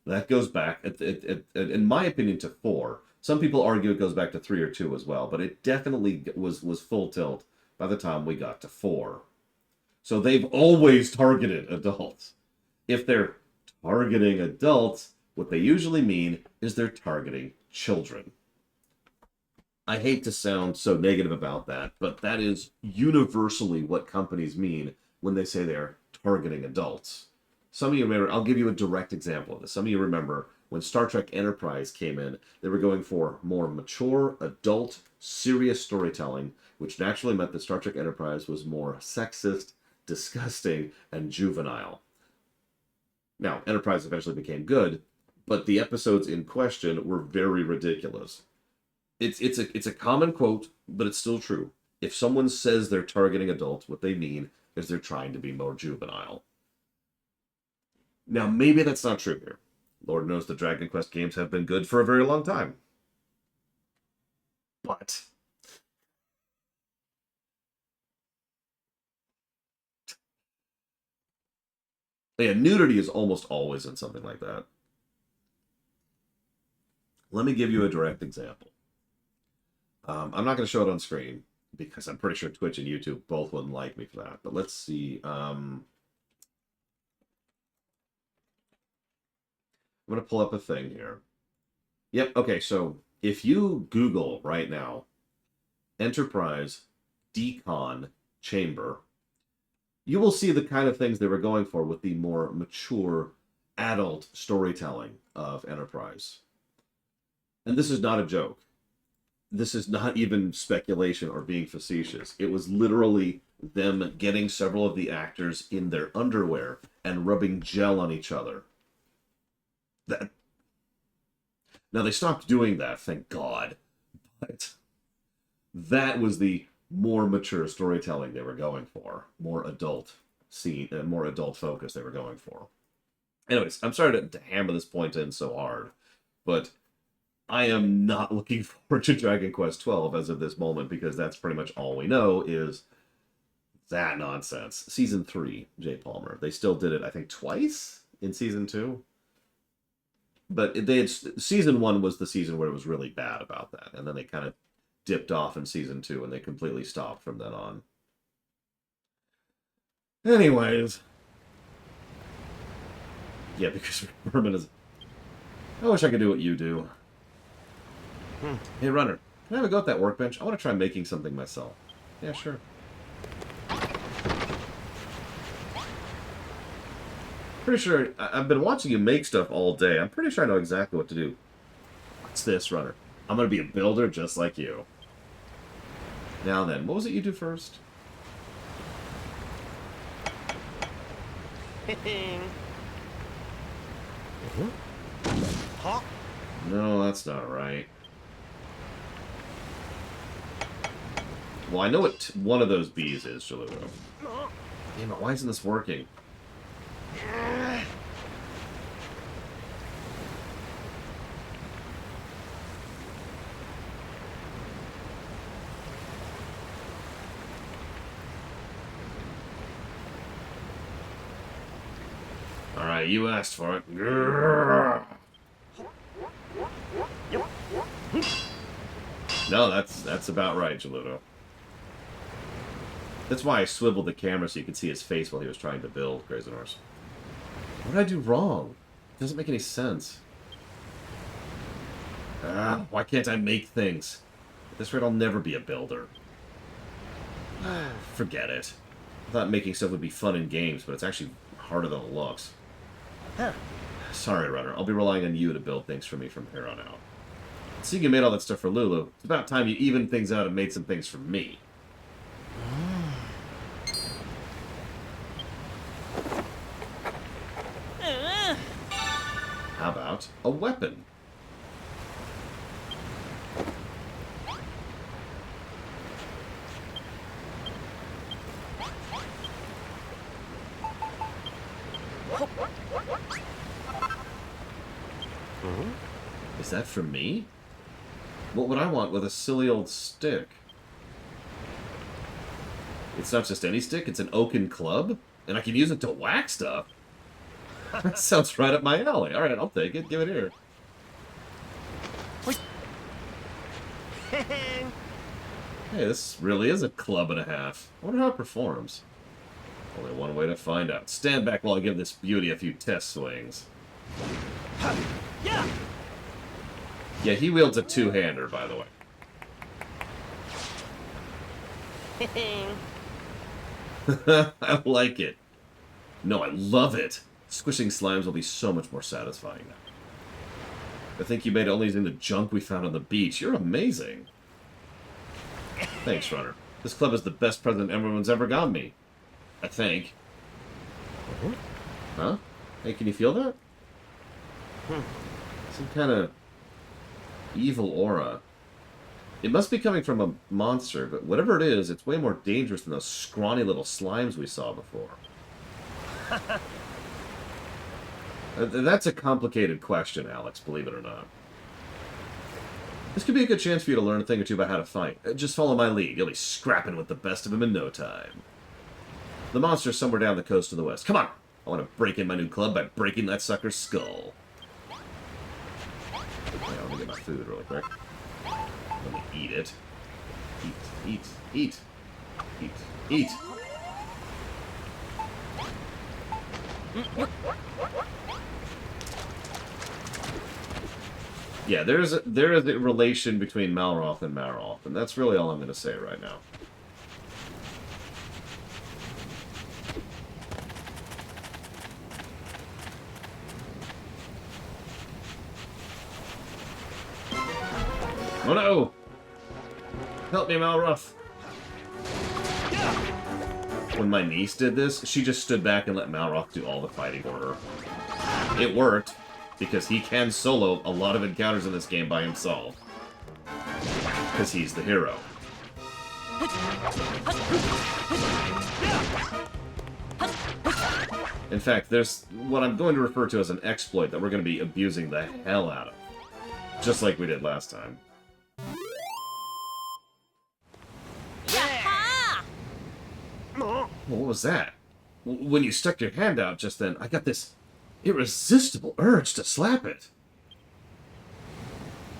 That goes back, in my opinion, to 4. Some people argue it goes back to 3 or 2 as well, but it definitely was full tilt by the time we got to 4. So they've always targeted adults. If they're targeting adults, what they usually mean is they're targeting children. I hate to sound so negative about that, but that is universally what companies mean when they say they're targeting adults. Some of you remember, I'll give you a direct example of this. Some of you remember when Star Trek Enterprise came in, they were going for more mature, adult, serious storytelling, which naturally meant that Star Trek Enterprise was more sexist, disgusting, and juvenile. Now, Enterprise eventually became good, but the episodes in question were very ridiculous. It's a common quote, but it's still true. If someone says they're targeting adults, what they mean is they're trying to be more juvenile. Now, maybe that's not true here. Lord knows the Dragon Quest games have been good for a very long time. But Yeah, nudity is almost always in something like that. Let me give you a direct example. I'm not going to show it on screen because I'm pretty sure Twitch and YouTube both wouldn't like me for that. But let's see. I'm going to pull up a thing here. Yep, okay, so if you Google right now, Enterprise Decon Chamber, you will see the kind of things they were going for with the more mature, adult storytelling of Enterprise. And this is not a joke. This is not even speculation or being facetious. It was literally them getting several of the actors in their underwear and rubbing gel on each other. Now, they stopped doing that, thank God. But that was the more mature storytelling they were going for. More adult scene, more adult focus they were going for. Anyways, I'm sorry to hammer this point in so hard, but I am not looking forward to Dragon Quest XII as of this moment, because that's pretty much all we know is that nonsense. Season 3, Jay Palmer. They still did it, I think, twice in Season 2. But they had, Season 1 was the season where it was really bad about that, and then they kind of dipped off in Season 2, and they completely stopped from then on. Anyways. Yeah, because Berman is... I wish I could do what you do. Hey, Runner, can I have a go at that workbench? I want to try making something myself. Yeah, sure. Pretty sure... I've been watching you make stuff all day. I'm pretty sure I know exactly what to do. What's this, Runner? I'm going to be a builder just like you. Now then, what was it you do first? No, that's not right. Well, I know what one of those bees is, Shaludo. Damn it, why isn't this working? Alright, you asked for it. No, that's about right, Jaludo. That's why I swiveled the camera so you could see his face while he was trying to build Grazenors. What did I do wrong? It doesn't make any sense. Why can't I make things? At this rate, I'll never be a builder. Forget it. I thought making stuff would be fun in games, but it's actually harder than it looks. Sorry, Runner. I'll be relying on you to build things for me from here on out. Seeing you made all that stuff for Lulu, it's about time you evened things out and made some things for me. How about a weapon? Is that for me? What would I want with a silly old stick? It's not just any stick, it's an oaken club? And I can use it to whack stuff? That sounds right up my alley. Alright, I'll take it. Give it here. Hey, this really is a club and a half. I wonder how it performs. Only one way to find out. Stand back while I give this beauty a few test swings. Yeah, he wields a two-hander, by the way. I like it. No, I love it. Squishing slimes will be so much more satisfying now. I think you made it only using the junk we found on the beach. You're amazing. Thanks, Runner. This club is the best present everyone's ever got me. I think. Huh? Hey, can you feel that? Some kind of evil aura. It must be coming from a monster, but whatever it is, it's way more dangerous than those scrawny little slimes we saw before. That's a complicated question, Alex, believe it or not. This could be a good chance for you to learn a thing or two about how to fight. Just follow my lead. You'll be scrapping with the best of them in no time. The monster's somewhere down the coast to the west. Come on! I want to break in my new club by breaking that sucker's skull. Okay, let me get my food really quick. Let me eat it. Eat, eat, eat, eat, eat. Yeah, there is a relation between Malroth and Maroth, and that's really all I'm going to say right now. Oh no! Help me, Malroth! When my niece did this, she just stood back and let Malroth do all the fighting for her. It worked, because he can solo a lot of encounters in this game by himself. Because he's the hero. In fact, there's what I'm going to refer to as an exploit that we're going to be abusing the hell out of. Just like we did last time. What was that? When you stuck your hand out just then, I got this irresistible urge to slap it.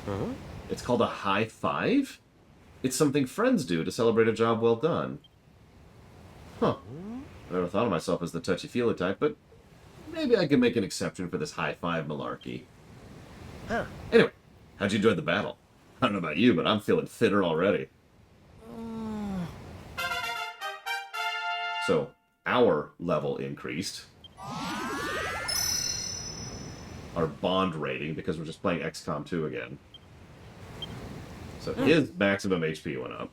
Huh? It's called a high five? It's something friends do to celebrate a job well done. Huh. I never thought of myself as the touchy-feely type, but maybe I can make an exception for this high five malarkey. Huh. Anyway, how'd you enjoy the battle? I don't know about you, but I'm feeling fitter already. So, our level increased. Our bond rating, because we're just playing XCOM 2 again. So his maximum HP went up.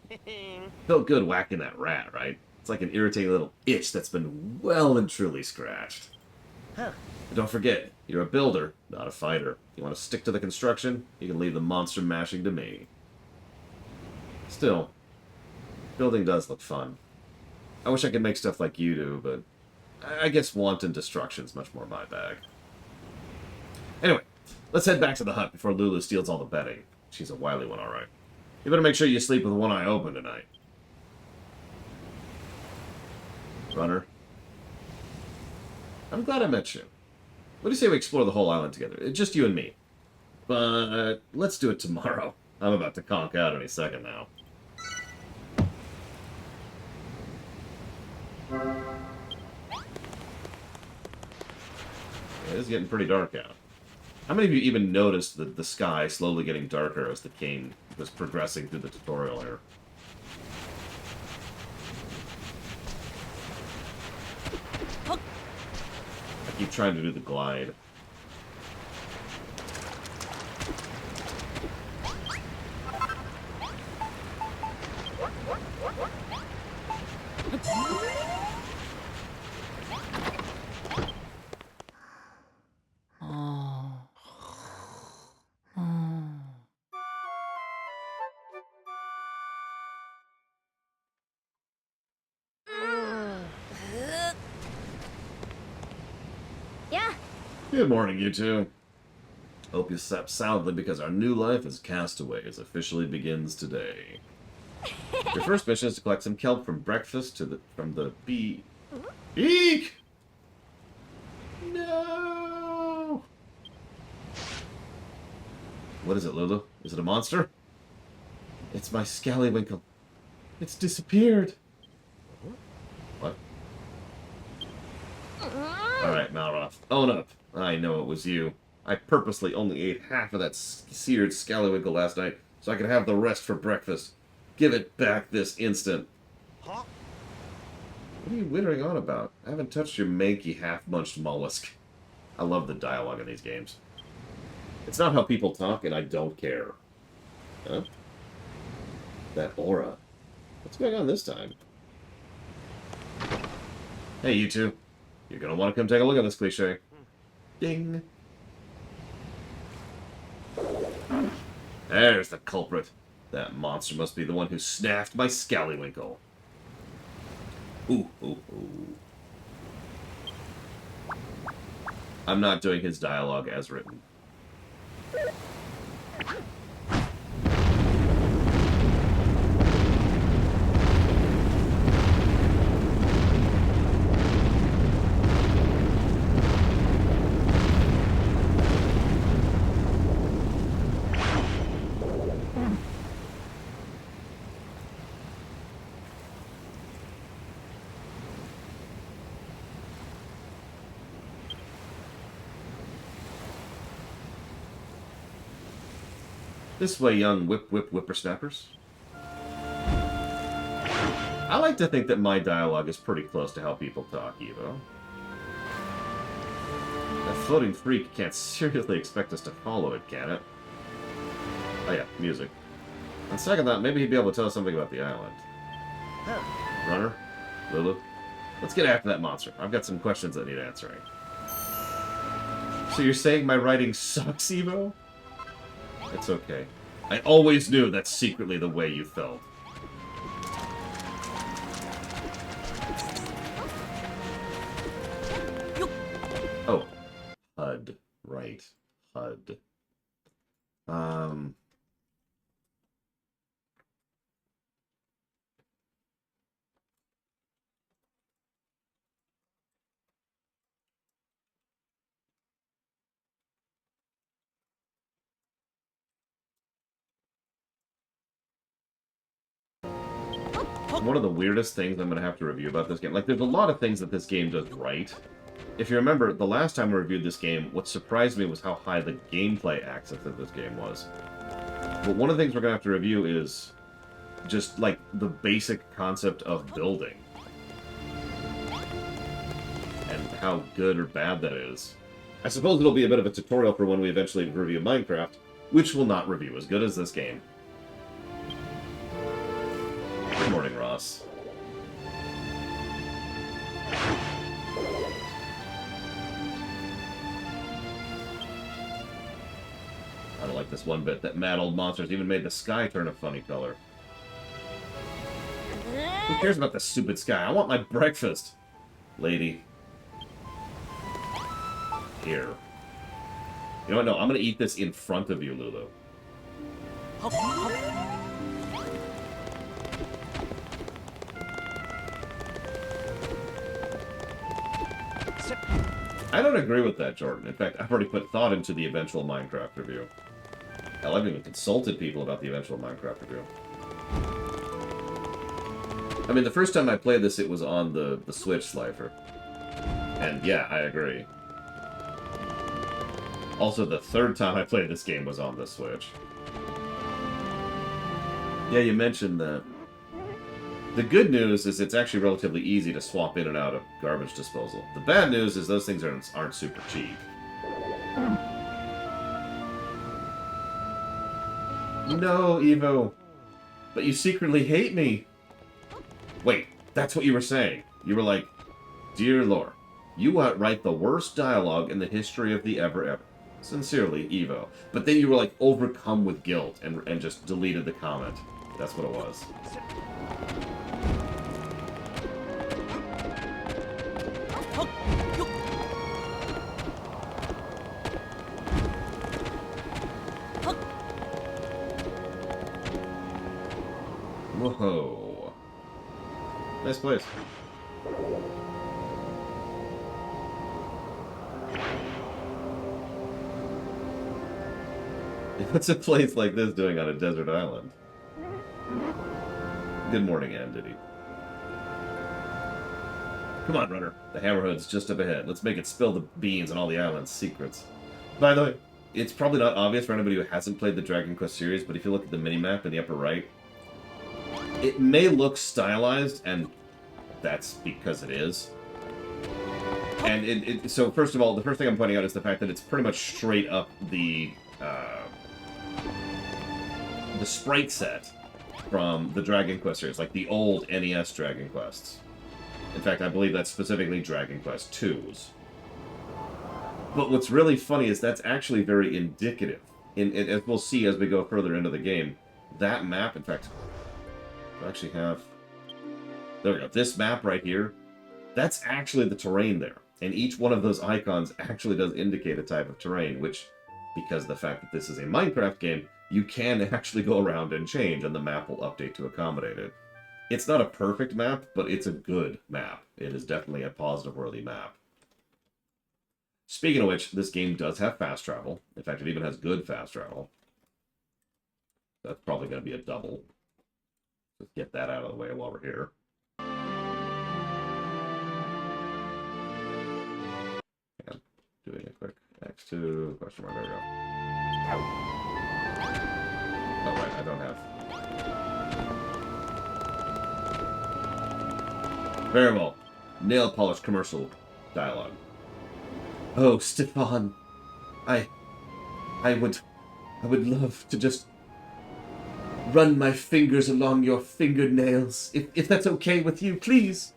Felt good whacking that rat, right? It's like an irritating little itch that's been well and truly scratched. But don't forget, you're a builder, not a fighter. You want to stick to the construction, you can leave the monster mashing to me. Still, building does look fun. I wish I could make stuff like you do, but I guess wanton destruction's much more my bag. Anyway, let's head back to the hut before Lulu steals all the bedding. She's a wily one, alright. You better make sure you sleep with one eye open tonight. Runner. I'm glad I met you. What do you say we explore the whole island together? Just you and me. But let's do it tomorrow. I'm about to conk out any second now. It is getting pretty dark out. How many of you even noticed the sky slowly getting darker as the game was progressing through the tutorial here? I keep trying to do the glide. Good morning, you two. Hope you slept soundly because our new life as castaways officially begins today. Your first mission is to collect some kelp from breakfast from the bee. Eek! No! What is it, Lulu? Is it a monster? It's my scallywinkle. It's disappeared. What? Alright, Malroth. Own up. I know it was you. I purposely only ate half of that seared scallywinkle last night so I could have the rest for breakfast. Give it back this instant. Huh? What are you wittering on about? I haven't touched your manky, half-munched mollusk. I love the dialogue in these games. It's not how people talk, and I don't care. Huh? That aura. What's going on this time? Hey, you two. You're gonna want to come take a look at this cliché. Ding. There's the culprit. That monster must be the one who snaffed my scallywinkle. Ooh, ooh, ooh. I'm not doing his dialogue as written. This way, young whippersnappers. I like to think that my dialogue is pretty close to how people talk, Evo. That floating freak can't seriously expect us to follow it, can it? Oh yeah, music. On second thought, maybe he'd be able to tell us something about the island. Runner? Lulu? Let's get after that monster. I've got some questions that need answering. So you're saying my writing sucks, Evo? It's okay. I always knew that's secretly the way you felt. Oh. HUD. Right. HUD. One of the weirdest things I'm going to have to review about this game, like, there's a lot of things that this game does right. If you remember, the last time we reviewed this game, what surprised me was how high the gameplay access of this game was. But one of the things we're going to have to review is just, like, the basic concept of building. And how good or bad that is. I suppose it'll be a bit of a tutorial for when we eventually review Minecraft, which will not review as good as this game. Good morning, Ross. I don't like this one bit. That mad old monster's even made the sky turn a funny color. Who cares about the stupid sky? I want my breakfast. Lady. Here. You know what? No, I'm gonna eat this in front of you, Lulu. I don't agree with that, Jordan. In fact, I've already put thought into the eventual Minecraft review. Hell, I've even consulted people about the eventual Minecraft review. I mean, the first time I played this, it was on the Switch Slifer. And yeah, I agree. Also, the third time I played this game was on the Switch. Yeah, you mentioned that. The good news is it's actually relatively easy to swap in and out of garbage disposal. The bad news is those things aren't super cheap. No, Evo. But you secretly hate me. Wait, that's what you were saying. You were like, Dear Lore, you outright the worst dialogue in the history of the ever. Sincerely, Evo. But then you were like overcome with guilt and just deleted the comment. That's what it was. Whoa. Nice place. What's a place like this doing on a desert island? Good morning, Andity. Come on, runner. The Hammerhead's just up ahead. Let's make it spill the beans on all the island's secrets. By the way, it's probably not obvious for anybody who hasn't played the Dragon Quest series, but if you look at the minimap in the upper right, it may look stylized, and that's because it is. And so first of all, the first thing I'm pointing out is the fact that it's pretty much straight up the sprite set from the Dragon Quest series, like the old NES Dragon Quests. In fact, I believe that's specifically Dragon Quest 2's. But what's really funny is that's actually very indicative. As we'll see as we go further into the game, that map, in fact, I actually have... There we go. This map right here, that's actually the terrain there. And each one of those icons actually does indicate a type of terrain, which, because of the fact that this is a Minecraft game, you can actually go around and change, and the map will update to accommodate it. It's not a perfect map, but it's a good map. It is definitely a positive-worthy map. Speaking of which, this game does have fast travel. In fact, it even has good fast travel. That's probably going to be a double. Let's get that out of the way while we're here. And doing a quick X2, question mark, there we go. Oh, right, I don't have. Very well. Nail polish commercial dialogue. Oh, Stefan, I, I would, I would love to just run my fingers along your fingernails, if that's okay with you, please.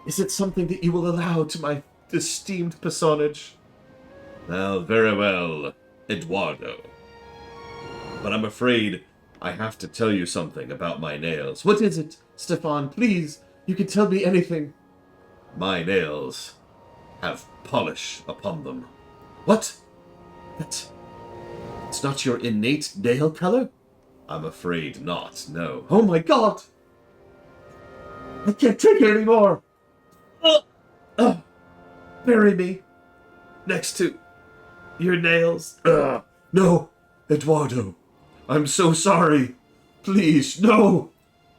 Is it something that you will allow to my esteemed personage? Well, very well, Eduardo. But I'm afraid I have to tell you something about my nails. What is it, Stefan? Please, you can tell me anything. My nails have polish upon them. What? That's not your innate nail color? I'm afraid not, no. Oh my god! I can't take it anymore! Uh, bury me next to your nails. No, Eduardo. I'm so sorry. Please, no.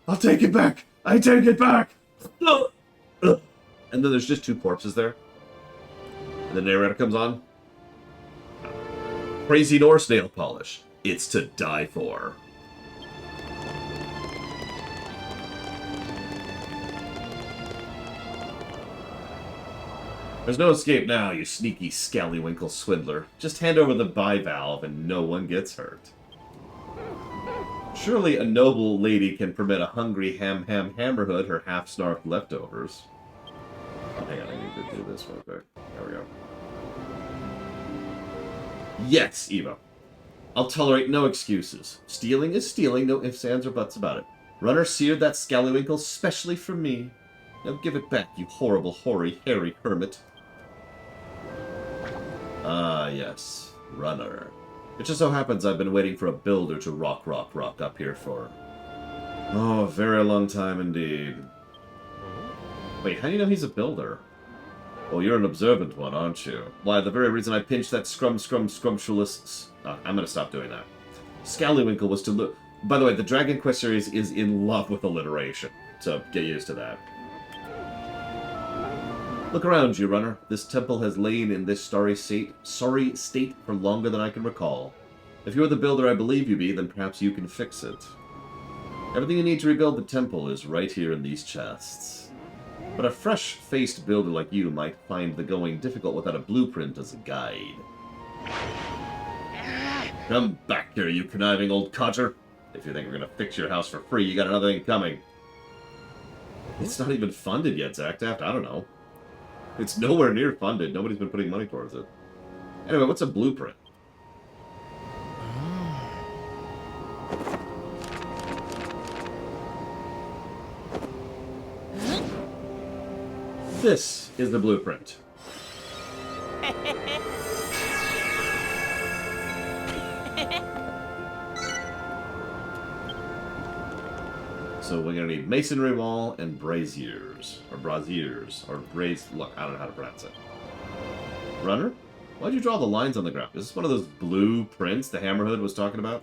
I'll take it back. I take it back. No. And then there's just two corpses there. And the narrator comes on. Crazy Norse nail polish. It's to die for. There's no escape now, you sneaky scallywinkle swindler. Just hand over the bivalve and no one gets hurt. Surely a noble lady can permit a hungry hammerhood her half-snarfed leftovers. Oh, hang on, I need to do this real quick. There we go. Yes, Evo. I'll tolerate no excuses. Stealing is stealing, no ifs, ands, or buts about it. Runner seared that scallywinkle specially for me. Now give it back, you horrible, hoary, hairy hermit. Ah, yes. Runner. It just so happens I've been waiting for a builder to rock up here for... oh, a very long time indeed. Wait, how do you know he's a builder? Well, you're an observant one, aren't you? Why, the very reason I pinched that scrumptious... I'm gonna stop doing that. Scallywinkle was to look... By the way, the Dragon Quest series is in love with alliteration, so get used to that. Look around you, runner. This temple has lain in this sorry state for longer than I can recall. If you're the builder I believe you be, then perhaps you can fix it. Everything you need to rebuild the temple is right here in these chests. But a fresh-faced builder like you might find the going difficult without a blueprint as a guide. Come back here, you conniving old codger. If you think we're gonna fix your house for free, you got another thing coming. It's not even funded yet, Zactaft. I don't know. It's nowhere near funded. Nobody's been putting money towards it. Anyway, what's a blueprint? This is the blueprint. So we're gonna need masonry wall and braziers, or look, I don't know how to pronounce it. Runner? Why'd you draw the lines on the ground? Is this one of those blueprints the Hammerhood was talking about?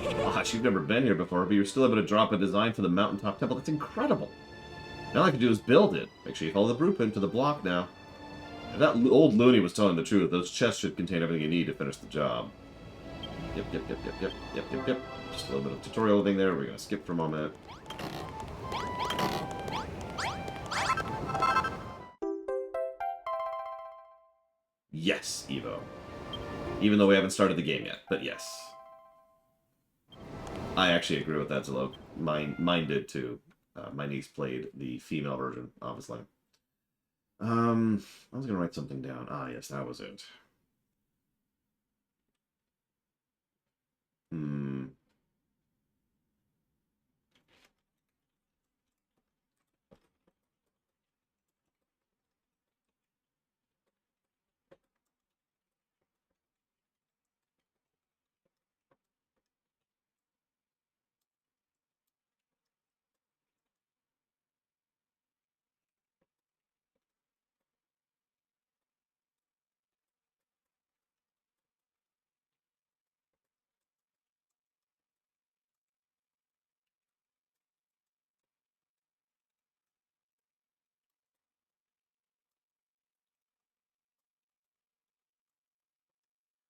Gosh, you've never been here before, but you're still able to drop a design for the mountaintop temple. That's incredible. Now all I can do is build it. Make sure you follow the blueprint to the block now. If that old loony was telling the truth, those chests should contain everything you need to finish the job. Yep. Just a little bit of tutorial thing there. We're going to skip for a moment. Yes, Evo. Even though we haven't started the game yet, but yes. I actually agree with that, Zillow. Mine did too. My niece played the female version, obviously. I was going to write something down. Ah, yes, that was it.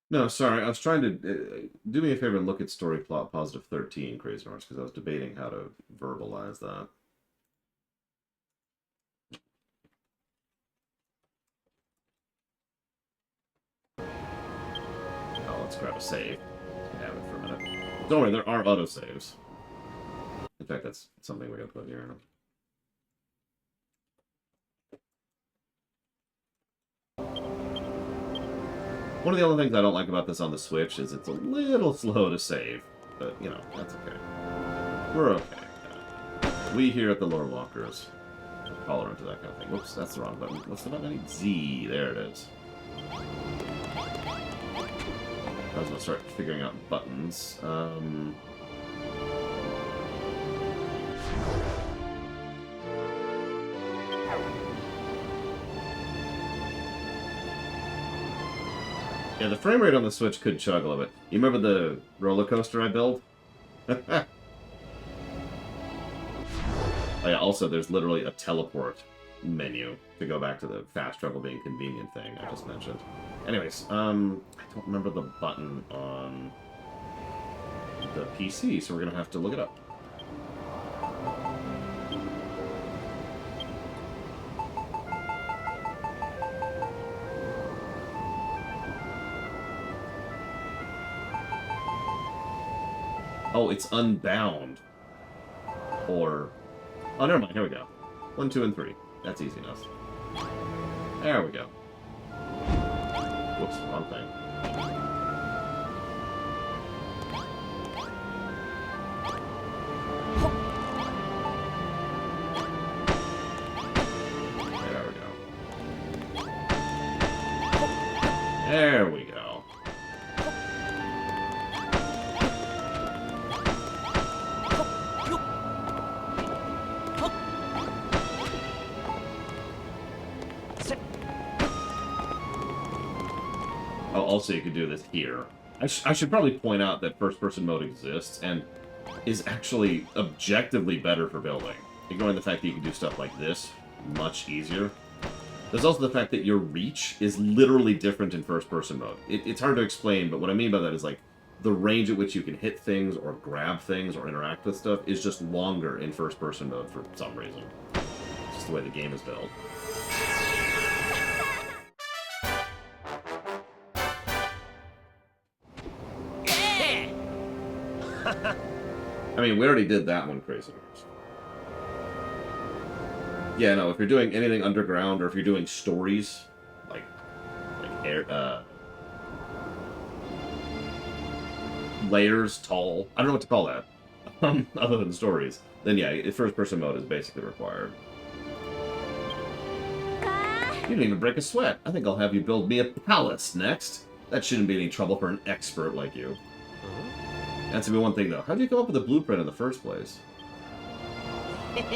No, sorry, I was trying to do me a favor and look at story plot positive 13, Crazy Horse, because I was debating how to verbalize that. Oh, let's grab a save. Have it for a minute. Don't worry, there are autosaves. In fact, that's something we gotta put here. One of the only things I don't like about this on the Switch is it's a little slow to save. But, you know, that's okay. We're okay. We here at the Lore Walkers are tolerant to that kind of thing. Whoops, that's the wrong button. What's the button I need? Z. There it is. I was gonna start figuring out buttons. Yeah, the frame rate on the Switch could chug a little bit. You remember the roller coaster I built? Oh yeah, also there's literally a teleport menu to go back to the fast travel being convenient thing I just mentioned. Anyways, I don't remember the button on the PC, so we're gonna have to look it up. Oh, it's Unbound. Or... Oh, never mind. Here we go. 1, 2, and 3. That's easy enough. There we go. Whoops, wrong thing. There we go. There we go. Also, you could do this here. I should probably point out that first-person mode exists and is actually objectively better for building. Ignoring the fact that you can do stuff like this much easier. There's also the fact that your reach is literally different in first-person mode. It's hard to explain, but what I mean by that is, like, the range at which you can hit things or grab things or interact with stuff is just longer in first-person mode for some reason. It's just the way the game is built. I mean, we already did that one, Crazy Horse. Yeah, no, if you're doing anything underground or if you're doing stories, like air, layers, tall, I don't know what to call that, other than stories, then yeah, first-person mode is basically required. You didn't even break a sweat. I think I'll have you build me a palace next. That shouldn't be any trouble for an expert like you. Answer me one thing, though. How did you come up with a blueprint in the first place?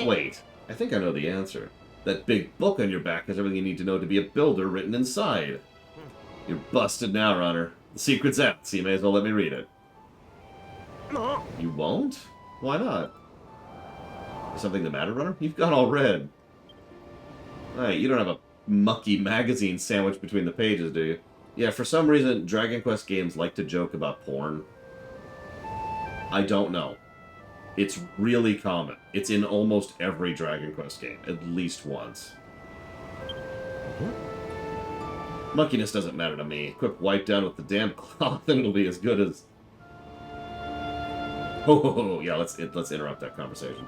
Wait, I think I know the answer. That big book on your back has everything you need to know to be a builder written inside. You're busted now, Runner. The secret's out, so you may as well let me read it. You won't? Why not? Is something the matter, Runner? You've got all red. Hey, you don't have a mucky magazine sandwiched between the pages, do you? Yeah, for some reason, Dragon Quest games like to joke about porn. I don't know. It's really common. It's in almost every Dragon Quest game, at least once. Muckiness doesn't matter to me. Quick wipe down with the damn cloth and it'll be as good as... Oh, yeah, let's interrupt that conversation.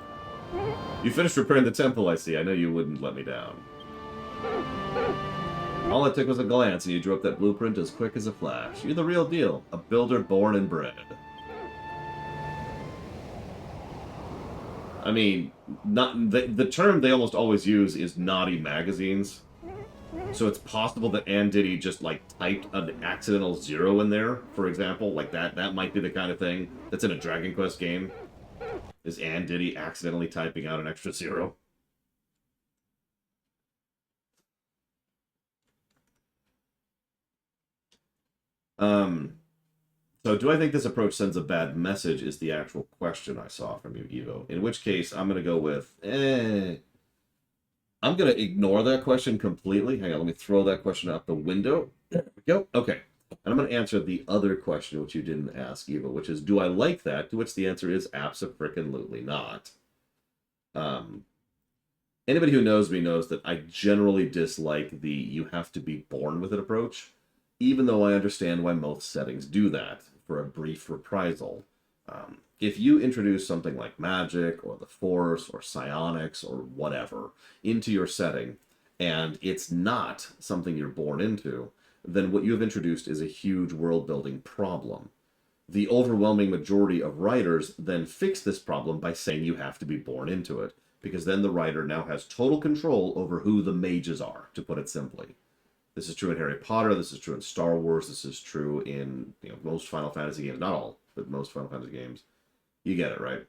You finished repairing the temple, I see. I know you wouldn't let me down. All it took was a glance and you drew up that blueprint as quick as a flash. You're the real deal. A builder born and bred. I mean, not the term they almost always use is naughty magazines. So it's possible that Ann Diddy just, like, typed an accidental 0 in there, for example. Like, that might be the kind of thing that's in a Dragon Quest game. Is Ann Diddy accidentally typing out an extra 0? So do I think this approach sends a bad message is the actual question I saw from you, Evo. In which case, I'm going to go with, I'm going to ignore that question completely. Hang on, let me throw that question out the window. There we go. Okay. And I'm going to answer the other question, which you didn't ask, Eva, which is, do I like that? To which the answer is abso-frickin-lutely not. Anybody who knows me knows that I generally dislike the you have to be born with it approach, even though I understand why most settings do that for a brief reprisal. If you introduce something like magic or the force or psionics or whatever into your setting, and it's not something you're born into, then what you have introduced is a huge world building problem. The overwhelming majority of writers then fix this problem by saying you have to be born into it, because then the writer now has total control over who the mages are, to put it simply. This is true in Harry Potter, this is true in Star Wars, this is true in most Final Fantasy games, not all, but most Final Fantasy games. You get it, right?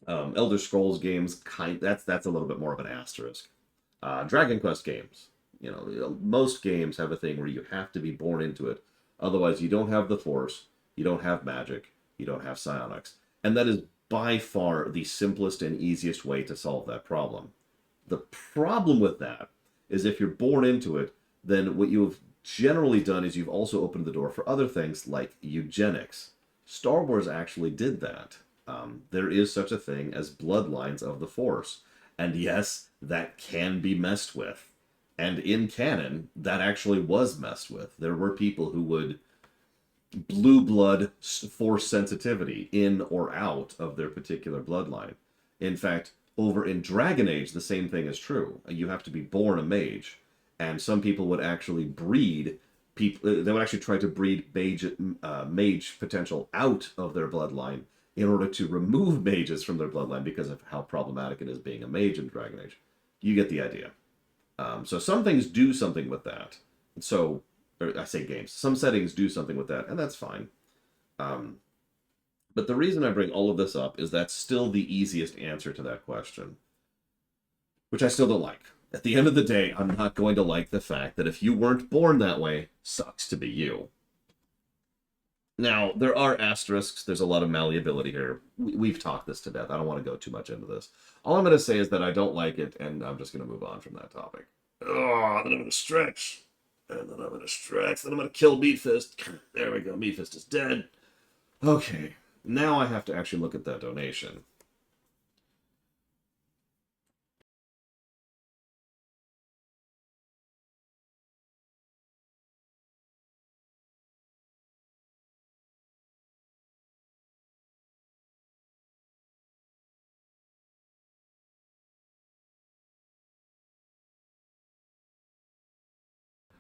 Elder Scrolls games, that's a little bit more of an asterisk. Dragon Quest games, most games have a thing where you have to be born into it. Otherwise, you don't have the Force, you don't have magic, you don't have psionics. And that is by far the simplest and easiest way to solve that problem. The problem with that is if you're born into it, then what you've generally done is you've also opened the door for other things like eugenics. Star Wars actually did that. There is such a thing as bloodlines of the Force. And yes, that can be messed with. And in canon, that actually was messed with. There were people who would blue blood force sensitivity in or out of their particular bloodline. In fact, over in Dragon Age, the same thing is true. You have to be born a mage. And some people would actually breed people, they would actually try to breed mage potential out of their bloodline in order to remove mages from their bloodline because of how problematic it is being a mage in Dragon Age. You get the idea. So some things do something with that. So, or I say games, some settings do something with that, and that's fine. But the reason I bring all of this up is that's still the easiest answer to that question, which I still don't like. At the end of the day, I'm not going to like the fact that if you weren't born that way, sucks to be you. Now, there are asterisks. There's a lot of malleability here. We've talked this to death. I don't want to go too much into this. All I'm going to say is that I don't like it, and I'm just going to move on from that topic. Oh, then I'm going to stretch. And then I'm going to stretch. Then I'm going to kill Meatfist. There we go. Meatfist is dead. Okay. Now I have to actually look at that donation.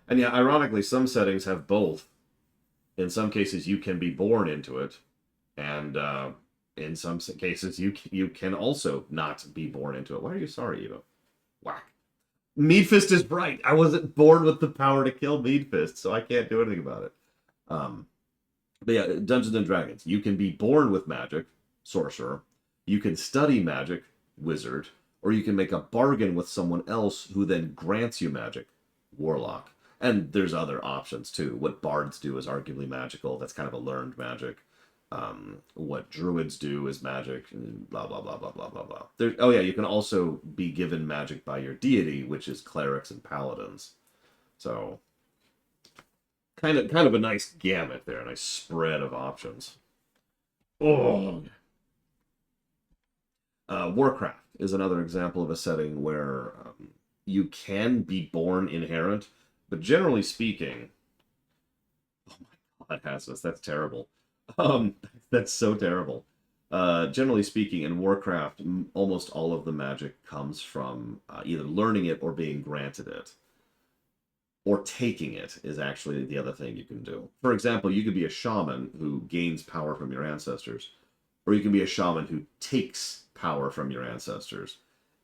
And yeah, ironically, some settings have both. In some cases, you can be born into it, and in some cases, you can also not be born into it. Why are you sorry, Eva? Whack. Meatfist is right. I wasn't born with the power to kill Meatfist, so I can't do anything about it. But yeah, Dungeons and Dragons. You can be born with magic, sorcerer. You can study magic, wizard. Or you can make a bargain with someone else who then grants you magic, warlock. And there's other options too. What bards do is arguably magical. That's kind of a learned magic. What druids do is magic. Blah blah blah blah blah blah blah. Oh yeah, you can also be given magic by your deity, which is clerics and paladins. So kind of a nice gamut there, a nice spread of options. Oh. Warcraft is another example of a setting where you can be born inherent. But generally speaking, oh my god, Hasmus, that's terrible. That's so terrible. Generally speaking, in Warcraft, almost all of the magic comes from either learning it or being granted it. Or taking it is actually the other thing you can do. For example, you could be a shaman who gains power from your ancestors, or you can be a shaman who takes power from your ancestors.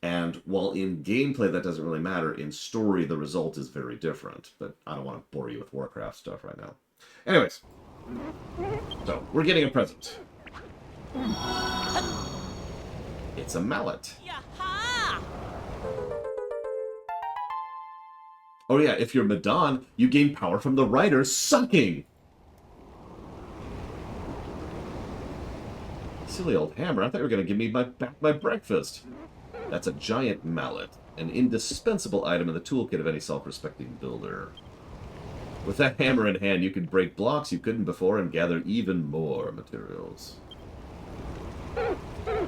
And while in gameplay that doesn't really matter, in story the result is very different. But I don't want to bore you with Warcraft stuff right now. Anyways, so we're getting a present. It's a mallet. Oh yeah, if you're Madon, you gain power from the writer sucking. Silly old hammer, I thought you were going to give me back my breakfast. That's a giant mallet, an indispensable item in the toolkit of any self-respecting builder. With that hammer in hand, you could break blocks you couldn't before and gather even more materials. I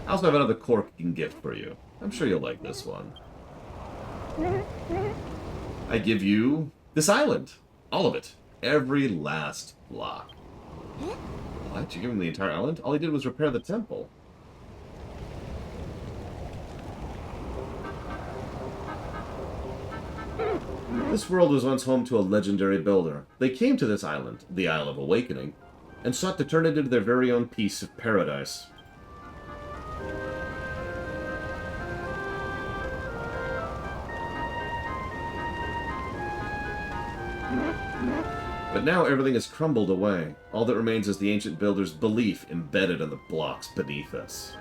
also have another corking gift for you. I'm sure you'll like this one. I give you this island. All of it. Every last block. What? You give him the entire island? All he did was repair the temple. This world was once home to a legendary builder. They came to this island, the Isle of Awakening, and sought to turn it into their very own piece of paradise. But now everything has crumbled away. All that remains is the ancient builder's belief embedded in the blocks beneath us.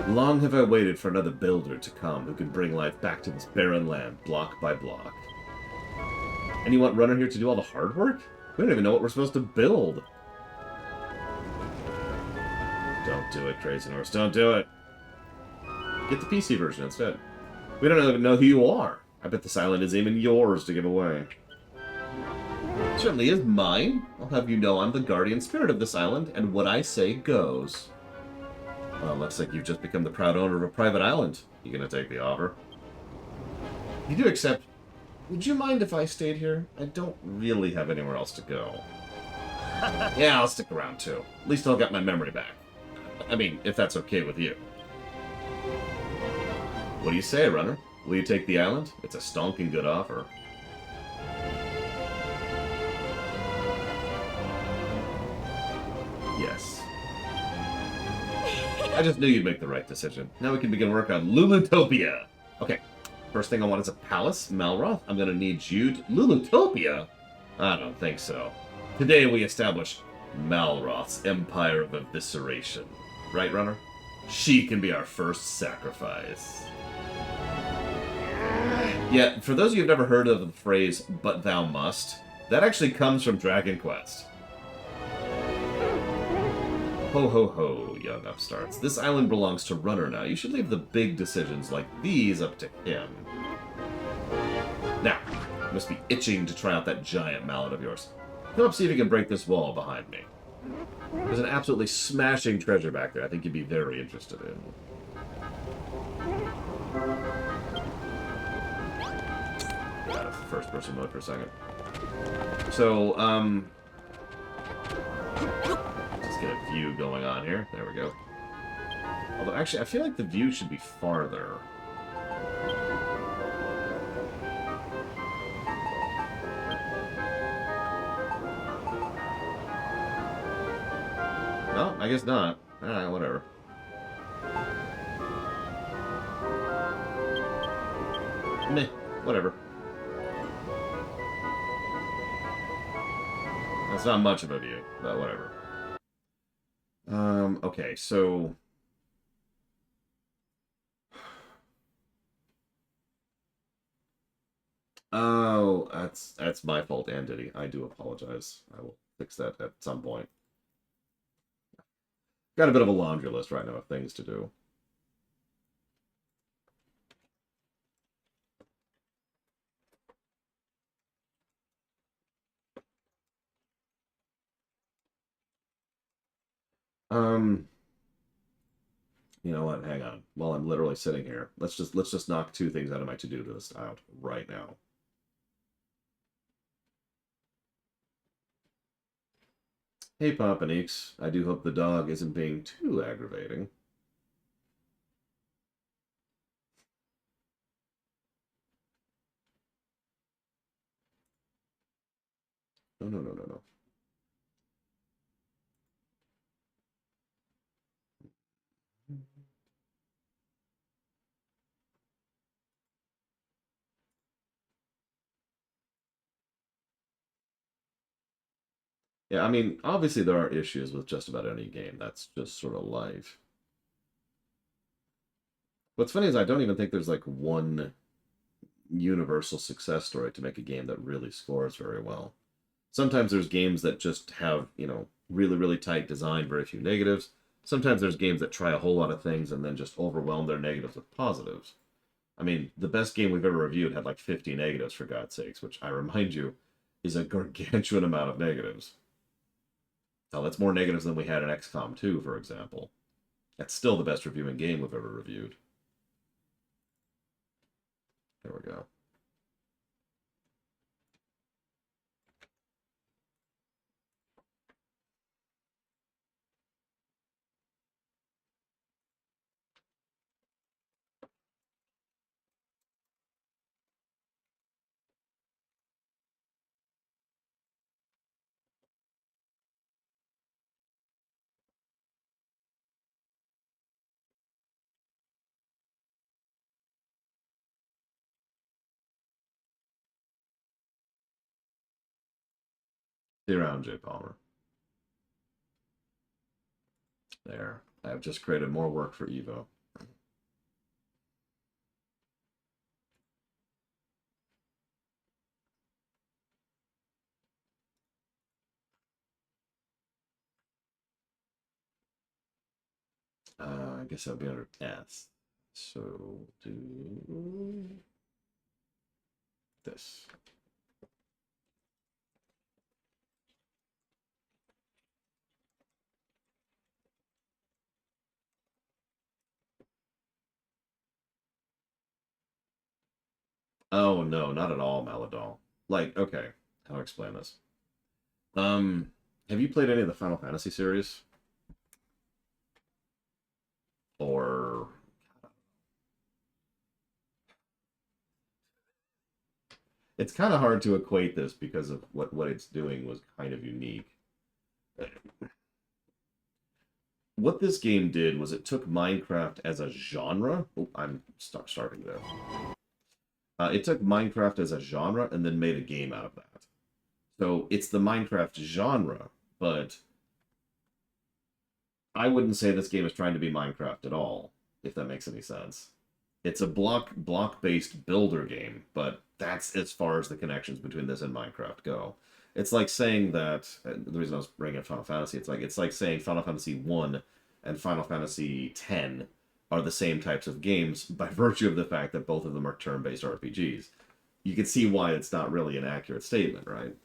Long have I waited for another builder to come who can bring life back to this barren land, block by block. And you want Runner here to do all the hard work? We don't even know what we're supposed to build. Don't do it, Crazy Horse. Don't do it. Get the PC version instead. We don't even know who you are. I bet this island is even yours to give away. It certainly is mine. I'll have you know I'm the guardian spirit of this island, and what I say goes. Well, looks like you've just become the proud owner of a private island. You gonna take the offer? You do accept. Would you mind if I stayed here? I don't really have anywhere else to go. Yeah, I'll stick around too. At least I'll get my memory back. I mean, if that's okay with you. What do you say, Runner? Will you take the island? It's a stonking good offer. Yes. I just knew you'd make the right decision. Now we can begin work on Lulutopia. Okay, first thing I want is a palace. Malroth, I'm gonna need you to... Lulutopia? I don't think so. Today we establish Malroth's Empire of Evisceration. Right, Runner? She can be our first sacrifice. Yeah, for those of you who've never heard of the phrase, but thou must, that actually comes from Dragon Quest. Ho ho ho, young upstarts. This island belongs to Runner now. You should leave the big decisions like these up to him. Now, you must be itching to try out that giant mallet of yours. Come up, see if you can break this wall behind me. There's an absolutely smashing treasure back there I think you'd be very interested in. Got a first-person mode for a second. So, let's get a view going on here. There we go. Although, actually, I feel like the view should be farther. No, I guess not. Alright, whatever. Meh, whatever. That's not much of a view, but whatever. Okay, so... Oh, that's my fault, Andity. I do apologize. I will fix that at some point. Got a bit of a laundry list right now of things to do. You know what? Hang on. While I'm literally sitting here, let's just knock two things out of my to-do list out right now. Hey, Pompaniques. I do hope the dog isn't being too aggravating. No, no, no, no, no. Yeah, I mean, obviously there are issues with just about any game. That's just sort of life. What's funny is I don't even think there's like one universal success story to make a game that really scores very well. Sometimes there's games that just have, you know, really, really tight design, very few negatives. Sometimes there's games that try a whole lot of things and then just overwhelm their negatives with positives. I mean, the best game we've ever reviewed had like 50 negatives, for God's sakes, which I remind you is a gargantuan amount of negatives. Now, that's more negatives than we had in XCOM 2, for example. That's still the best reviewing game we've ever reviewed. There we go. See you around, J. Palmer. There. I've just created more work for Evo. I guess that'll be under S. So do this. Oh no, not at all, Maladol. Like, okay, how to explain this? Um, have you played any of the Final Fantasy series? Or it's kind of hard to equate this because of what it's doing was kind of unique. What this game did was it took Minecraft as a genre. Oh, I'm starting there. It took Minecraft as a genre and then made a game out of that. So it's the Minecraft genre, but I wouldn't say this game is trying to be Minecraft at all, if that makes any sense. It's a block based builder game, but that's as far as the connections between this and Minecraft go. It's like saying that the reason I was bringing up Final Fantasy, it's like saying Final Fantasy 1 and Final Fantasy 10 are the same types of games by virtue of the fact that both of them are turn-based RPGs. You can see why it's not really an accurate statement, right?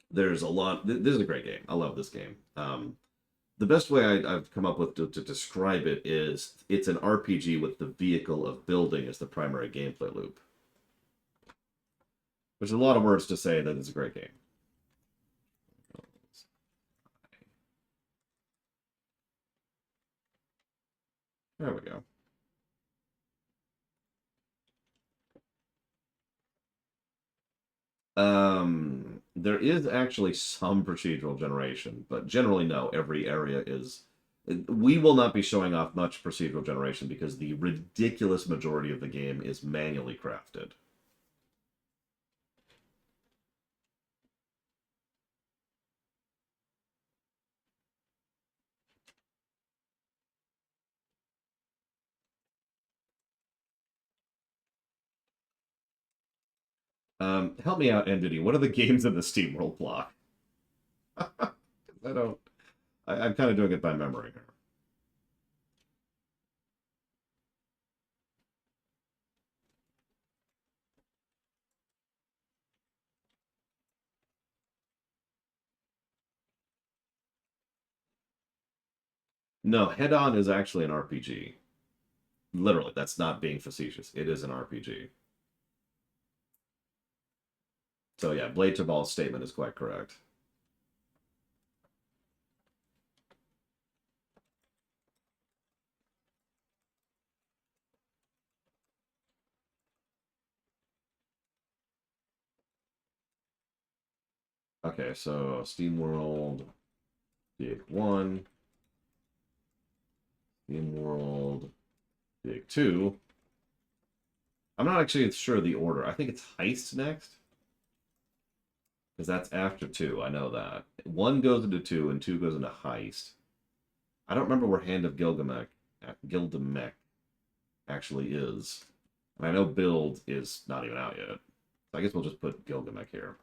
There's a lot. This is a great game. I love this game. The best way I've come up with to describe it is it's an RPG with the vehicle of building as the primary gameplay loop. Which is a lot of words to say that it's a great game. There we go. There is actually some procedural generation, but generally no. Every area is. We will not be showing off much procedural generation because the ridiculous majority of the game is manually crafted. Help me out, Entity. What are the games in the SteamWorld block? I don't. I'm kind of doing it by memory here. No, Head On is actually an RPG. Literally, that's not being facetious. It is an RPG. So yeah, Blade to Ball's statement is quite correct. Okay, so SteamWorld, Big 1, SteamWorld, Big 2. I'm not actually sure the order. I think it's Heist next. Because that's after 2. I know that. 1 goes into 2 and 2 goes into Heist. I don't remember where Hand of Gilgamesh actually is. And I know Build is not even out yet. So I guess we'll just put Gilgamesh here.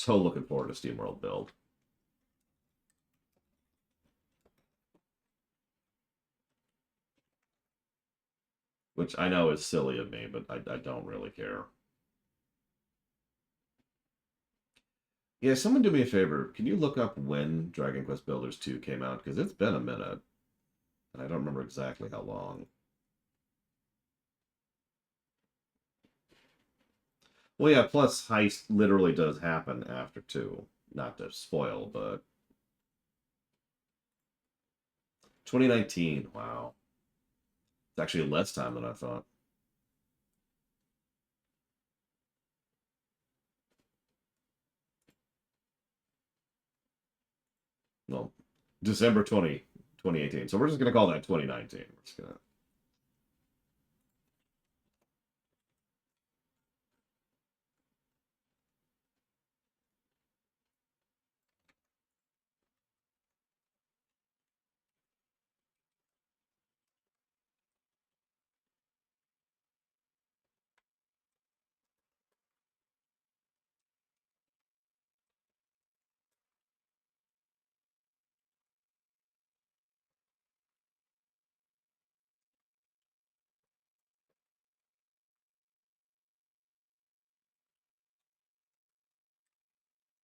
so looking forward to SteamWorld Build. Which I know is silly of me, but I don't really care. Yeah, someone do me a favor. Can you look up when Dragon Quest Builders 2 came out? Because it's been a minute. And I don't remember exactly how long. Well, yeah, plus Heist literally does happen after 2. Not to spoil, but... 2019, wow. It's actually less time than I thought. Well, December 2018. So we're just going to call that 2019. We're just going to...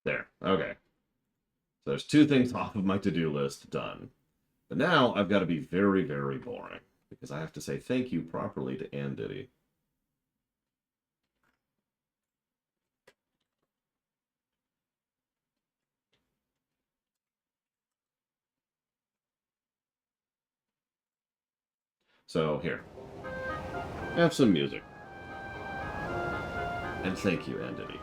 There. Okay. So there's 2 things off of my to-do list done. But now I've got to be very, very boring. Because I have to say thank you properly to Ann Diddy. So here. Have some music. And thank you, Ann Diddy.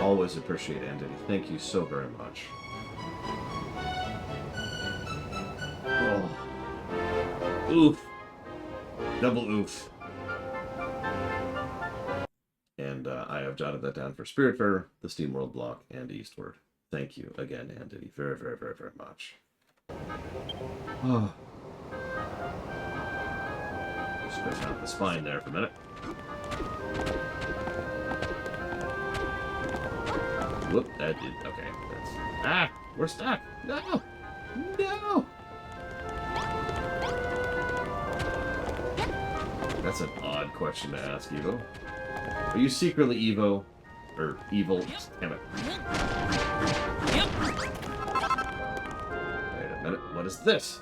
Always appreciate Ann Diddy. Thank you so very much. Oh. Oof. Double oof. And I have jotted that down for Spiritfarer, the SteamWorld block, and Eastward. Thank you again, Ann Diddy. Very, very, very, very much. Oh. Just goes down the spine there for a minute. Whoop, that did. Okay, that's. Ah! We're stuck! No! No! That's an odd question to ask, Evo. Are you secretly Evo? Or evil? Damn it. Wait a minute, what is this?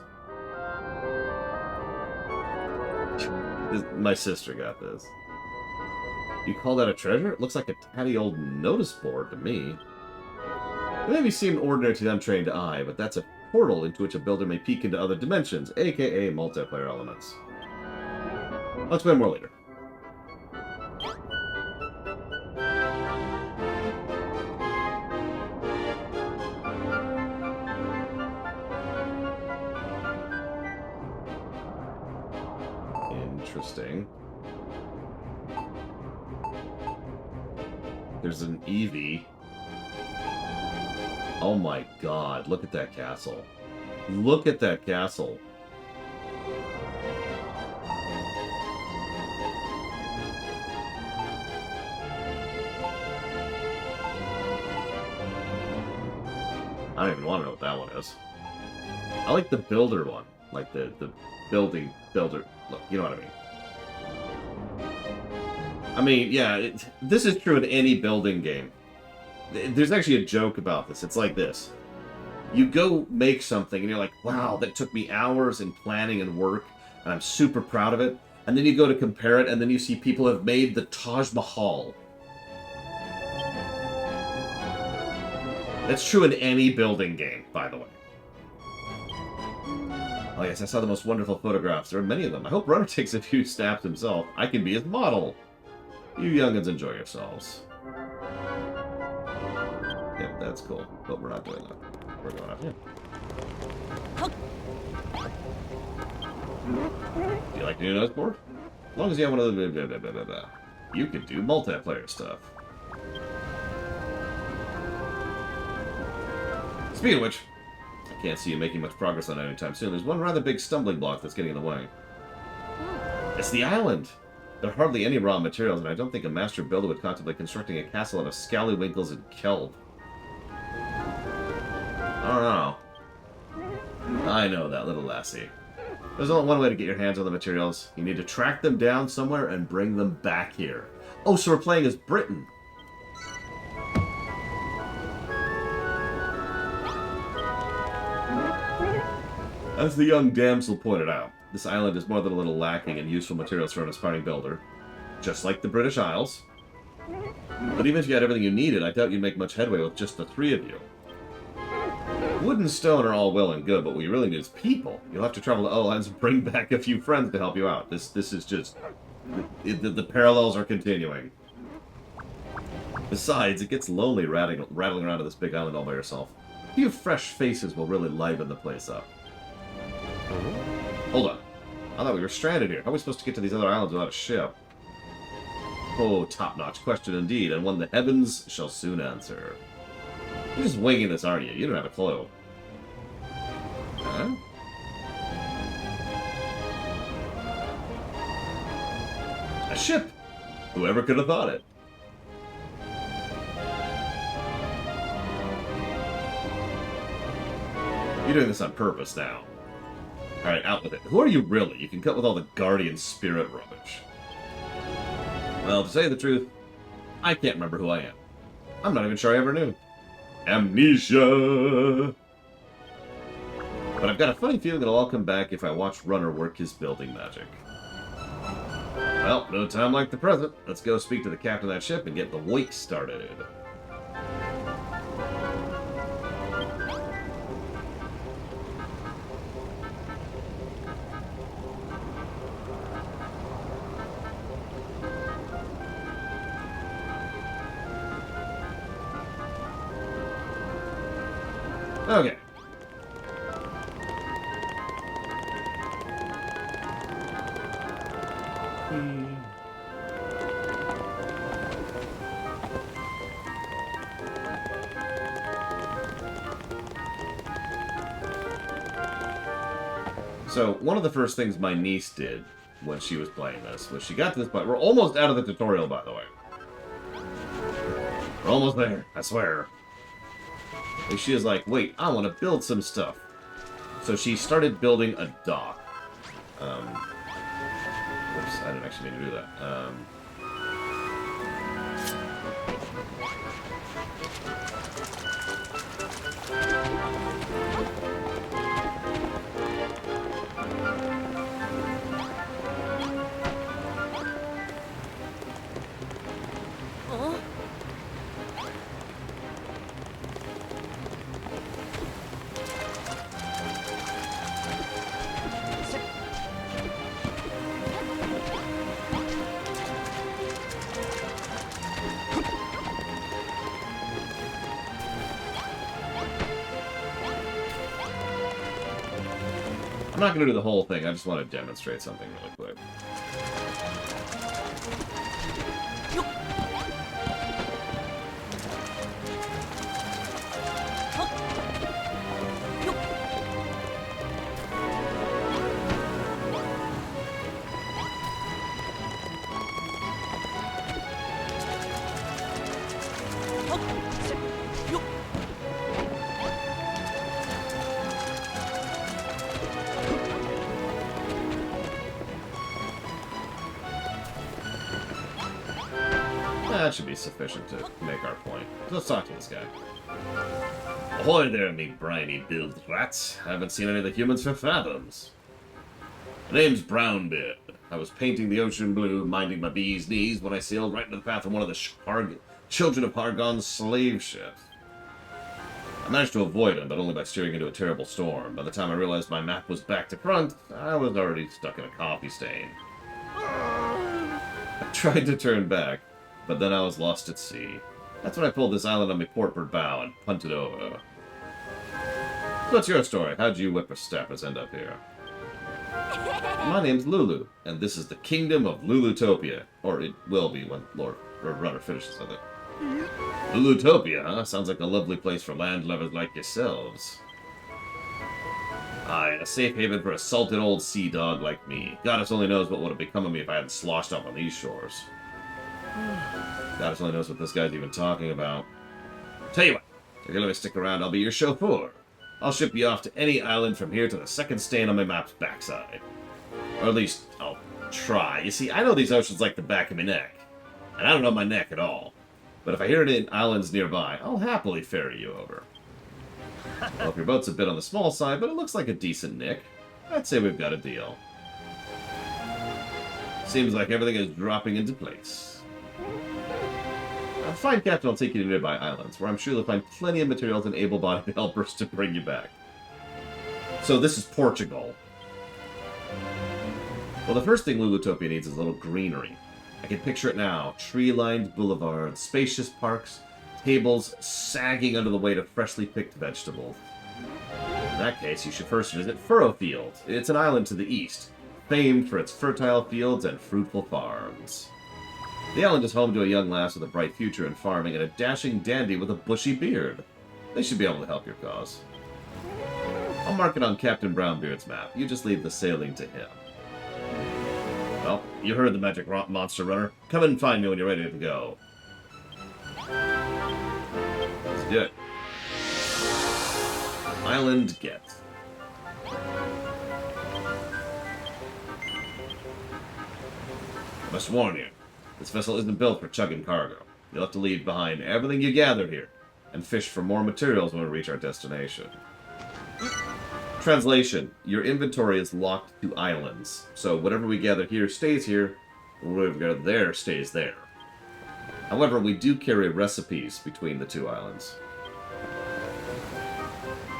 My sister got this. You call that a treasure? It looks like a tatty old notice board to me. It may seem ordinary to the untrained eye, but that's a portal into which a builder may peek into other dimensions, aka multiplayer elements. I'll explain more later. interesting. There's an Eevee. Oh my god, look at that castle. Look at that castle. I don't even want to know what that one is. I like the builder one. Like the builder. Look, you know what I mean. I mean, yeah, this is true in any building game. There's actually a joke about this. It's like this. You go make something, and you're like, wow, that took me hours in planning and work, and I'm super proud of it. And then you go to compare it, and then you see people have made the Taj Mahal. That's true in any building game, by the way. Oh yes, I saw the most wonderful photographs. There are many of them. I hope Runner takes a few snaps himself. I can be his model. You youngins enjoy yourselves. Yep, that's cool. But we're not doing that. We're going up here. Do you like the new noise board? As long as you have one of the blah, blah, blah, blah, blah. You can do multiplayer stuff. Speaking of which, I can't see you making much progress on it anytime soon. There's one rather big stumbling block that's getting in the way. It's the island. There are hardly any raw materials, and I don't think a master builder would contemplate constructing a castle out of scallywinkles and kelp. I don't know. I know that little lassie. There's only one way to get your hands on the materials. You need to track them down somewhere and bring them back here. Oh, so we're playing as Britain. As the young damsel pointed out, this island is more than a little lacking in useful materials for an aspiring builder. Just like the British Isles. But even if you had everything you needed, I doubt you'd make much headway with just the three of you. Wood and stone are all well and good, but what you really need is people. You'll have to travel to other lands and bring back a few friends to help you out. This is just... The parallels are continuing. Besides, it gets lonely rattling around on this big island all by yourself. A few fresh faces will really liven the place up. Hold on. I thought we were stranded here. How are we supposed to get to these other islands without a ship? Oh, top-notch question indeed, and one the heavens shall soon answer. You're just winging this, aren't you? You don't have a clue. Huh? A ship! Whoever could have thought it? You're doing this on purpose now. Alright, out with it. Who are you really? You can cut with all the guardian spirit rubbish. Well, to say the truth, I can't remember who I am. I'm not even sure I ever knew. Amnesia! But I've got a funny feeling it'll all come back if I watch Runner work his building magic. Well, no time like the present. Let's go speak to the captain of that ship and get the wake started. Okay. So, one of the first things my niece did when she was playing this was she got to this point. We're almost out of the tutorial, by the way. We're almost there, I swear. And she was like, wait, I want to build some stuff. So she started building a dock. Oops, I didn't actually mean to do that. I'm not going to do the whole thing, I just want to demonstrate something really quick. That should be sufficient to make our point. Let's talk to this guy. Ahoy there, me briny billed rats. I haven't seen any of the humans for fathoms. My name's Brownbeard. I was painting the ocean blue, minding my bee's knees, when I sailed right into the path of one of the children of Hargon's slave ships. I managed to avoid him, but only by steering into a terrible storm. By the time I realized my map was back to front, I was already stuck in a coffee stain. I tried to turn back, but then I was lost at sea. That's when I pulled this island on my portward bow and punted over. So what's your story? How'd you whippersnappers end up here? My name's Lulu, and this is the Kingdom of Lulutopia. Or it will be when Lord Runner finishes with it. Lulutopia, huh? Sounds like a lovely place for landlubbers like yourselves. Aye, a safe haven for a salted old sea dog like me. Goddess only knows what would have become of me if I hadn't sloshed up on these shores. Goddess only knows what this guy's even talking about. Tell you what, if you let me stick around, I'll be your chauffeur. I'll ship you off to any island from here to the second stain on my map's backside. Or at least, I'll try. You see, I know these oceans like the back of my neck. And I don't know my neck at all. But if I hear it in islands nearby, I'll happily ferry you over. Well, if your boat's a bit on the small side, but it looks like a decent nick, I'd say we've got a deal. Seems like everything is dropping into place. A fine captain will take you to nearby islands, where I'm sure you'll find plenty of materials and able-bodied helpers to bring you back. So this is Portugal. Well, the first thing Lulutopia needs is a little greenery. I can picture it now. Tree-lined boulevards, spacious parks, tables sagging under the weight of freshly picked vegetables. In that case, you should first visit Furrowfield. It's an island to the east, famed for its fertile fields and fruitful farms. The island is home to a young lass with a bright future in farming and a dashing dandy with a bushy beard. They should be able to help your cause. I'll mark it on Captain Brownbeard's map. You just leave the sailing to him. Well, you heard the magic monster runner. Come and find me when you're ready to go. Let's do it. Island get. I must warn you, this vessel isn't built for chugging cargo. You'll have to leave behind everything you gather here, and fish for more materials when we reach our destination. Translation, your inventory is locked to islands, so whatever we gather here stays here, and whatever we gather there stays there. However, we do carry recipes between the two islands.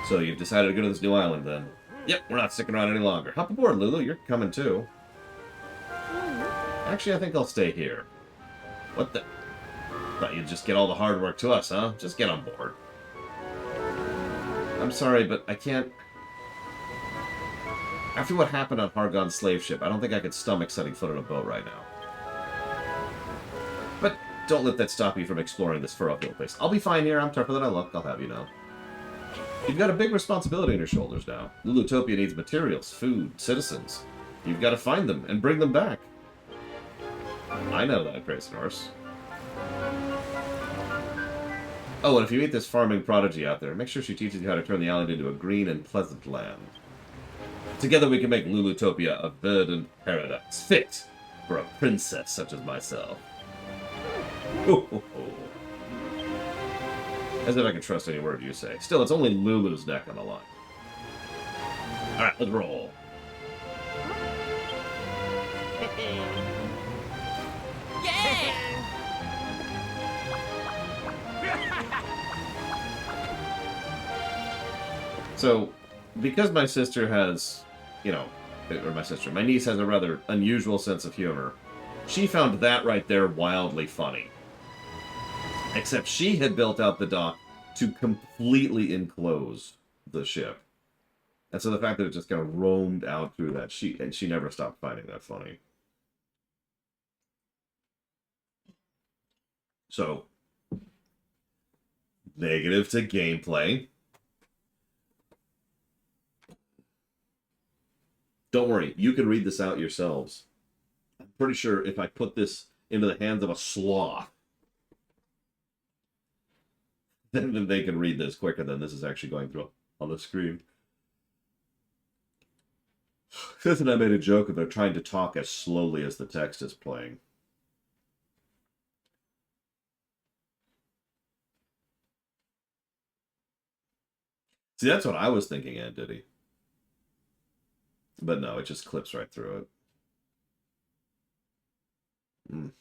So you've decided to go to this new island, then? Yep, we're not sticking around any longer. Hop aboard, Lulu, you're coming too. Actually, I think I'll stay here. What the... Thought you'd just get all the hard work to us, huh? Just get on board. I'm sorry, but I can't... After what happened on Hargon's slave ship, I don't think I could stomach setting foot on a boat right now. But don't let that stop you from exploring this Furrowfield place. I'll be fine here. I'm tougher than I look. I'll have you know. You've got a big responsibility on your shoulders now. Lulutopia needs materials, food, citizens. You've got to find them and bring them back. I know that, Grayson Horse. Oh, and if you meet this farming prodigy out there, make sure she teaches you how to turn the island into a green and pleasant land. Together we can make Lulutopia a verdant paradise, fit for a princess such as myself. Ho, ho, ho. As if I can trust any word you say. Still, it's only Lulu's neck on the line. Alright, let's roll. So, because my sister has, my niece has a rather unusual sense of humor, she found that right there wildly funny. Except she had built out the dock to completely enclose the ship. And so the fact that it just kind of roamed out through that, she never stopped finding that funny. So, negative to gameplay. Don't worry, you can read this out yourselves. I'm pretty sure if I put this into the hands of a sloth, then they can read this quicker than this is actually going through on the screen. Isn't I made a joke about trying to talk as slowly as the text is playing. See, that's what I was thinking, Aunt Diddy. But no, it just clips right through it. Mm.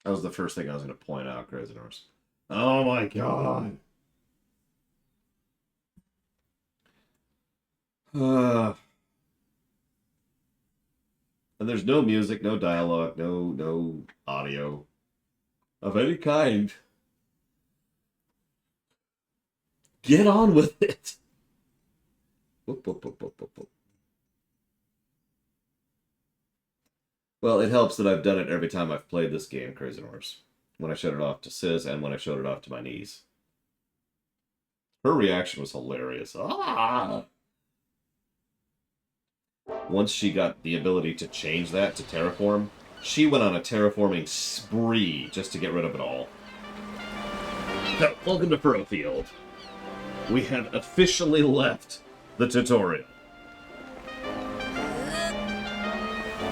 That was the first thing I was going to point out, Crazy Norse. Oh my god. And there's no music, no dialogue, no audio of any kind. Get on with it. Whoop, whoop, whoop, whoop, whoop, whoop. Well, it helps that I've done it every time I've played this game, Crazy Horse. When I showed it off to Sis and when I showed it off to my niece. Her reaction was hilarious. Ah! Once she got the ability to change that to terraform, she went on a terraforming spree just to get rid of it all. So, welcome to Furrowfield. We have officially left the tutorial.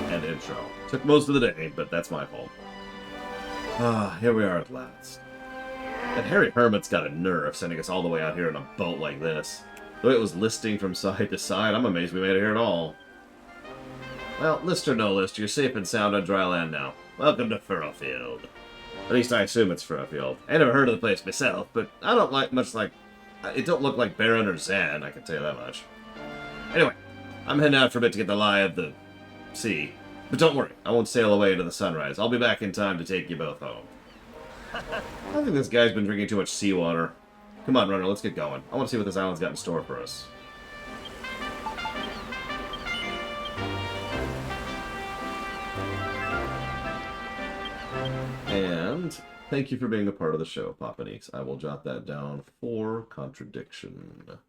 And intro. Took most of the day, but that's my fault. Ah, here we are at last. And Harry Hermit's got a nerve sending us all the way out here in a boat like this. The way it was listing from side to side, I'm amazed we made it here at all. Well, list or no list, you're safe and sound on dry land now. Welcome to Furrowfield. At least I assume it's Furrowfield. I never heard of the place myself, but I don't like much like... It don't look like Baron or Zan, I can tell you that much. Anyway, I'm heading out for a bit to get the lie of the sea. But don't worry, I won't sail away into the sunrise. I'll be back in time to take you both home. I think this guy's been drinking too much seawater. Come on, runner, let's get going. I want to see what this island's got in store for us. And thank you for being a part of the show, Papa Neeks. I will jot that down for contradiction.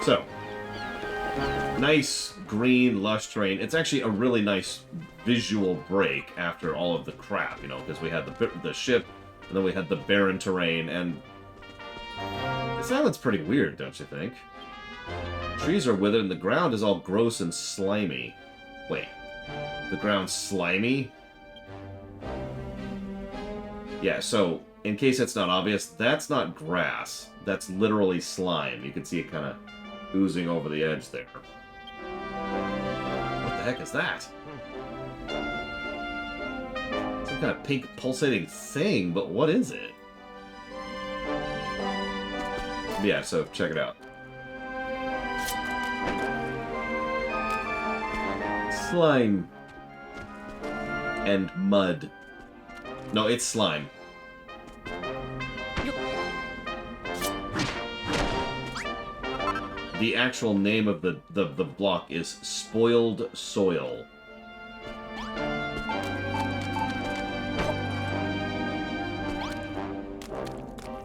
So, nice, green, lush terrain. It's actually a really nice visual break after all of the crap, you know, because we had the ship, and then we had the barren terrain, and this island's pretty weird, don't you think? Trees are withered, and the ground is all gross and slimy. Wait, the ground's slimy? Yeah, so, in case it's not obvious, that's not grass. That's literally slime. You can see it kind of oozing over the edge there. What the heck is that? Some kind of pink pulsating thing, but what is it? Yeah, so check it out. Slime. And mud. No, it's slime. The actual name of the block is Spoiled Soil.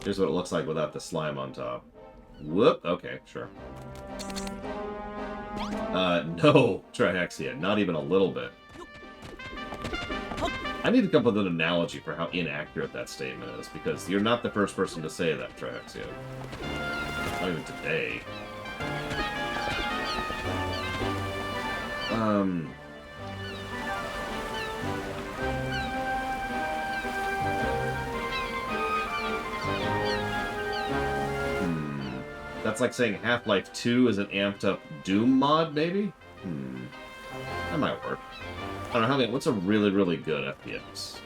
Here's what it looks like without the slime on top. Whoop, okay, sure. No, Trihexia, not even a little bit. I need to come up with an analogy for how inaccurate that statement is, because you're not the first person to say that, Trihexia. Not even today. That's like saying Half-Life 2 is an amped-up Doom mod, maybe? That might work. I don't know, how many, what's a really, really good FPS?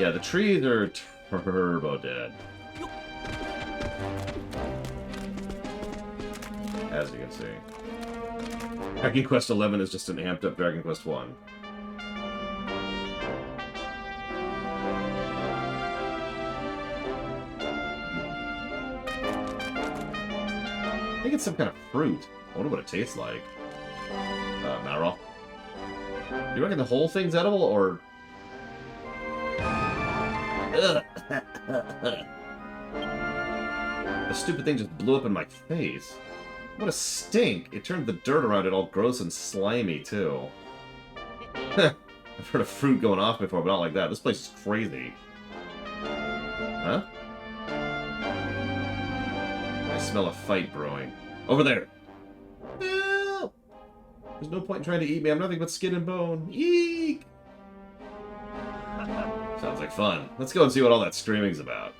Yeah, the trees are turbo dead. As you can see. Dragon Quest 11 is just an amped up Dragon Quest 1. I think it's some kind of fruit. I wonder what it tastes like. Marrow. Do you reckon the whole thing's edible, or... The stupid thing just blew up in my face. What a stink! It turned the dirt around it all gross and slimy, too. I've heard of fruit going off before, but not like that. This place is crazy. Huh? I smell a fight brewing. Over there! Help! There's no point in trying to eat me. I'm nothing but skin and bone. Eek! Sounds like fun. Let's go and see what all that screaming's about.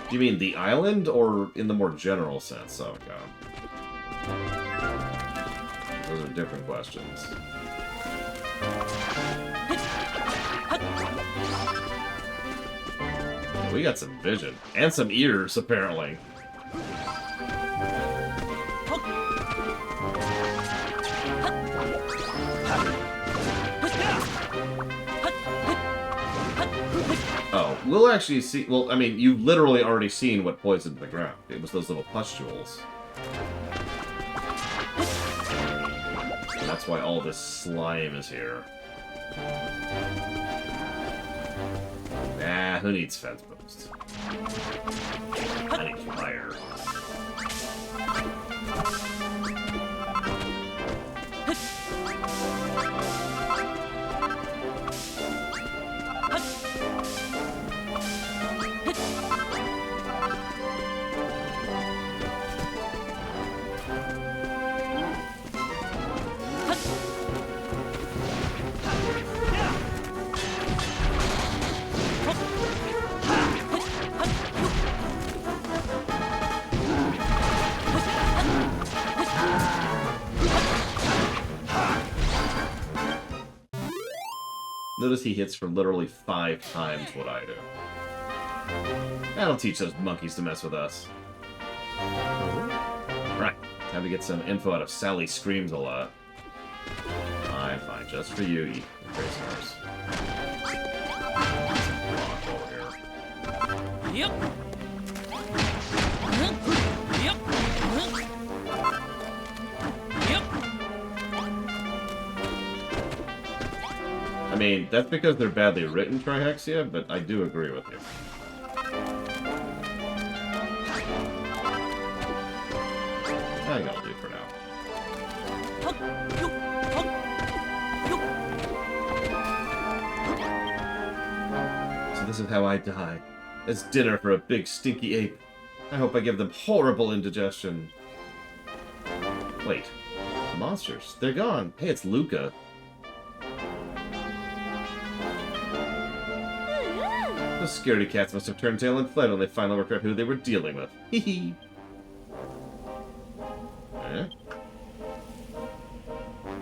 Do you mean the island, or in the more general sense? Oh, God. Those are different questions. We got some vision. And some ears, apparently. Oh, we'll actually see... Well, I mean, you've literally already seen what poisoned the ground. It was those little pustules. And that's why all this slime is here. Nah, who needs fence posts? I need fire. Notice he hits for literally 5 times what I do. That'll teach those monkeys to mess with us. Right, time to get some info out of Sally Screams a Lot. Fine, fine, just for you, eat the prisoners. Yep. I mean, that's because they're badly written, Trihexia, but I do agree with you. I think I'll do for now. So this is how I die. As dinner for a big stinky ape. I hope I give them horrible indigestion. Wait. The monsters. They're gone. Hey, it's Luca. Those scaredy cats must have turned tail and fled when they finally worked out who they were dealing with. Hee eh?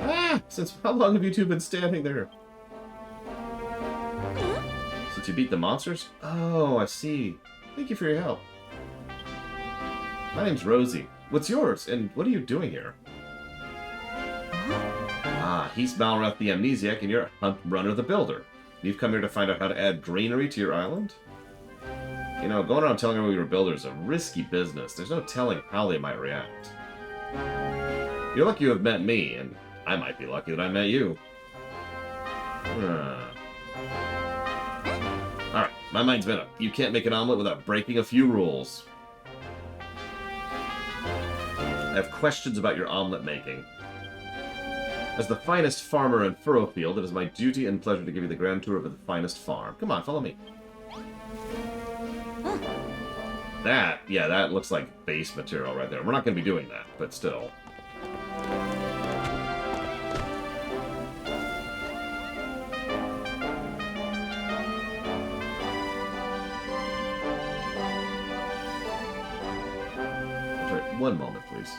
Ah! Since how long have you two been standing there? Since you beat the monsters? Oh, I see. Thank you for your help. My name's Rosie. What's yours? And what are you doing here? Ah, he's Malrath the Amnesiac, and you're Hunt Runner the Builder. You've come here to find out how to add greenery to your island? You know, going around telling everyone you're a builder is a risky business. There's no telling how they might react. You're lucky you have met me, and I might be lucky that I met you. Alright, my mind's made up. You can't make an omelet without breaking a few rules. I have questions about your omelet making. As the finest farmer in Furrowfield, it is my duty and pleasure to give you the grand tour of the finest farm. Come on, follow me. Yeah, that looks like base material right there. We're not going to be doing that, but still. Sorry, one moment, please.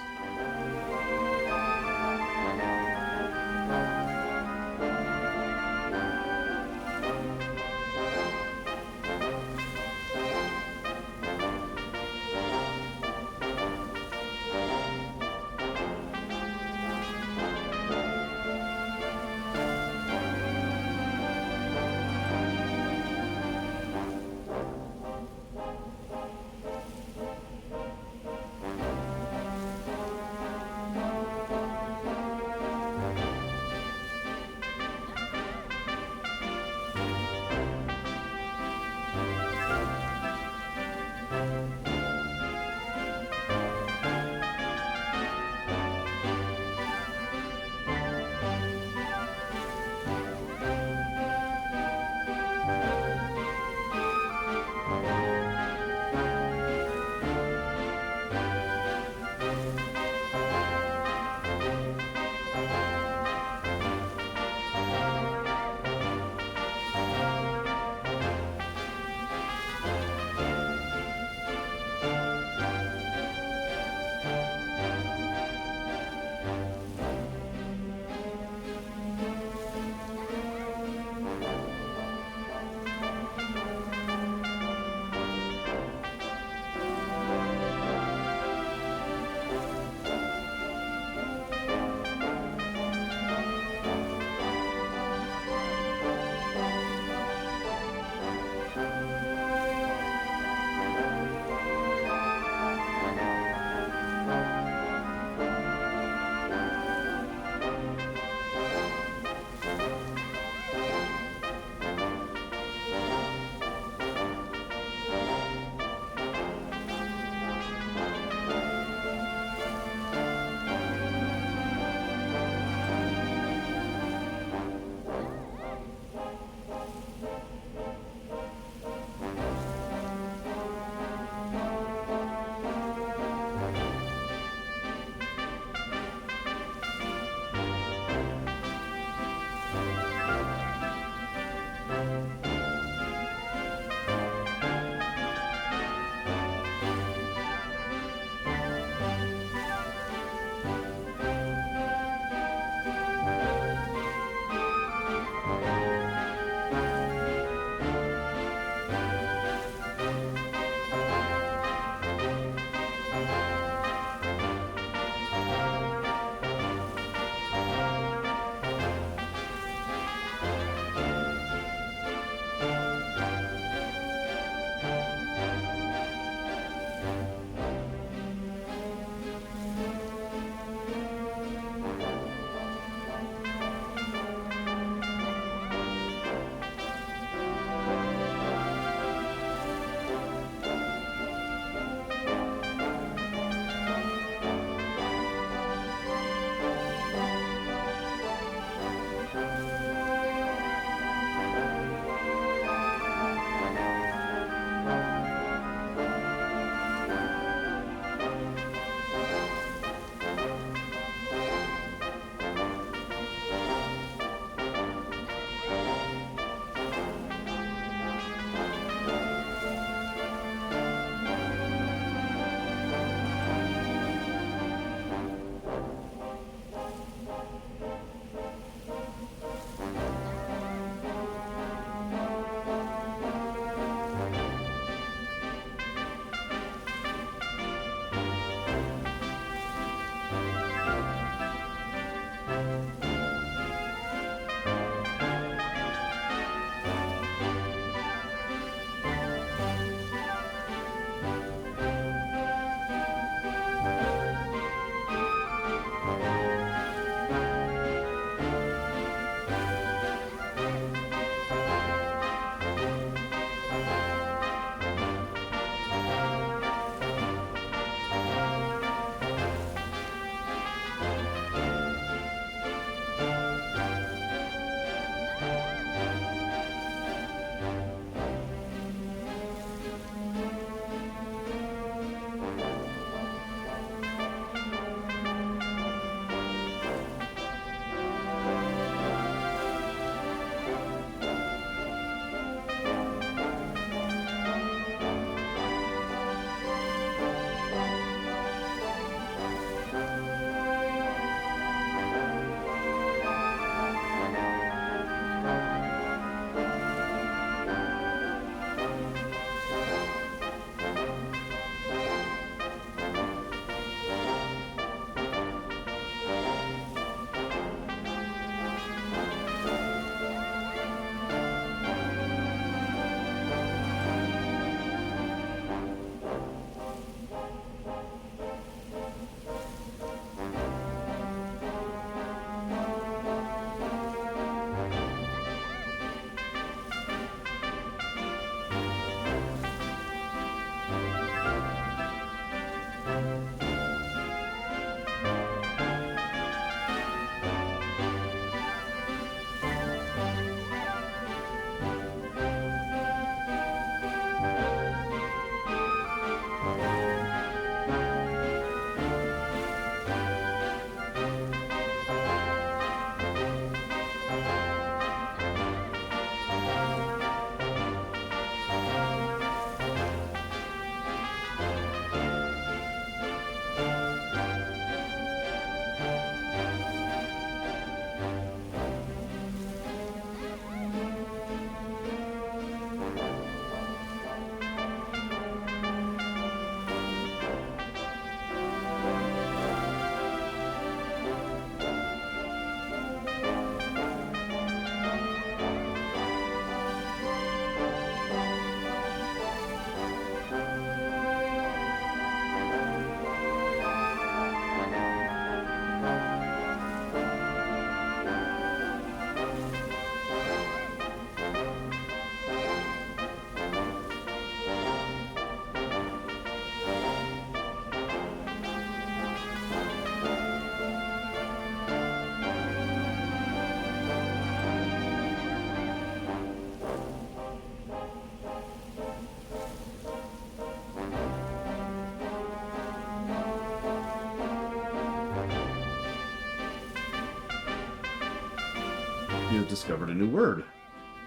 discovered a new word.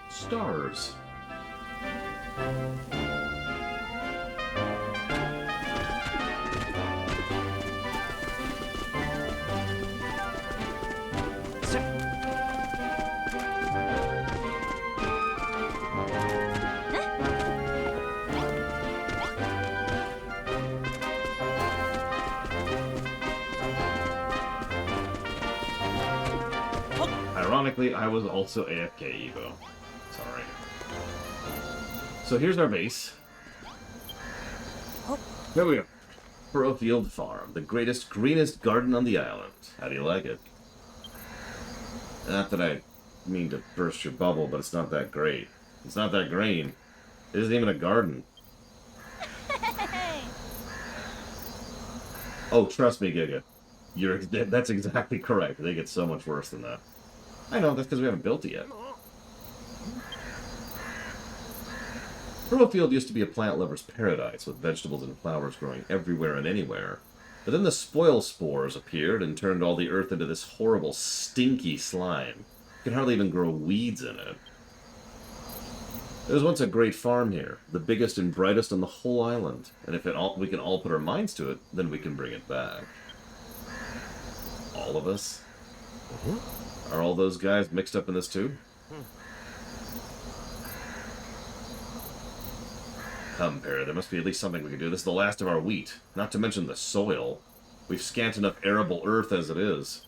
Stars. Ironically, I was also AFK, Evo. Sorry. So here's our base. There we go. Furrowfield Farm, the greatest, greenest garden on the island. How do you like it? Not that I mean to burst your bubble, but it's not that great. It's not that green. It isn't even a garden. Oh, trust me, Giga. That's exactly correct. They get so much worse than that. I know, that's because we haven't built it yet. Furrowfield used to be a plant lover's paradise, with vegetables and flowers growing everywhere and anywhere. But then the spoil spores appeared and turned all the earth into this horrible, stinky slime. You can hardly even grow weeds in it. There was once a great farm here, the biggest and brightest on the whole island. And if we can all put our minds to it, then we can bring it back. All of us? Are all those guys mixed up in this too? Come, Perry, there must be at least something we can do. This is the last of our wheat, not to mention the soil. We've scant enough arable earth as it is.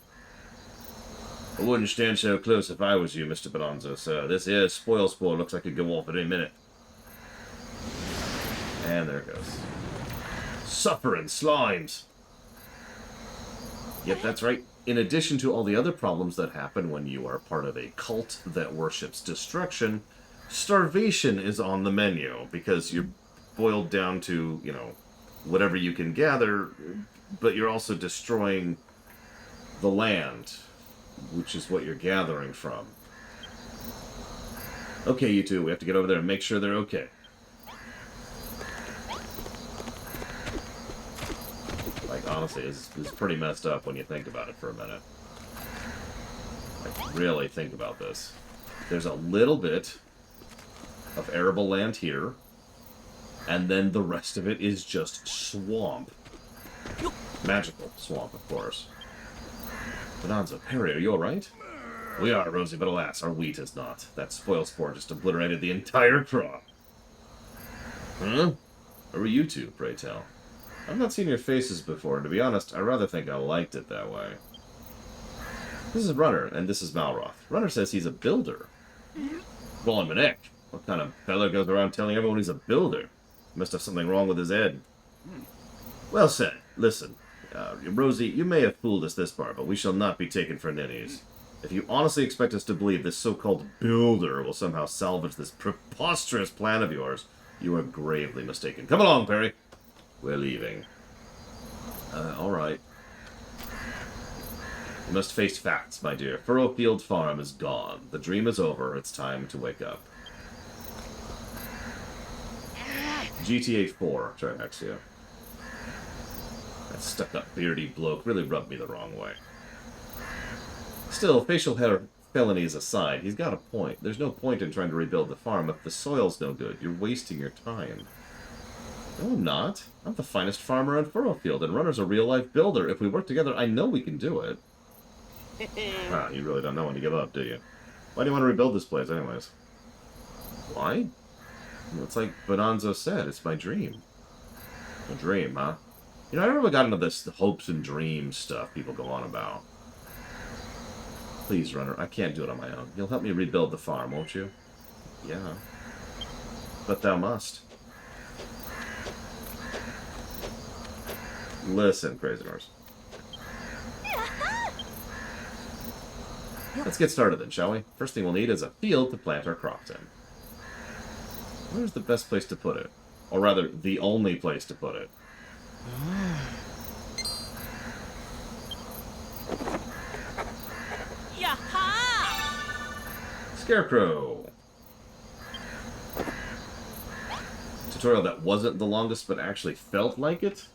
I wouldn't stand so close if I was you, Mr. Bonanza, sir. This here spoil spore looks like it could go off at any minute. And there it goes. Suffering slimes! Yep, that's right. In addition to all the other problems that happen when you are part of a cult that worships destruction, starvation is on the menu, because you're boiled down to, you know, whatever you can gather, but you're also destroying the land, which is what you're gathering from. Okay, you two, we have to get over there and make sure they're okay. Like, honestly, it's pretty messed up when you think about it for a minute. Like, really think about this. There's a little bit of arable land here, and then the rest of it is just swamp. Magical swamp, of course. Bonanza, Perry, are you alright? We are, Rosie, but alas, our wheat is not. That spoil spore just obliterated the entire crop. Huh? Who are you two, pray tell? I've not seen your faces before, and to be honest, I rather think I liked it that way. This is Runner, and this is Malroth. Runner says he's a builder. Blowing my neck. What kind of fella goes around telling everyone he's a builder? He must have something wrong with his head. Well said. Listen, Rosie, you may have fooled us this far, but we shall not be taken for ninnies. If you honestly expect us to believe this so-called builder will somehow salvage this preposterous plan of yours, you are gravely mistaken. Come along, Perry. We're leaving. Alright. You must face facts, my dear. Furrowfield Farm is gone. The dream is over. It's time to wake up. GTA 4, Triaxia. That stuck-up beardy bloke really rubbed me the wrong way. Still, facial hair felonies aside, he's got a point. There's no point in trying to rebuild the farm if the soil's no good. You're wasting your time. No, I'm not. I'm the finest farmer in Furrowfield, and Runner's a real-life builder. If we work together, I know we can do it. Ah, you really don't know when to give up, do you? Why do you want to rebuild this place, anyways? Why? It's like Bonanza said, it's my dream. A dream, huh? You know, I never got into this hopes and dreams stuff people go on about. Please, Runner, I can't do it on my own. You'll help me rebuild the farm, won't you? Yeah. But thou must. Listen, Crazy Horse. Let's get started then, shall we? First thing we'll need is a field to plant our crops in. Where's the best place to put it? Or rather, the only place to put it. Scarecrow! Tutorial that wasn't the longest, but actually felt like it?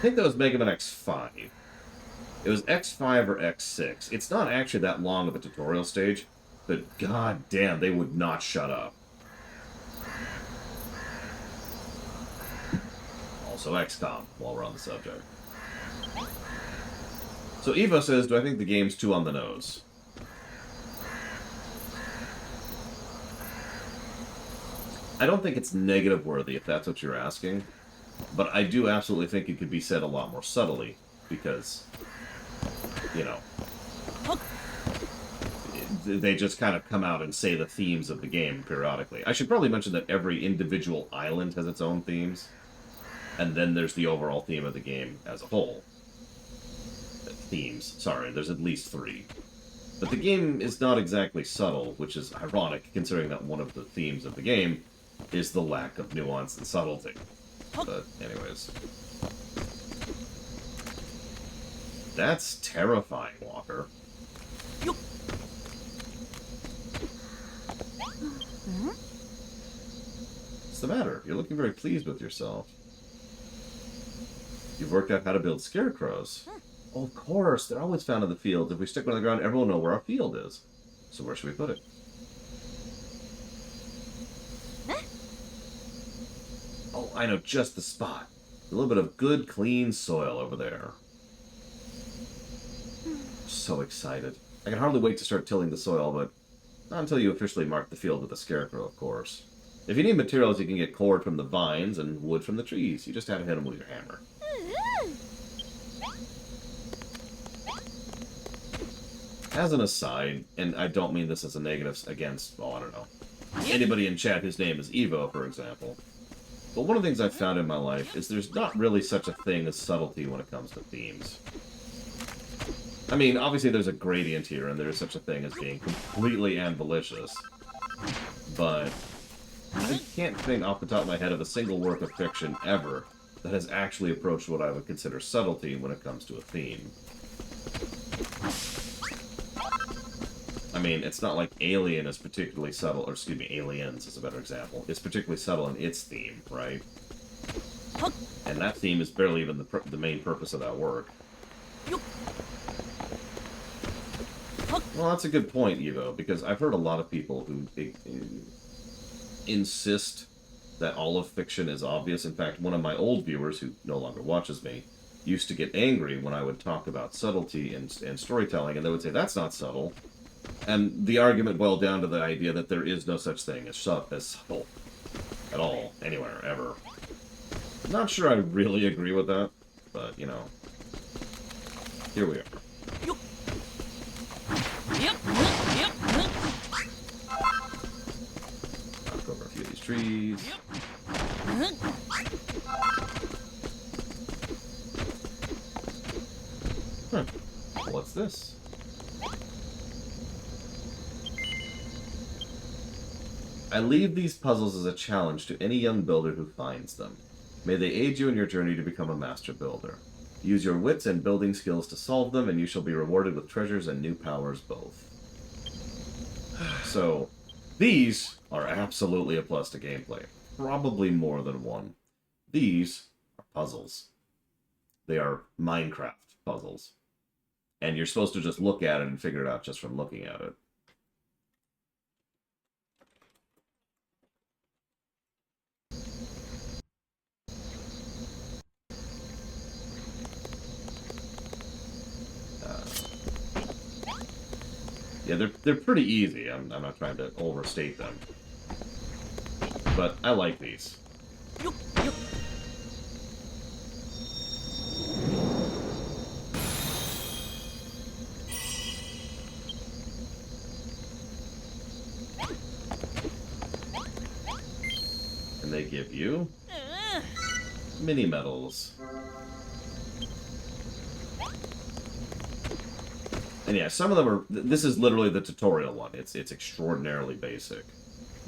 think that was Mega Man X5. It was X5 or X6. It's not actually that long of a tutorial stage, but god damn, they would not shut up. Also XCOM, while we're on the subject. So Evo says, do I think the game's too on the nose? I don't think it's negative worthy, if that's what you're asking. But I do absolutely think it could be said a lot more subtly, because, you know, they just kind of come out and say the themes of the game periodically. I should probably mention that every individual island has its own themes, and then there's the overall theme of the game as a whole. Themes, sorry, there's at least 3. But the game is not exactly subtle, which is ironic, considering that one of the themes of the game is the lack of nuance and subtlety. But anyways. That's terrifying, Walker. What's the matter? You're looking very pleased with yourself. You've worked out how to build scarecrows. Oh, of course, they're always found in the field. If we stick one on the ground, everyone will know where our field is. So where should we put it? Oh, I know just the spot. A little bit of good, clean soil over there. So excited. I can hardly wait to start tilling the soil, but not until you officially mark the field with a scarecrow, of course. If you need materials, you can get cord from the vines and wood from the trees. You just have to hit them with your hammer. As an aside, and I don't mean this as a negative against, well, I don't know, anybody in chat whose name is Evo, for example, but one of the things I've found in my life is there's not really such a thing as subtlety when it comes to themes. I mean, obviously there's a gradient here, and there is such a thing as being completely ambitious, but I can't think off the top of my head of a single work of fiction ever that has actually approached what I would consider subtlety when it comes to a theme. I mean, it's not like Alien is particularly subtle, or excuse me, Aliens is a better example. It's particularly subtle in its theme, right? And that theme is barely even the main purpose of that work. Well, that's a good point, Evo, because I've heard a lot of people who insist that all of fiction is obvious. In fact, one of my old viewers, who no longer watches me, used to get angry when I would talk about subtlety and storytelling, and they would say, that's not subtle. And the argument boiled down to the idea that there is no such thing as subtle at all, anywhere, ever. I'm not sure I really agree with that, but, you know, here we are. Knock over a few of these trees. Huh. What's this? I leave these puzzles as a challenge to any young builder who finds them. May they aid you in your journey to become a master builder. Use your wits and building skills to solve them, and you shall be rewarded with treasures and new powers both. So, these are absolutely a plus to gameplay. Probably more than one. These are puzzles. They are Minecraft puzzles. And you're supposed to just look at it and figure it out just from looking at it. Yeah, they're pretty easy. I'm not trying to overstate them. But I like these. And they give you mini medals. And yeah, some of them are... This is literally the tutorial one. It's extraordinarily basic.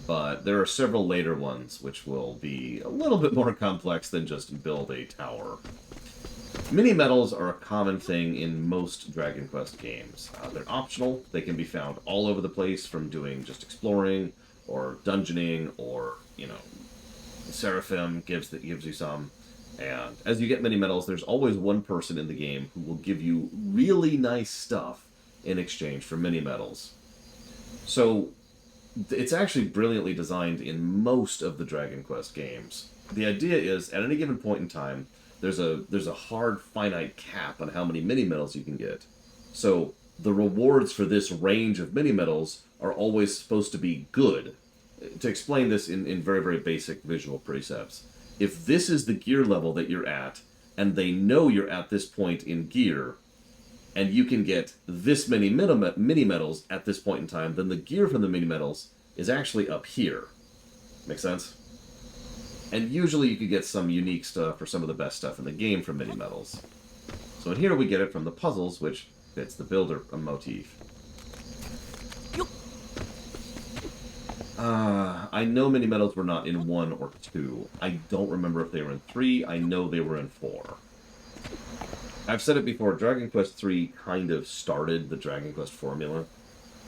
But there are several later ones which will be a little bit more complex than just build a tower. Mini-medals are a common thing in most Dragon Quest games. They're optional. They can be found all over the place, from doing just exploring, or dungeoning, or, you know, Seraphim gives you some. And as you get mini medals, there's always one person in the game who will give you really nice stuff in exchange for mini medals. So it's actually brilliantly designed in most of the Dragon Quest games. The idea is, at any given point in time, there's a hard finite cap on how many mini medals you can get. So the rewards for this range of mini medals are always supposed to be good. To explain this in very, very basic visual precepts, if this is the gear level that you're at, and they know you're at this point in gear, and you can get this many mini medals at this point in time, then the gear from the mini medals is actually up here. Make sense? And usually you could get some unique stuff or some of the best stuff in the game from mini medals. So in here we get it from the puzzles, which fits the builder motif. I know mini medals were not in 1 or 2. I don't remember if they were in 3. I know they were in 4. I've said it before, Dragon Quest III kind of started the Dragon Quest formula,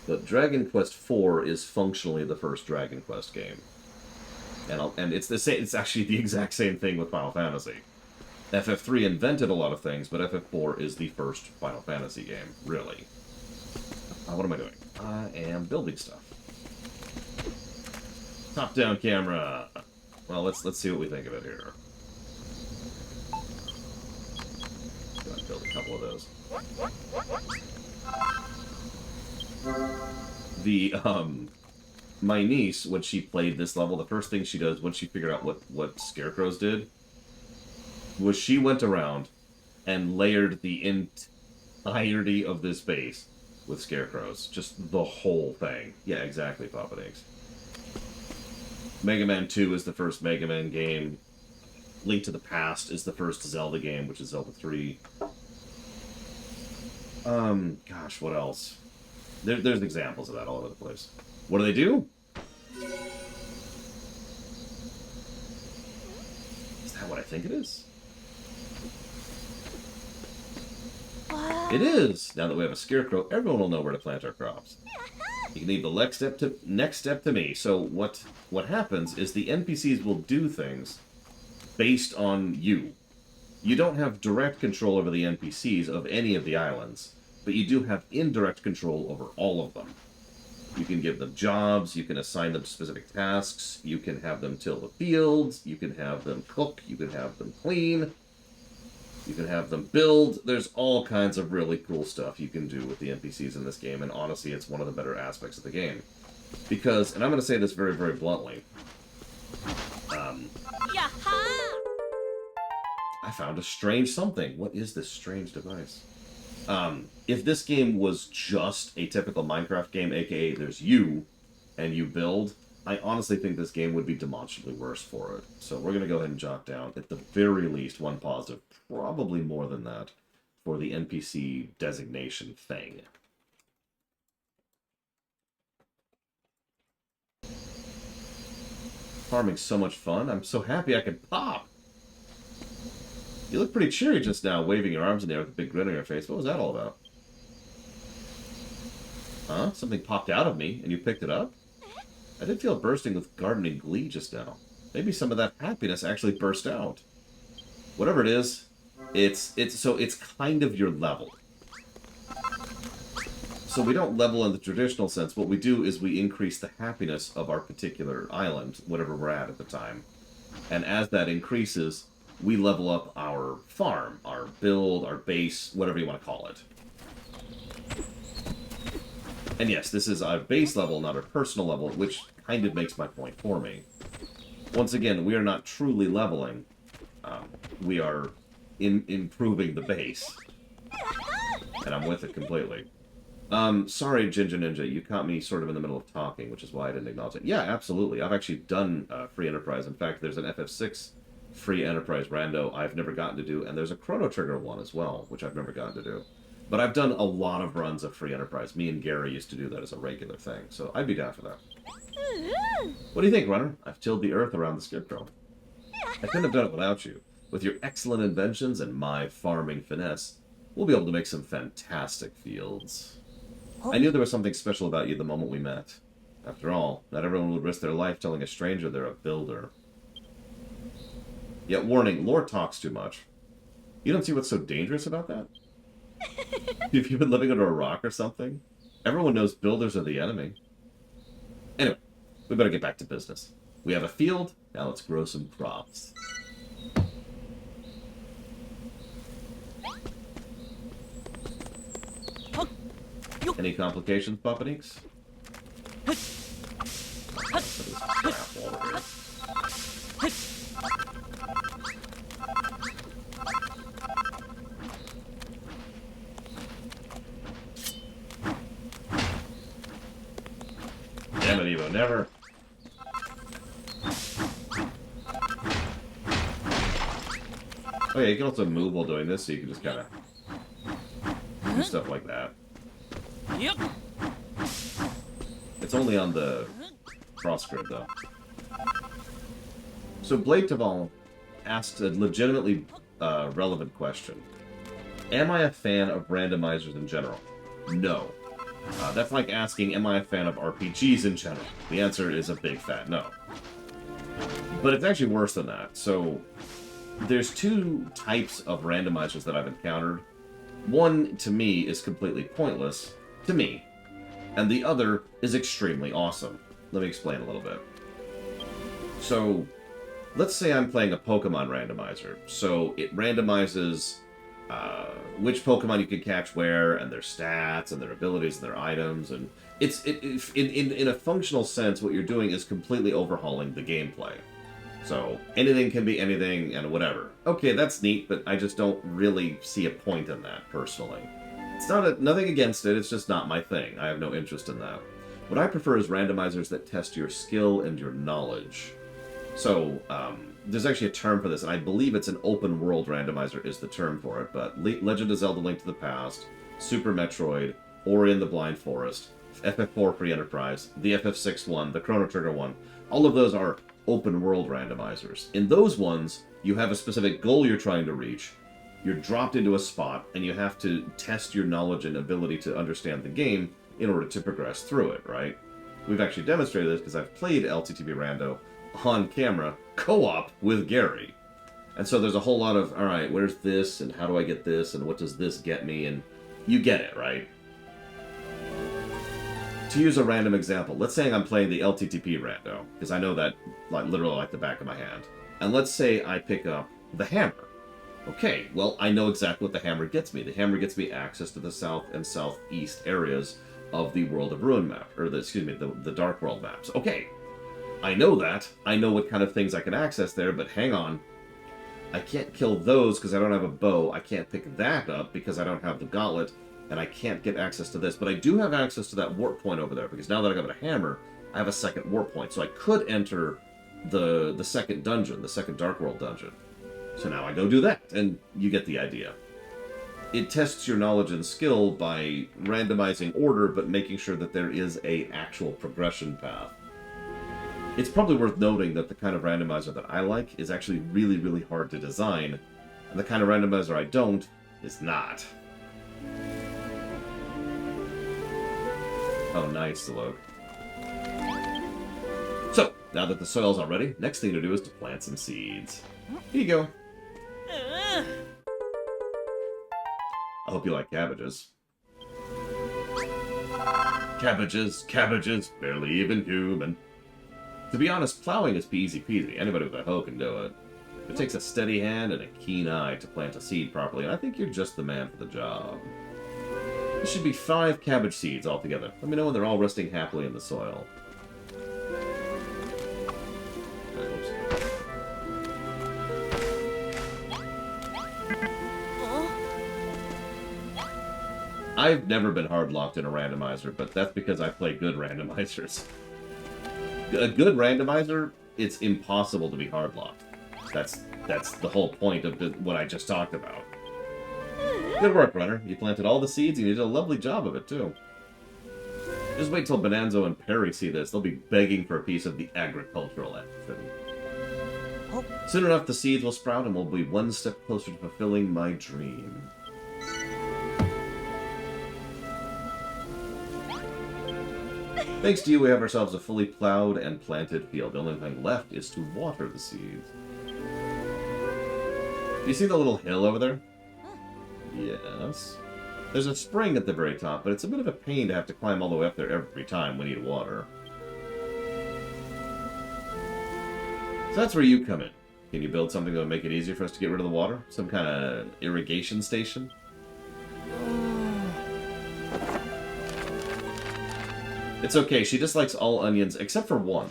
but Dragon Quest IV is functionally the first Dragon Quest game. And it's the same. It's actually the exact same thing with Final Fantasy. FF3 invented a lot of things, but FF4 is the first Final Fantasy game, really. What am I doing? I am building stuff. Top-down camera. Well, let's see what we think of it here. Build a couple of those. My niece, when she played this level, the first thing she does when she figured out what scarecrows did was she went around and layered the entirety of this base with scarecrows. Just the whole thing. Yeah, exactly, Papa Dinks. Mega Man 2 is the first Mega Man game. Link to the Past is the first Zelda game, which is Zelda 3. Gosh, what else? There's examples of that all over the place. What do? Is that what I think it is? What? It is! Now that we have a scarecrow, everyone will know where to plant our crops. You can leave the next step to me. So what happens is the NPCs will do things based on you. You don't have direct control over the NPCs of any of the islands, but you do have indirect control over all of them. You can give them jobs, you can assign them specific tasks, you can have them till the fields, you can have them cook, you can have them clean, you can have them build. There's all kinds of really cool stuff you can do with the NPCs in this game, and honestly, it's one of the better aspects of the game. Because, and I'm going to say this very, very bluntly, I found a strange something. What is this strange device? If this game was just a typical Minecraft game, aka there's you, and you build, I honestly think this game would be demonstrably worse for it. So we're going to go ahead and jot down, at the very least, one positive, probably more than that, for the NPC designation thing. Farming's so much fun. I'm so happy I can pop. You look pretty cheery just now, waving your arms in the air with a big grin on your face. What was that all about? Huh? Something popped out of me, and you picked it up? I did feel bursting with gardening glee just now. Maybe some of that happiness actually burst out. Whatever it is, it's kind of your level. So we don't level in the traditional sense. What we do is we increase the happiness of our particular island, whatever we're at the time. And as that increases, we level up our farm, our build, our base, whatever you want to call it. And yes, this is our base level, not our personal level, which kind of makes my point for me. Once again, we are not truly leveling. We are improving the base. And I'm with it completely. Sorry, Ginger Ninja, you caught me sort of in the middle of talking, which is why I didn't acknowledge it. Yeah, absolutely. I've actually done free enterprise. In fact, there's an FF6 free enterprise rando I've never gotten to do, and there's a Chrono Trigger one as well, which I've never gotten to do. But I've done a lot of runs of free enterprise. Me and Gary used to do that as a regular thing, so I'd be down for that. What do you think, Runner? I've tilled the earth around the scarecrow. I couldn't have done it without you. With your excellent inventions and my farming finesse, we'll be able to make some fantastic fields. I knew there was something special about you the moment we met. After all, not everyone would risk their life telling a stranger they're a builder. Yeah, warning, lore talks too much. You don't see what's so dangerous about that? If you've been living under a rock or something? Everyone knows builders are the enemy. Anyway, we better get back to business. We have a field, now let's grow some crops. Any complications, Papaneeks? Damn it, Evo, never. Oh yeah, you can also move while doing this, so you can just kind of do stuff like that. Yep. It's only on the cross grid, though. So Blade Taval asked a legitimately relevant question. Am I a fan of randomizers in general? No. That's like asking, am I a fan of RPGs in general? The answer is a big fat no. But it's actually worse than that. So there's two types of randomizers that I've encountered. One, to me, is completely pointless. To me. And the other is extremely awesome. Let me explain a little bit. So, let's say I'm playing a Pokemon randomizer. So, it randomizes which Pokemon you can catch where, and their stats, and their abilities, and their items, and in a functional sense, what you're doing is completely overhauling the gameplay. So, anything can be anything, and whatever. Okay, that's neat, but I just don't really see a point in that, personally. It's nothing against it, it's just not my thing. I have no interest in that. What I prefer is randomizers that test your skill and your knowledge. So, there's actually a term for this, and I believe it's an open world randomizer is the term for it, but Legend of Zelda Link to the Past, Super Metroid, Ori and the Blind Forest, FF4 Free Enterprise, the FF6 one, the Chrono Trigger one, all of those are open world randomizers. In those ones, you have a specific goal you're trying to reach, you're dropped into a spot, and you have to test your knowledge and ability to understand the game in order to progress through it, right? We've actually demonstrated this because I've played LTTB Rando on camera, co-op with Gary. And so there's a whole lot of, alright, where's this, and how do I get this, and what does this get me, and you get it, right? To use a random example, let's say I'm playing the LTTP Rando, because I know that literally like the back of my hand. And let's say I pick up the hammer. Okay, well, I know exactly what the hammer gets me. The hammer gets me access to the south and southeast areas of the World of Ruin map, or the Dark World maps. Okay, I know that. I know what kind of things I can access there, but hang on. I can't kill those because I don't have a bow. I can't pick that up because I don't have the gauntlet, and I can't get access to this. But I do have access to that warp point over there, because now that I got a hammer, I have a second warp point. So I could enter the second dungeon, the second Dark World dungeon. So now I go do that, and you get the idea. It tests your knowledge and skill by randomizing order, but making sure that there is a actual progression path. It's probably worth noting that the kind of randomizer that I like is actually really, really hard to design, and the kind of randomizer I don't is not. Oh, nice, look. So, now that the soil's all ready, next thing to do is to plant some seeds. Here you go. I hope you like cabbages. Cabbages, cabbages, barely even human. To be honest, plowing is easy peasy. Anybody with a hoe can do it. It takes a steady hand and a keen eye to plant a seed properly, and I think you're just the man for the job. There should be 5 cabbage seeds altogether. Let me know when they're all resting happily in the soil. I've never been hard-locked in a randomizer, but that's because I play good randomizers. A good randomizer, it's impossible to be hard-locked. That's the whole point of what I just talked about. Good work, Runner. You planted all the seeds, and you did a lovely job of it, too. Just wait till Bonanzo and Perry see this. They'll be begging for a piece of the agricultural action. Soon enough, the seeds will sprout, and we'll be one step closer to fulfilling my dream. Thanks to you, we have ourselves a fully plowed and planted field. The only thing left is to water the seeds. You see the little hill over there? Yes. There's a spring at the very top, but it's a bit of a pain to have to climb all the way up there every time we need water. So that's where you come in. Can you build something that would make it easier for us to get rid of the water? Some kind of irrigation station? It's okay, she dislikes all onions except for one.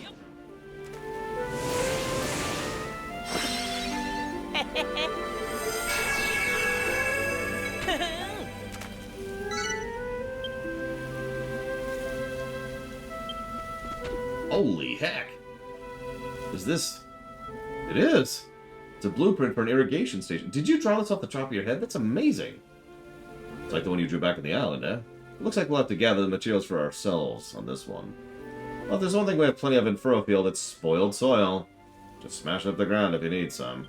Holy heck! Is this... It is! It's a blueprint for an irrigation station. Did you draw this off the top of your head? That's amazing! It's like the one you drew back on the island, eh? It looks like we'll have to gather the materials for ourselves on this one. Well, if there's one thing we have plenty of in Furrowfield, it's spoiled soil. Just smash it up the ground if you need some.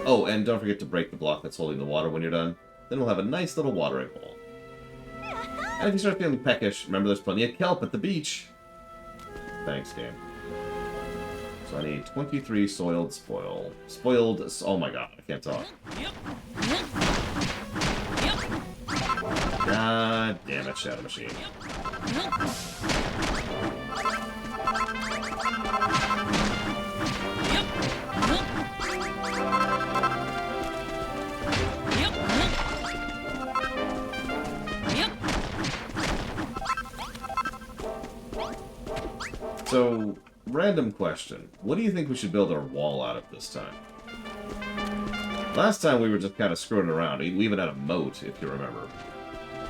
Oh, and don't forget to break the block that's holding the water when you're done. Then we'll have a nice little watering hole. And if you start feeling peckish, remember there's plenty of kelp at the beach. Thanks, game. So I need 23 spoiled... Oh my god, I can't talk. God damn it, Shadow Machine. So, random question. What do you think we should build our wall out of this time? Last time we were just kind of screwing around. We even had a moat, if you remember.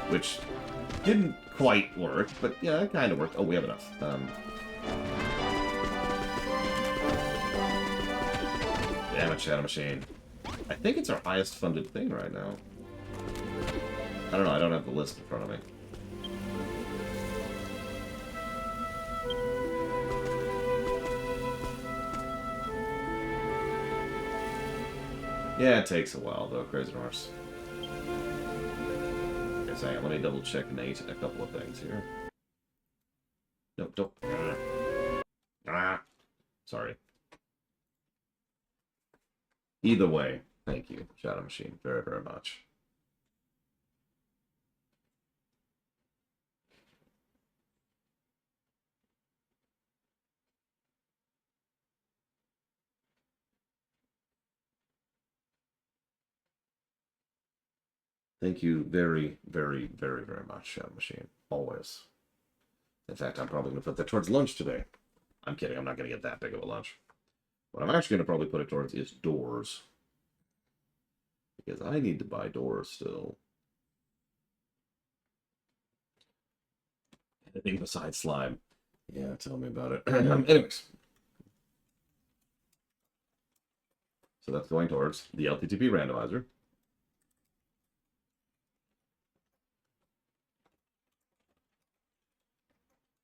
Which didn't quite work, but yeah, it kind of worked. Oh, we have enough. Damn it, Shadow Machine. I think it's our highest funded thing right now. I don't know, I don't have the list in front of me. Yeah, it takes a while, though, Crazy Norse. Okay, so hang on, let me double-check Nate a couple of things here. Nope, don't... Sorry. Either way, thank you, Shadow Machine, very, very much. Thank you very, very, very, very much, Shadow Machine. Always. In fact, I'm probably going to put that towards lunch today. I'm kidding, I'm not going to get that big of a lunch. What I'm actually going to probably put it towards is doors. Because I need to buy doors still. Anything besides slime. Yeah, tell me about it. Anyways. So that's going towards the LTTP randomizer.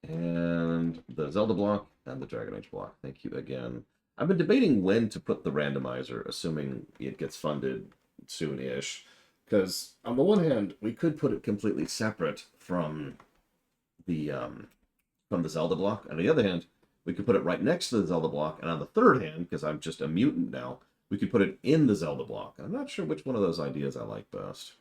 And the Zelda block and the Dragon Age block. Thank you again. I've been debating when to put the randomizer, assuming it gets funded soon-ish. Because on the one hand, we could put it completely separate from the Zelda block. On the other hand, we could put it right next to the Zelda block. And on the third hand, because I'm just a mutant now, we could put it in the Zelda block. I'm not sure which one of those ideas I like best.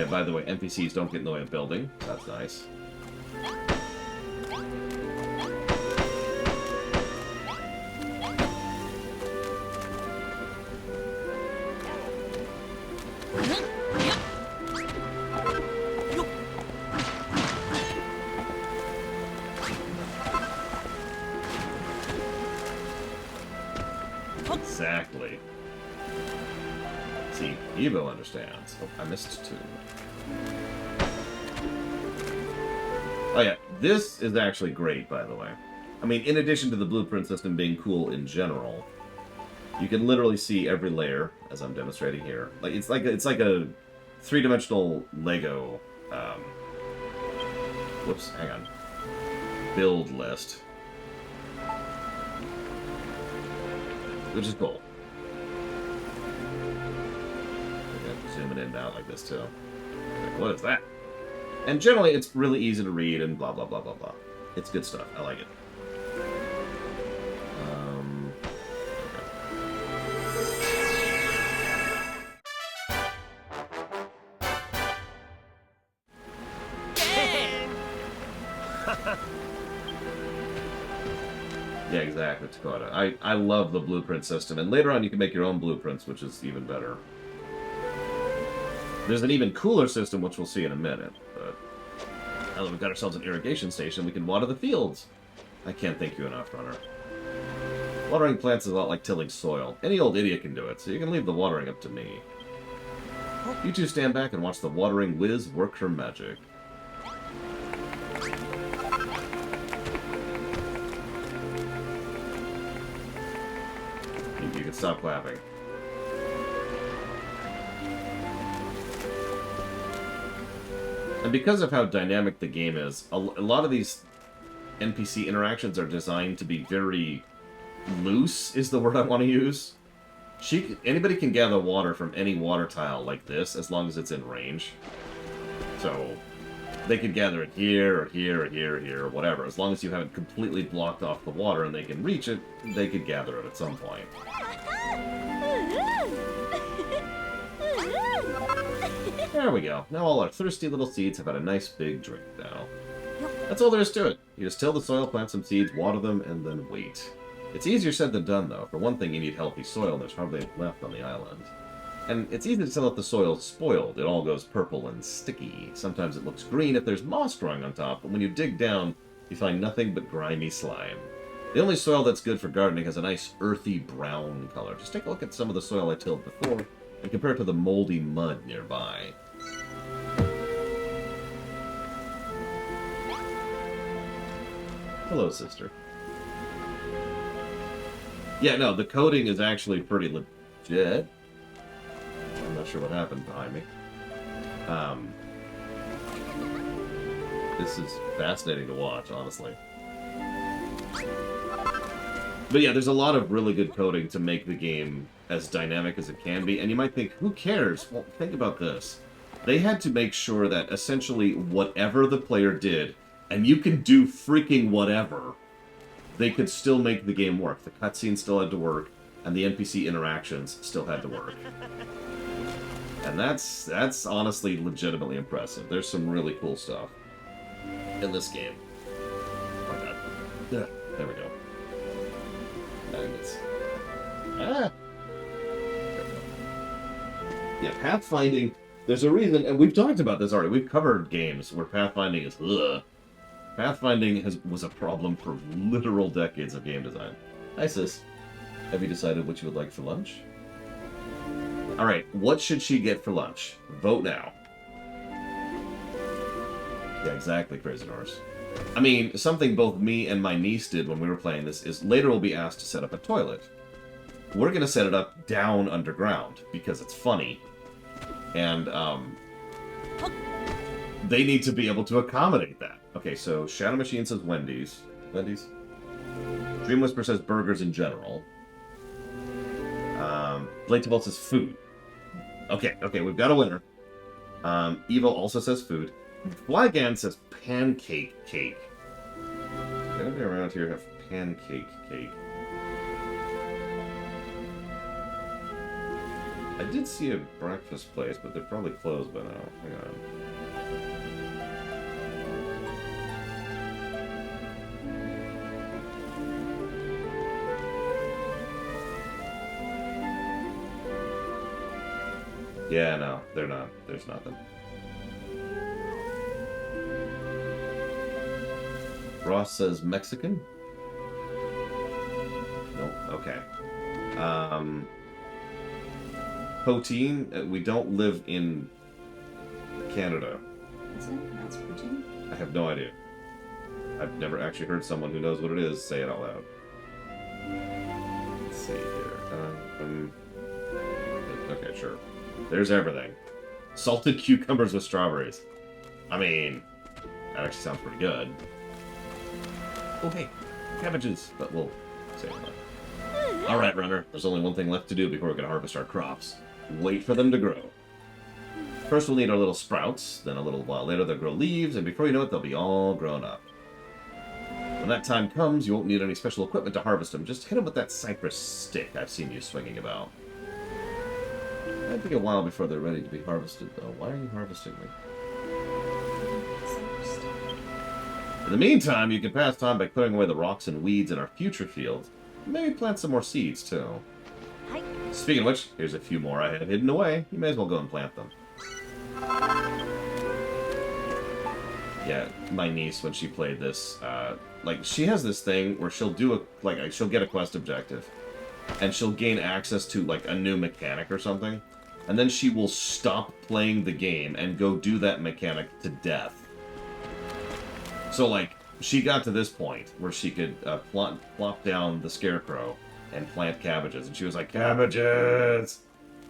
By the way, NPCs don't get in the way of building. That's nice. Exactly. See, Evo understands. Oh, I missed two. Oh yeah, this is actually great, by the way. I mean, in addition to the blueprint system being cool in general, you can literally see every layer, as I'm demonstrating here. Like it's like a three-dimensional Lego. Whoops, hang on. Build list. which is cool. Zoom it in now like this too. Like, what is that? And generally, it's really easy to read and blah blah blah blah blah. It's good stuff. I like it. Yeah, exactly, Dakota. I love the blueprint system, and later on you can make your own blueprints, which is even better. There's an even cooler system, which we'll see in a minute, but now that we've got ourselves an irrigation station, we can water the fields. I can't thank you enough, Runner. Watering plants is a lot like tilling soil. Any old idiot can do it, so you can leave the watering up to me. You two stand back and watch the watering whiz work her magic. You can stop clapping. And because of how dynamic the game is, a lot of these NPC interactions are designed to be very loose, is the word I want to use. Anybody can gather water from any water tile like this, as long as it's in range. So, they could gather it here, or here, or here, or here, or whatever. As long as you haven't completely blocked off the water and they can reach it, they could gather it at some point. There we go. Now all our thirsty little seeds have had a nice big drink now. That's all there is to it. You just till the soil, plant some seeds, water them, and then wait. It's easier said than done, though. For one thing, you need healthy soil, and there's hardly any left on the island. And it's easy to tell if the soil's spoiled. It all goes purple and sticky. Sometimes it looks green if there's moss growing on top, but when you dig down, you find nothing but grimy slime. The only soil that's good for gardening has a nice earthy brown color. Just take a look at some of the soil I tilled before, and compare it to the moldy mud nearby. Hello, sister. Yeah, no, the coding is actually pretty legit. I'm not sure what happened behind me. This is fascinating to watch, honestly. But yeah, there's a lot of really good coding to make the game as dynamic as it can be, and you might think, who cares? Well, think about this. They had to make sure that essentially whatever the player did, and you can do freaking whatever, they could still make the game work. The cutscenes still had to work, and the NPC interactions still had to work. And that's honestly legitimately impressive. There's some really cool stuff in this game. Like that. Yeah, there we go. Yeah, pathfinding, there's a reason, and we've talked about this already. We've covered games where pathfinding is ugh. Pathfinding was a problem for literal decades of game design. Hi, sis. Have you decided what you would like for lunch? Alright, what should she get for lunch? Vote now. Yeah, exactly, Crazy Norse. I mean, something both me and my niece did when we were playing this is later we'll be asked to set up a toilet. We're going to set it up down underground because it's funny. And, they need to be able to accommodate that. Okay, so Shadow Machine says Wendy's. Wendy's? Dream Whisper says burgers in general. Blade Vault says food. Okay, we've got a winner. Evo also says food. Flygan says pancake cake. Does anybody around here have pancake cake? I did see a breakfast place, but they're probably closed by now. Hang on. Yeah, no, they're not. There's nothing. Ross says Mexican? Nope, okay. Poutine, we don't live in Canada. Is it? That's poutine? I have no idea. I've never actually heard someone who knows what it is say it out loud. Let's see here. Okay, sure. There's everything. Salted cucumbers with strawberries. I mean, that actually sounds pretty good. Oh, hey, cabbages. But we'll say it later. Alright, Runner, there's only one thing left to do before we can harvest our crops. Wait for them to grow. First we'll need our little sprouts, then a little while later they'll grow leaves, and before you know it, they'll be all grown up. When that time comes, you won't need any special equipment to harvest them. Just hit them with that cypress stick I've seen you swinging about. It might take a while before they're ready to be harvested, though. Why are you harvesting me? In the meantime, you can pass time by clearing away the rocks and weeds in our future fields. Maybe plant some more seeds, too. Speaking of which, here's a few more I have hidden away. You may as well go and plant them. Yeah, my niece, when she played this, like, she has this thing where she'll do she'll get a quest objective, and she'll gain access to, like, a new mechanic or something, and then she will stop playing the game and go do that mechanic to death. So, like, she got to this point where she could plop down the scarecrow and plant cabbages, and she was like, cabbages!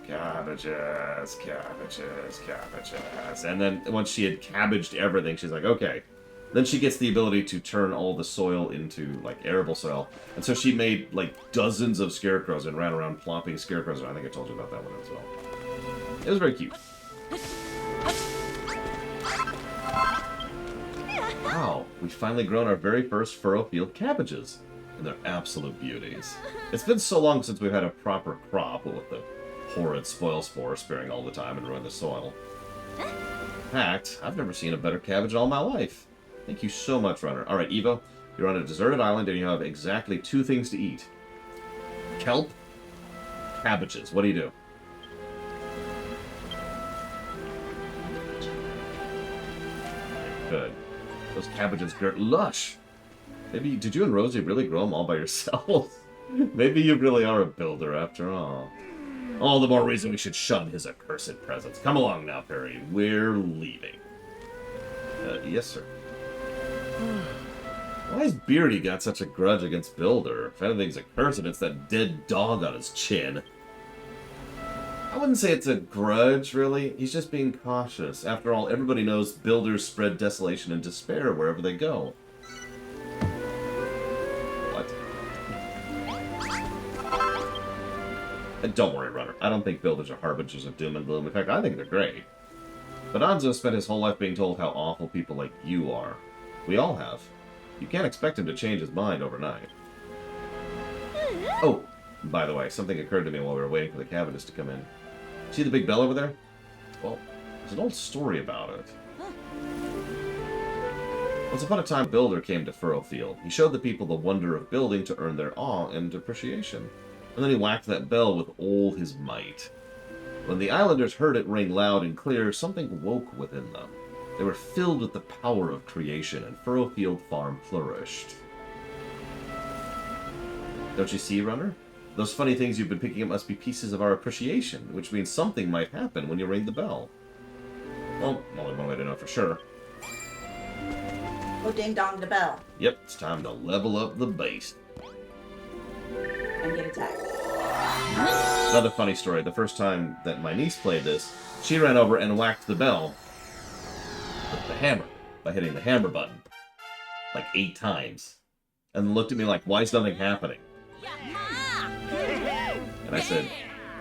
Cabbages, cabbages, cabbages. And then once she had cabbaged everything, she's like, okay. Then she gets the ability to turn all the soil into, like, arable soil. And so she made, like, dozens of scarecrows and ran around plopping scarecrows. I think I told you about that one as well. It was very cute. Wow, we've finally grown our very first Furrowfield cabbages. And they're absolute beauties. It's been so long since we've had a proper crop with the horrid spoil spore sparing all the time and ruin the soil. In fact, I've never seen a better cabbage in all my life. Thank you so much, Runner. Alright, Evo, you're on a deserted island and you have exactly 2 things to eat. Kelp, cabbages. What do you do? Good. Those cabbages are lush. Maybe, did you and Rosie really grow them all by yourselves? Maybe you really are a builder after all. All the more reason we should shun his accursed presence. Come along now, Perry. We're leaving. Yes, sir. Why has Beardy got such a grudge against Builder? If anything's accursed, it's that dead dog on his chin. I wouldn't say it's a grudge, really. He's just being cautious. After all, everybody knows builders spread desolation and despair wherever they go. And don't worry, Runner. I don't think builders are harbingers of doom and gloom. In fact, I think they're great. But Anzo spent his whole life being told how awful people like you are. We all have. You can't expect him to change his mind overnight. Oh, by the way, something occurred to me while we were waiting for the cabinets to come in. See the big bell over there? Well, there's an old story about it. Once upon a time, a builder came to Furrowfield. He showed the people the wonder of building to earn their awe and appreciation. And then he whacked that bell with all his might. When the islanders heard it ring loud and clear, something woke within them. They were filled with the power of creation, and Furrowfield Farm flourished. Don't you see, Runner? Those funny things you've been picking up must be pieces of our appreciation, which means something might happen when you ring the bell. Well, only one way to know for sure. Oh, ding dong the bell. Yep, it's time to level up the base. And get attacked. Another funny story. The first time that my niece played this, she ran over and whacked the bell with the hammer by hitting the hammer button like 8 times. And looked at me like, why is nothing happening? And I said,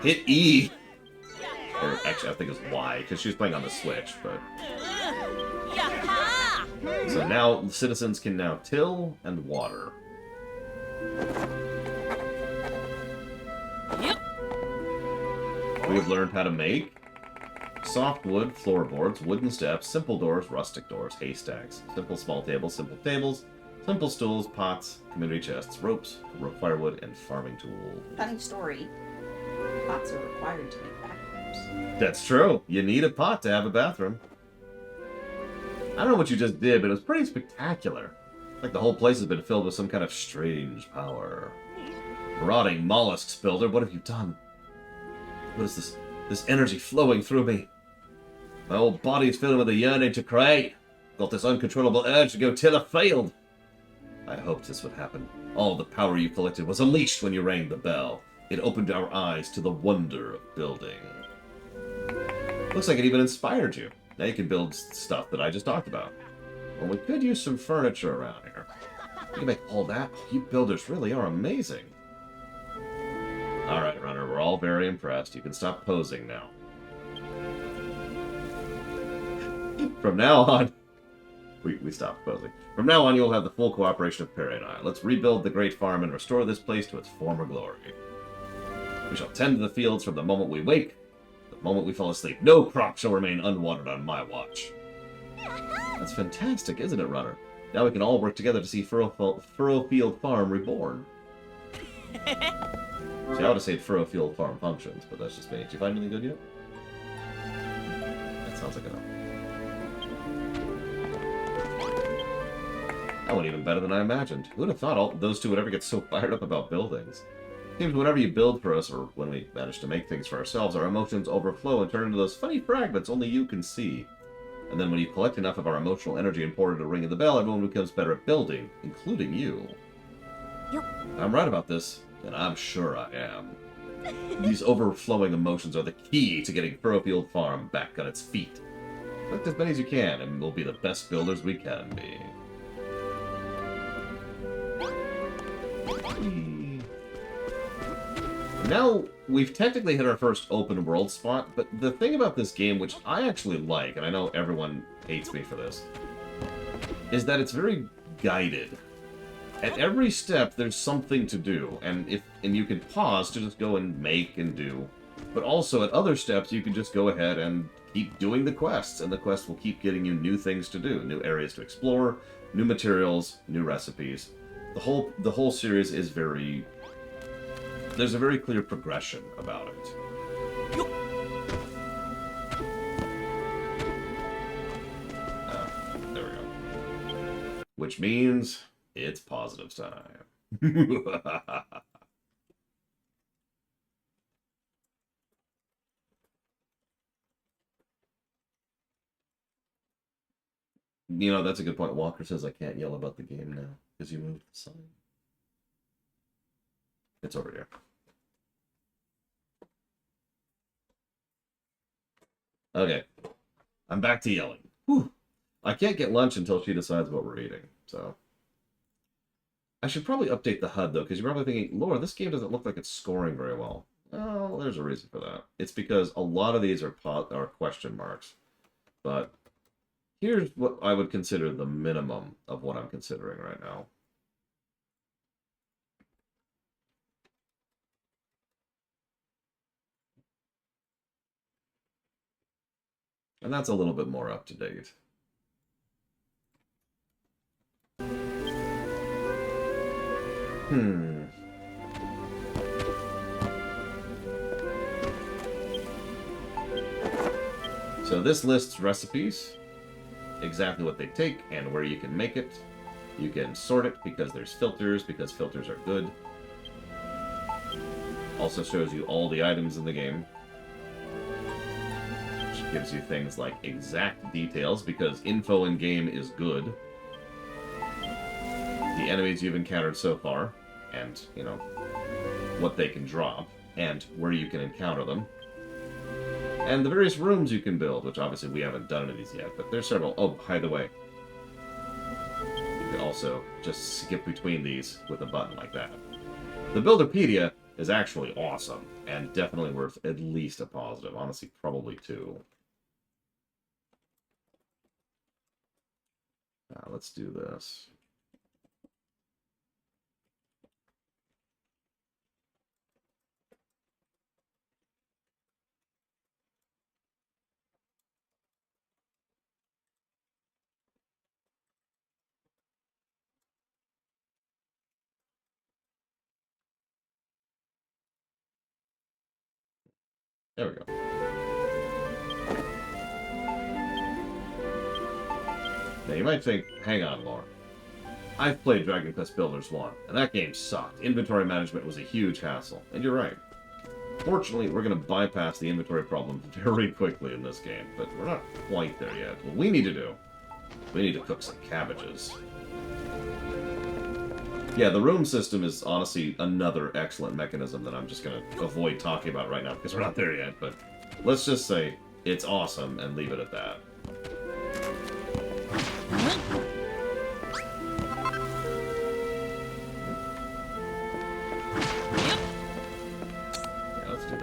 hit E! Or actually, I think it was Y, because she was playing on the Switch, but... So now, the citizens can now till and water. We have learned how to make softwood floorboards, wooden steps, simple doors, rustic doors, haystacks, simple small tables, simple stools, pots, community chests, ropes, firewood, and farming tools. Funny story. Pots are required to make bathrooms. That's true. You need a pot to have a bathroom. I don't know what you just did, but it was pretty spectacular. Like the whole place has been filled with some kind of strange power. Rotting mollusks, Builder, what have you done? What is this energy flowing through me? My whole body is filling with a yearning to create. Got this uncontrollable urge to go till a field. I hoped this would happen. All the power you collected was unleashed when you rang the bell. It opened our eyes to the wonder of building. Looks like it even inspired you. Now you can build stuff that I just talked about. Well, we could use some furniture around here. You can make all that. You builders really are amazing. Alright, Runner, we're all very impressed. You can stop posing now. From now on... We stopped posing. From now on, you'll have the full cooperation of Perry and I. Let's rebuild the great farm and restore this place to its former glory. We shall tend to the fields from the moment we wake, to the moment we fall asleep. No crop shall remain unwatered on my watch. That's fantastic, isn't it, Runner? Now we can all work together to see Furrowfield Farm reborn. See, I would have said Furrowfield Farm functions, but that's just me. Did you find anything good yet? That sounds like enough. That went even better than I imagined. Who would have thought those two would ever get so fired up about buildings? Seems whenever you build for us, or when we manage to make things for ourselves, our emotions overflow and turn into those funny fragments only you can see. And then when you collect enough of our emotional energy and pour it into ringing the bell, everyone becomes better at building, including you. Yep. If I'm right about this, and I'm sure I am. These overflowing emotions are the key to getting Furrowfield Farm back on its feet. Collect as many as you can, and we'll be the best builders we can be. Now, we've technically hit our first open world spot, but the thing about this game, which I actually like, and I know everyone hates me for this, is that it's very guided. At every step, there's something to do, and you can pause to just go and make and do. But also, at other steps, you can just go ahead and keep doing the quests, and the quests will keep getting you new things to do, new areas to explore, new materials, new recipes. The whole series is very... There's a very clear progression about it. There we go. Which means it's positive time. You know, that's a good point. Walker says I can't yell about the game now because you moved the sign. It's over here. Okay. I'm back to yelling. Whew. I can't get lunch until she decides what we're eating, so... I should probably update the HUD, though, because you're probably thinking, Laura, this game doesn't look like it's scoring very well. Well, there's a reason for that. It's because a lot of these are question marks. But here's what I would consider the minimum of what I'm considering right now. And that's a little bit more up to date. So this lists recipes, exactly what they take, and where you can make it. You can sort it because there's filters, because filters are good. Also shows you all the items in the game. Which gives you things like exact details, because info in game is good. The enemies you've encountered so far, and, you know, what they can drop, and where you can encounter them. And the various rooms you can build, which obviously we haven't done any of these yet, but there's several. Oh, by the way, you can also just skip between these with a button like that. The Builderpedia is actually awesome, and definitely worth at least a positive. Honestly, probably 2. Let's do this. There we go. Now you might think, hang on, Laura. I've played Dragon Quest Builders 1, and that game sucked. Inventory management was a huge hassle, and you're right. Fortunately, we're going to bypass the inventory problem very quickly in this game, but we're not quite there yet. What we need to do, we need to cook some cabbages. Yeah, the room system is honestly another excellent mechanism that I'm just going to avoid talking about right now because we're not there yet, but let's just say it's awesome and leave it at that.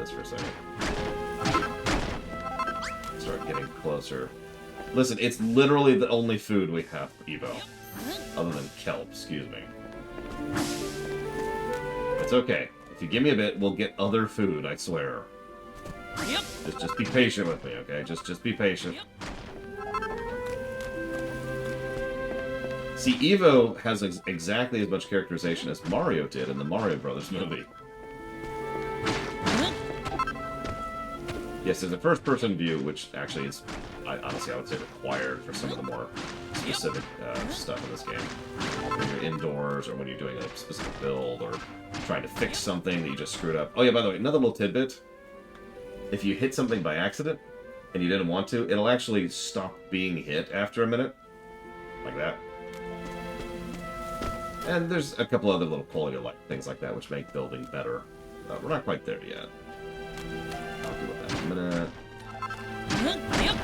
this for a second. Start getting closer. Listen, it's literally the only food we have for Evo. Other than kelp, excuse me. It's okay. If you give me a bit, we'll get other food, I swear. Yep. Just be patient with me, okay? Just be patient. See, Evo has exactly as much characterization as Mario did in the Mario Brothers movie. Yes, there's a first-person view, which actually is, honestly, I would say required for some of the more specific stuff in this game. When you're indoors, or when you're doing a specific build, or trying to fix something that you just screwed up. Oh yeah, by the way, another little tidbit. If you hit something by accident, and you didn't want to, it'll actually stop being hit after a minute. Like that. And there's a couple other little quality of life things like that, which make building better. We're not quite there yet. I'll deal with that in a minute. Yep.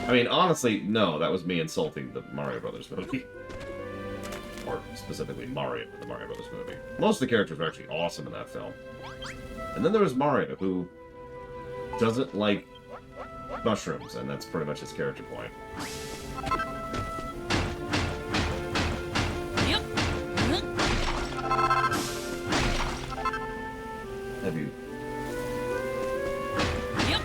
I mean, honestly, no, that was me insulting the Mario Brothers movie. Or specifically Mario, the Mario Brothers movie. Most of the characters are actually awesome in that film. And then there was Mario, who doesn't like mushrooms, and that's pretty much his character point. Yep. Have you... Yep.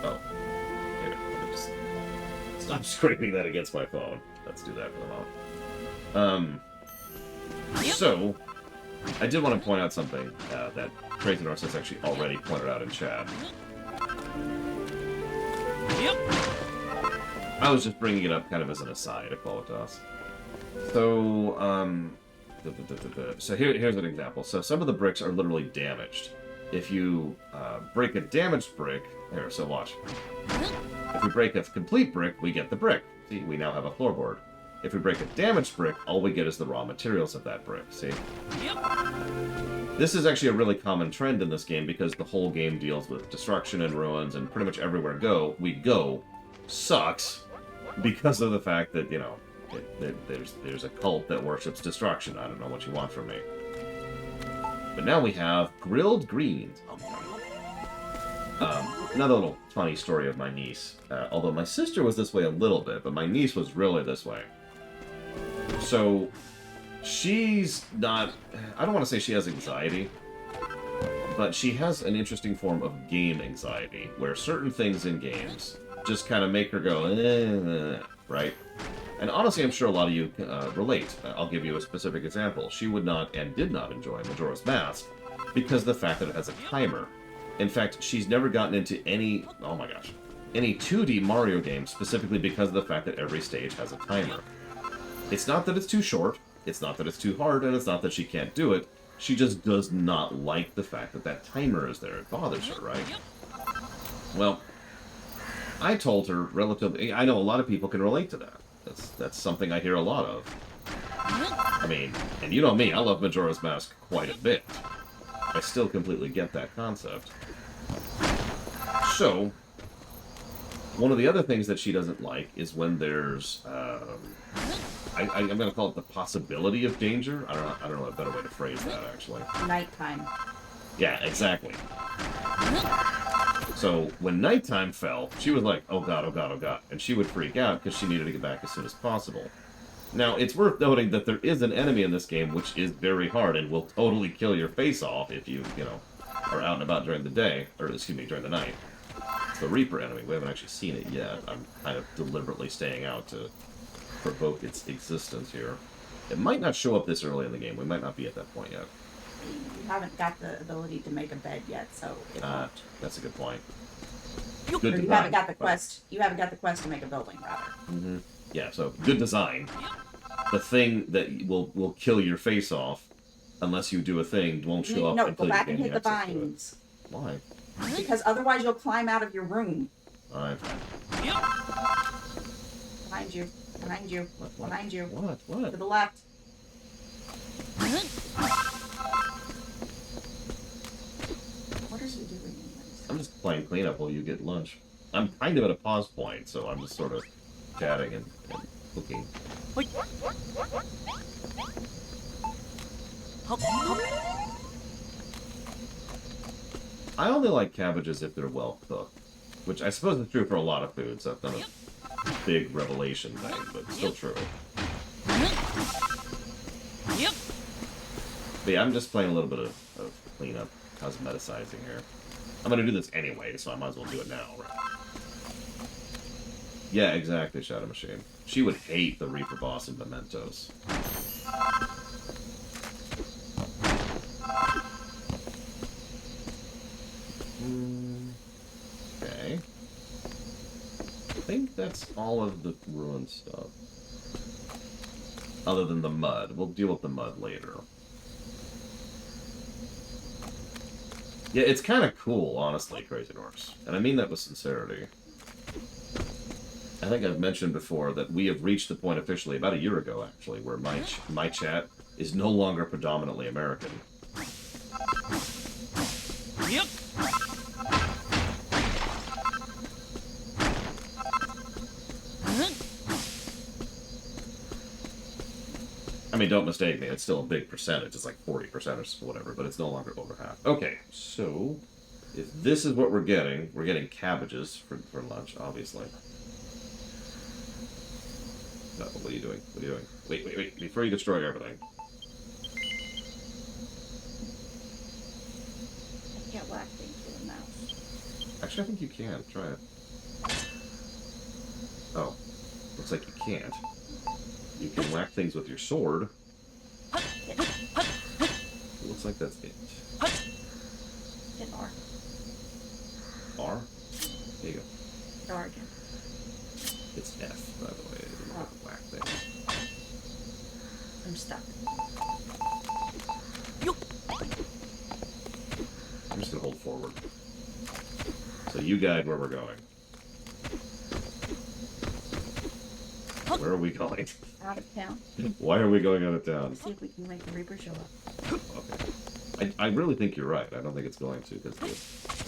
Oh. Here, let me just stop scraping that against my phone. Let's do that for the moment. Yep. So, I did want to point out something that Crazy Norse has actually already pointed out in chat. Yep. I was just bringing it up kind of as an aside, Apologies. So, so here's an example. So some of the bricks are literally damaged. If you break a damaged brick, here, so watch. If we break a complete brick, we get the brick. See, we now have a floorboard. If we break a damaged brick, all we get is the raw materials of that brick, see? Yep. This is actually a really common trend in this game because the whole game deals with destruction and ruins, and pretty much everywhere we go sucks because of the fact that, you know, there's a cult that worships destruction. I don't know what you want from me. But now we have grilled greens. Another little funny story of my niece. Although my sister was this way a little bit, but my niece was really this way. So, she's not... I don't want to say she has anxiety, but she has an interesting form of game anxiety, where certain things in games just kind of make her go, right? And honestly, I'm sure a lot of you relate. I'll give you a specific example. She would not and did not enjoy Majora's Mask because of the fact that it has a timer. In fact, she's never gotten into any, oh my gosh, any 2D Mario game specifically because of the fact that every stage has a timer. It's not that it's too short, it's not that it's too hard, and it's not that she can't do it. She just does not like the fact that that timer is there. It bothers her, right? Well, I told her relatively... I know a lot of people can relate to that. That's something I hear a lot of. I mean, and you know me, I love Majora's Mask quite a bit. I still completely get that concept. So, one of the other things that she doesn't like is when there's... I'm going to call it the possibility of danger. I don't know a better way to phrase that, actually. Nighttime. Yeah, exactly. So, when nighttime fell, she was like, oh god, oh god, oh god. And she would freak out because she needed to get back as soon as possible. Now, it's worth noting that there is an enemy in this game which is very hard and will totally kill your face off if you know, are out and about during the day, or excuse me, during the night. It's the Reaper enemy. We haven't actually seen it yet. I'm kind of deliberately staying out to provoke its existence here. It might not show up this early in the game. We might not be at that point yet. You haven't got the ability to make a bed yet, so it won't. That's a good point. Or Good you haven't got the quest. You haven't got the quest to make a building, rather. Mm-hmm. Yeah, so good design. The thing that will kill your face off, unless you do a thing, won't show up No, until go back you and gain hit the access to it. vines. Why? Because otherwise you'll climb out of your room. Alright. Yep. Behind you. Behind you. What? Behind you. What? To What? the left. What is he doing? I'm just playing cleanup while you get lunch. I'm kind of at a pause point, so I'm just sort of chatting and cooking. Hoi. Hop, hop. I only like cabbages if they're well cooked, which I suppose is true for a lot of foods. That's not a big revelation thing, but still true. Yep. But yeah, I'm just playing a little bit of cleanup, cosmeticizing here. I'm gonna do this anyway, so I might as well do it now, right? Yeah, exactly, Shadow Machine. She would hate the Reaper boss in Mementos. Okay. I think that's all of the ruined stuff. Other than the mud. We'll deal with the mud later. Yeah, it's kind of cool, honestly, Crazy Norse. And I mean that with sincerity. I think I've mentioned before that we have reached the point officially, about a year ago, actually, where my chat is no longer predominantly American. Yep. I mean, don't mistake me, it's still a big percentage. It's like 40% or whatever, but it's no longer over half. Okay, so if this is what we're getting cabbages for lunch, obviously. No, what are you doing? What are you doing? Wait. Before you destroy everything. I can't whack things with a mouse. Actually, I think you can. Try it. Oh. Looks like you can't. You can whack things with your sword. Hit, It looks like that's it. hit R. R? There you go. R again. It's F, by the way. I didn't have to whack things. I'm stuck. I'm just gonna hold forward. So you guide where we're going. Where are we going? Out of town. Why are we going out of town? See if we can make the Reaper show up. Okay. I really think you're right. I don't think it's going to because of the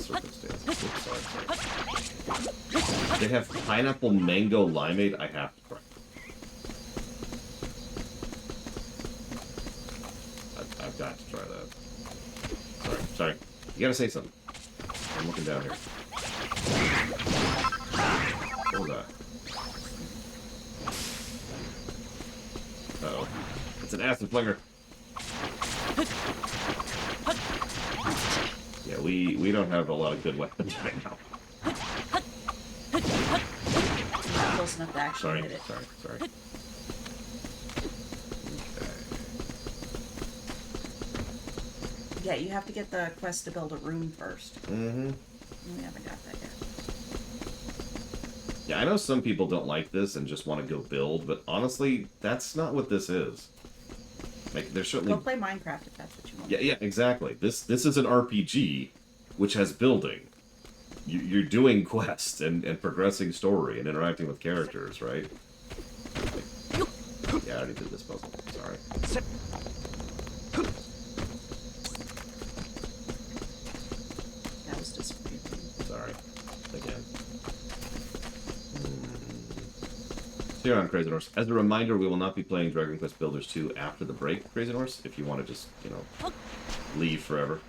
circumstances. Oops, sorry. They have pineapple mango limeade. I have to try. I've got to try that. Sorry. You gotta say something. I'm looking down here. What was that? Uh-oh. It's an acid flinger. Yeah, we don't have a lot of good weapons right now. Not close enough to actually hit it. Sorry. Okay. Yeah, you have to get the quest to build a room first. Mm-hmm. We haven't got that yet. Yeah, I know some people don't like this and just want to go build, but honestly, that's not what this is. Like, there's certainly... Go play Minecraft if that's what you want. Yeah, exactly. This is an RPG, which has building. You're doing quests and progressing story and interacting with characters, right? Like, yeah, I already did this puzzle. Sorry. That was disappointing. Sorry. Again. Here on Crazy Norse. As a reminder, we will not be playing Dragon Quest Builders 2 after the break, Crazy Norse, if you want to just, leave forever.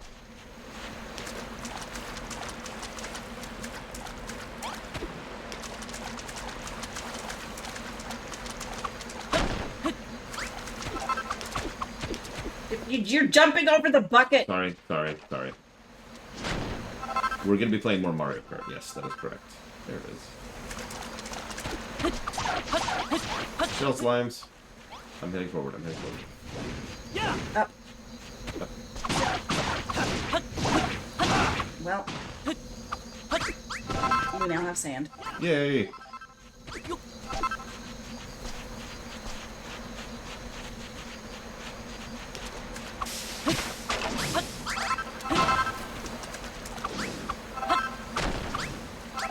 You're jumping over the bucket! Sorry. We're going to be playing more Mario Kart. Yes, that is correct. There it is. Shell slimes. I'm heading forward. Yeah. Up. Well. We now have sand. Yay!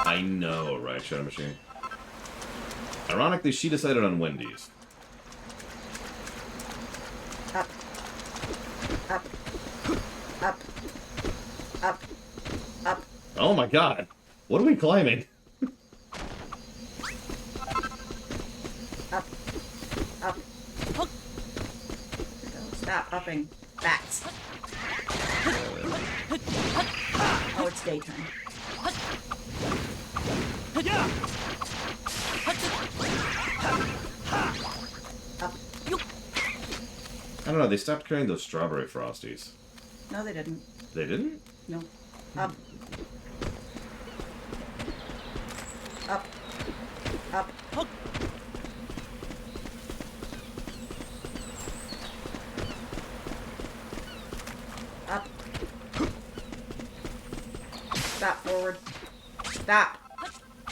I know, right, Shadow Machine? Ironically, she decided on Wendy's. Up. Up. Up. Up. Up. Oh my god. What are we climbing? Up. Up. Hook. Stop upping. Bats. Oh, it's daytime. Yeah. Up. I don't know, they stopped carrying those strawberry frosties. No, they didn't. They didn't? No. Up. Up. Up. Hook. Up. Stop forward. Stop.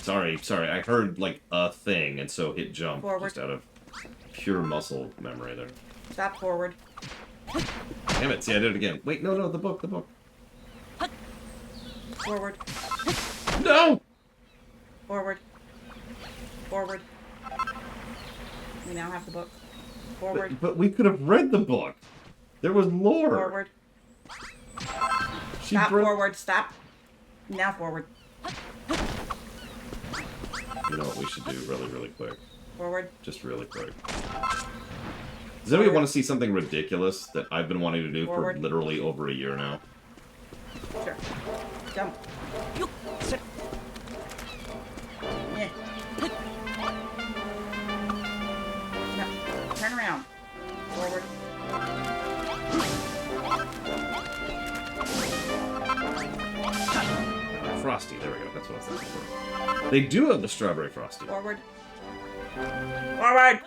Sorry, I heard like a thing, and so hit jump Forward. just out of pure muscle memory there. Stop forward. Damn it, see, I did it again. Wait, no, the book. Forward. No! Forward. Forward. We now have the book. Forward. But we could have read the book. There was lore. Forward. She Stop broke- forward. Stop. Now forward. You know what we should do really, really quick? Forward. Just really quick. Does anybody want to see something ridiculous that I've been wanting to do Forward. for literally over a year now? Sure. Jump. You. Sit. Yeah. No. Turn around. Forward. Frosty, there we go. That's what I was looking for. They do have the strawberry frosty. Forward. Forward!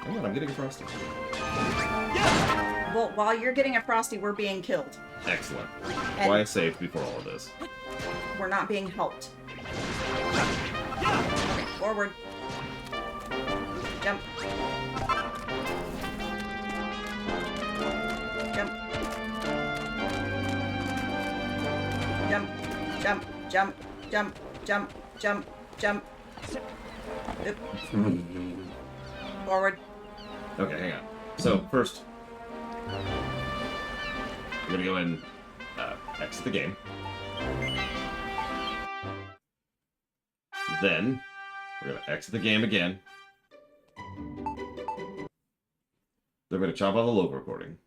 Hang on, I'm getting a frosty. Well, while you're getting a Frosty, we're being killed. Excellent. And- Why I saved before all of this. We're not being helped. Okay, forward. Jump. Jump. Jump. Jump. Jump. Jump. Jump. Jump. Jump. Oop. Forward. Okay, hang on. So, first, I'm gonna go and exit the game. Then, we're gonna exit the game again. Then we're gonna chop off the local recording.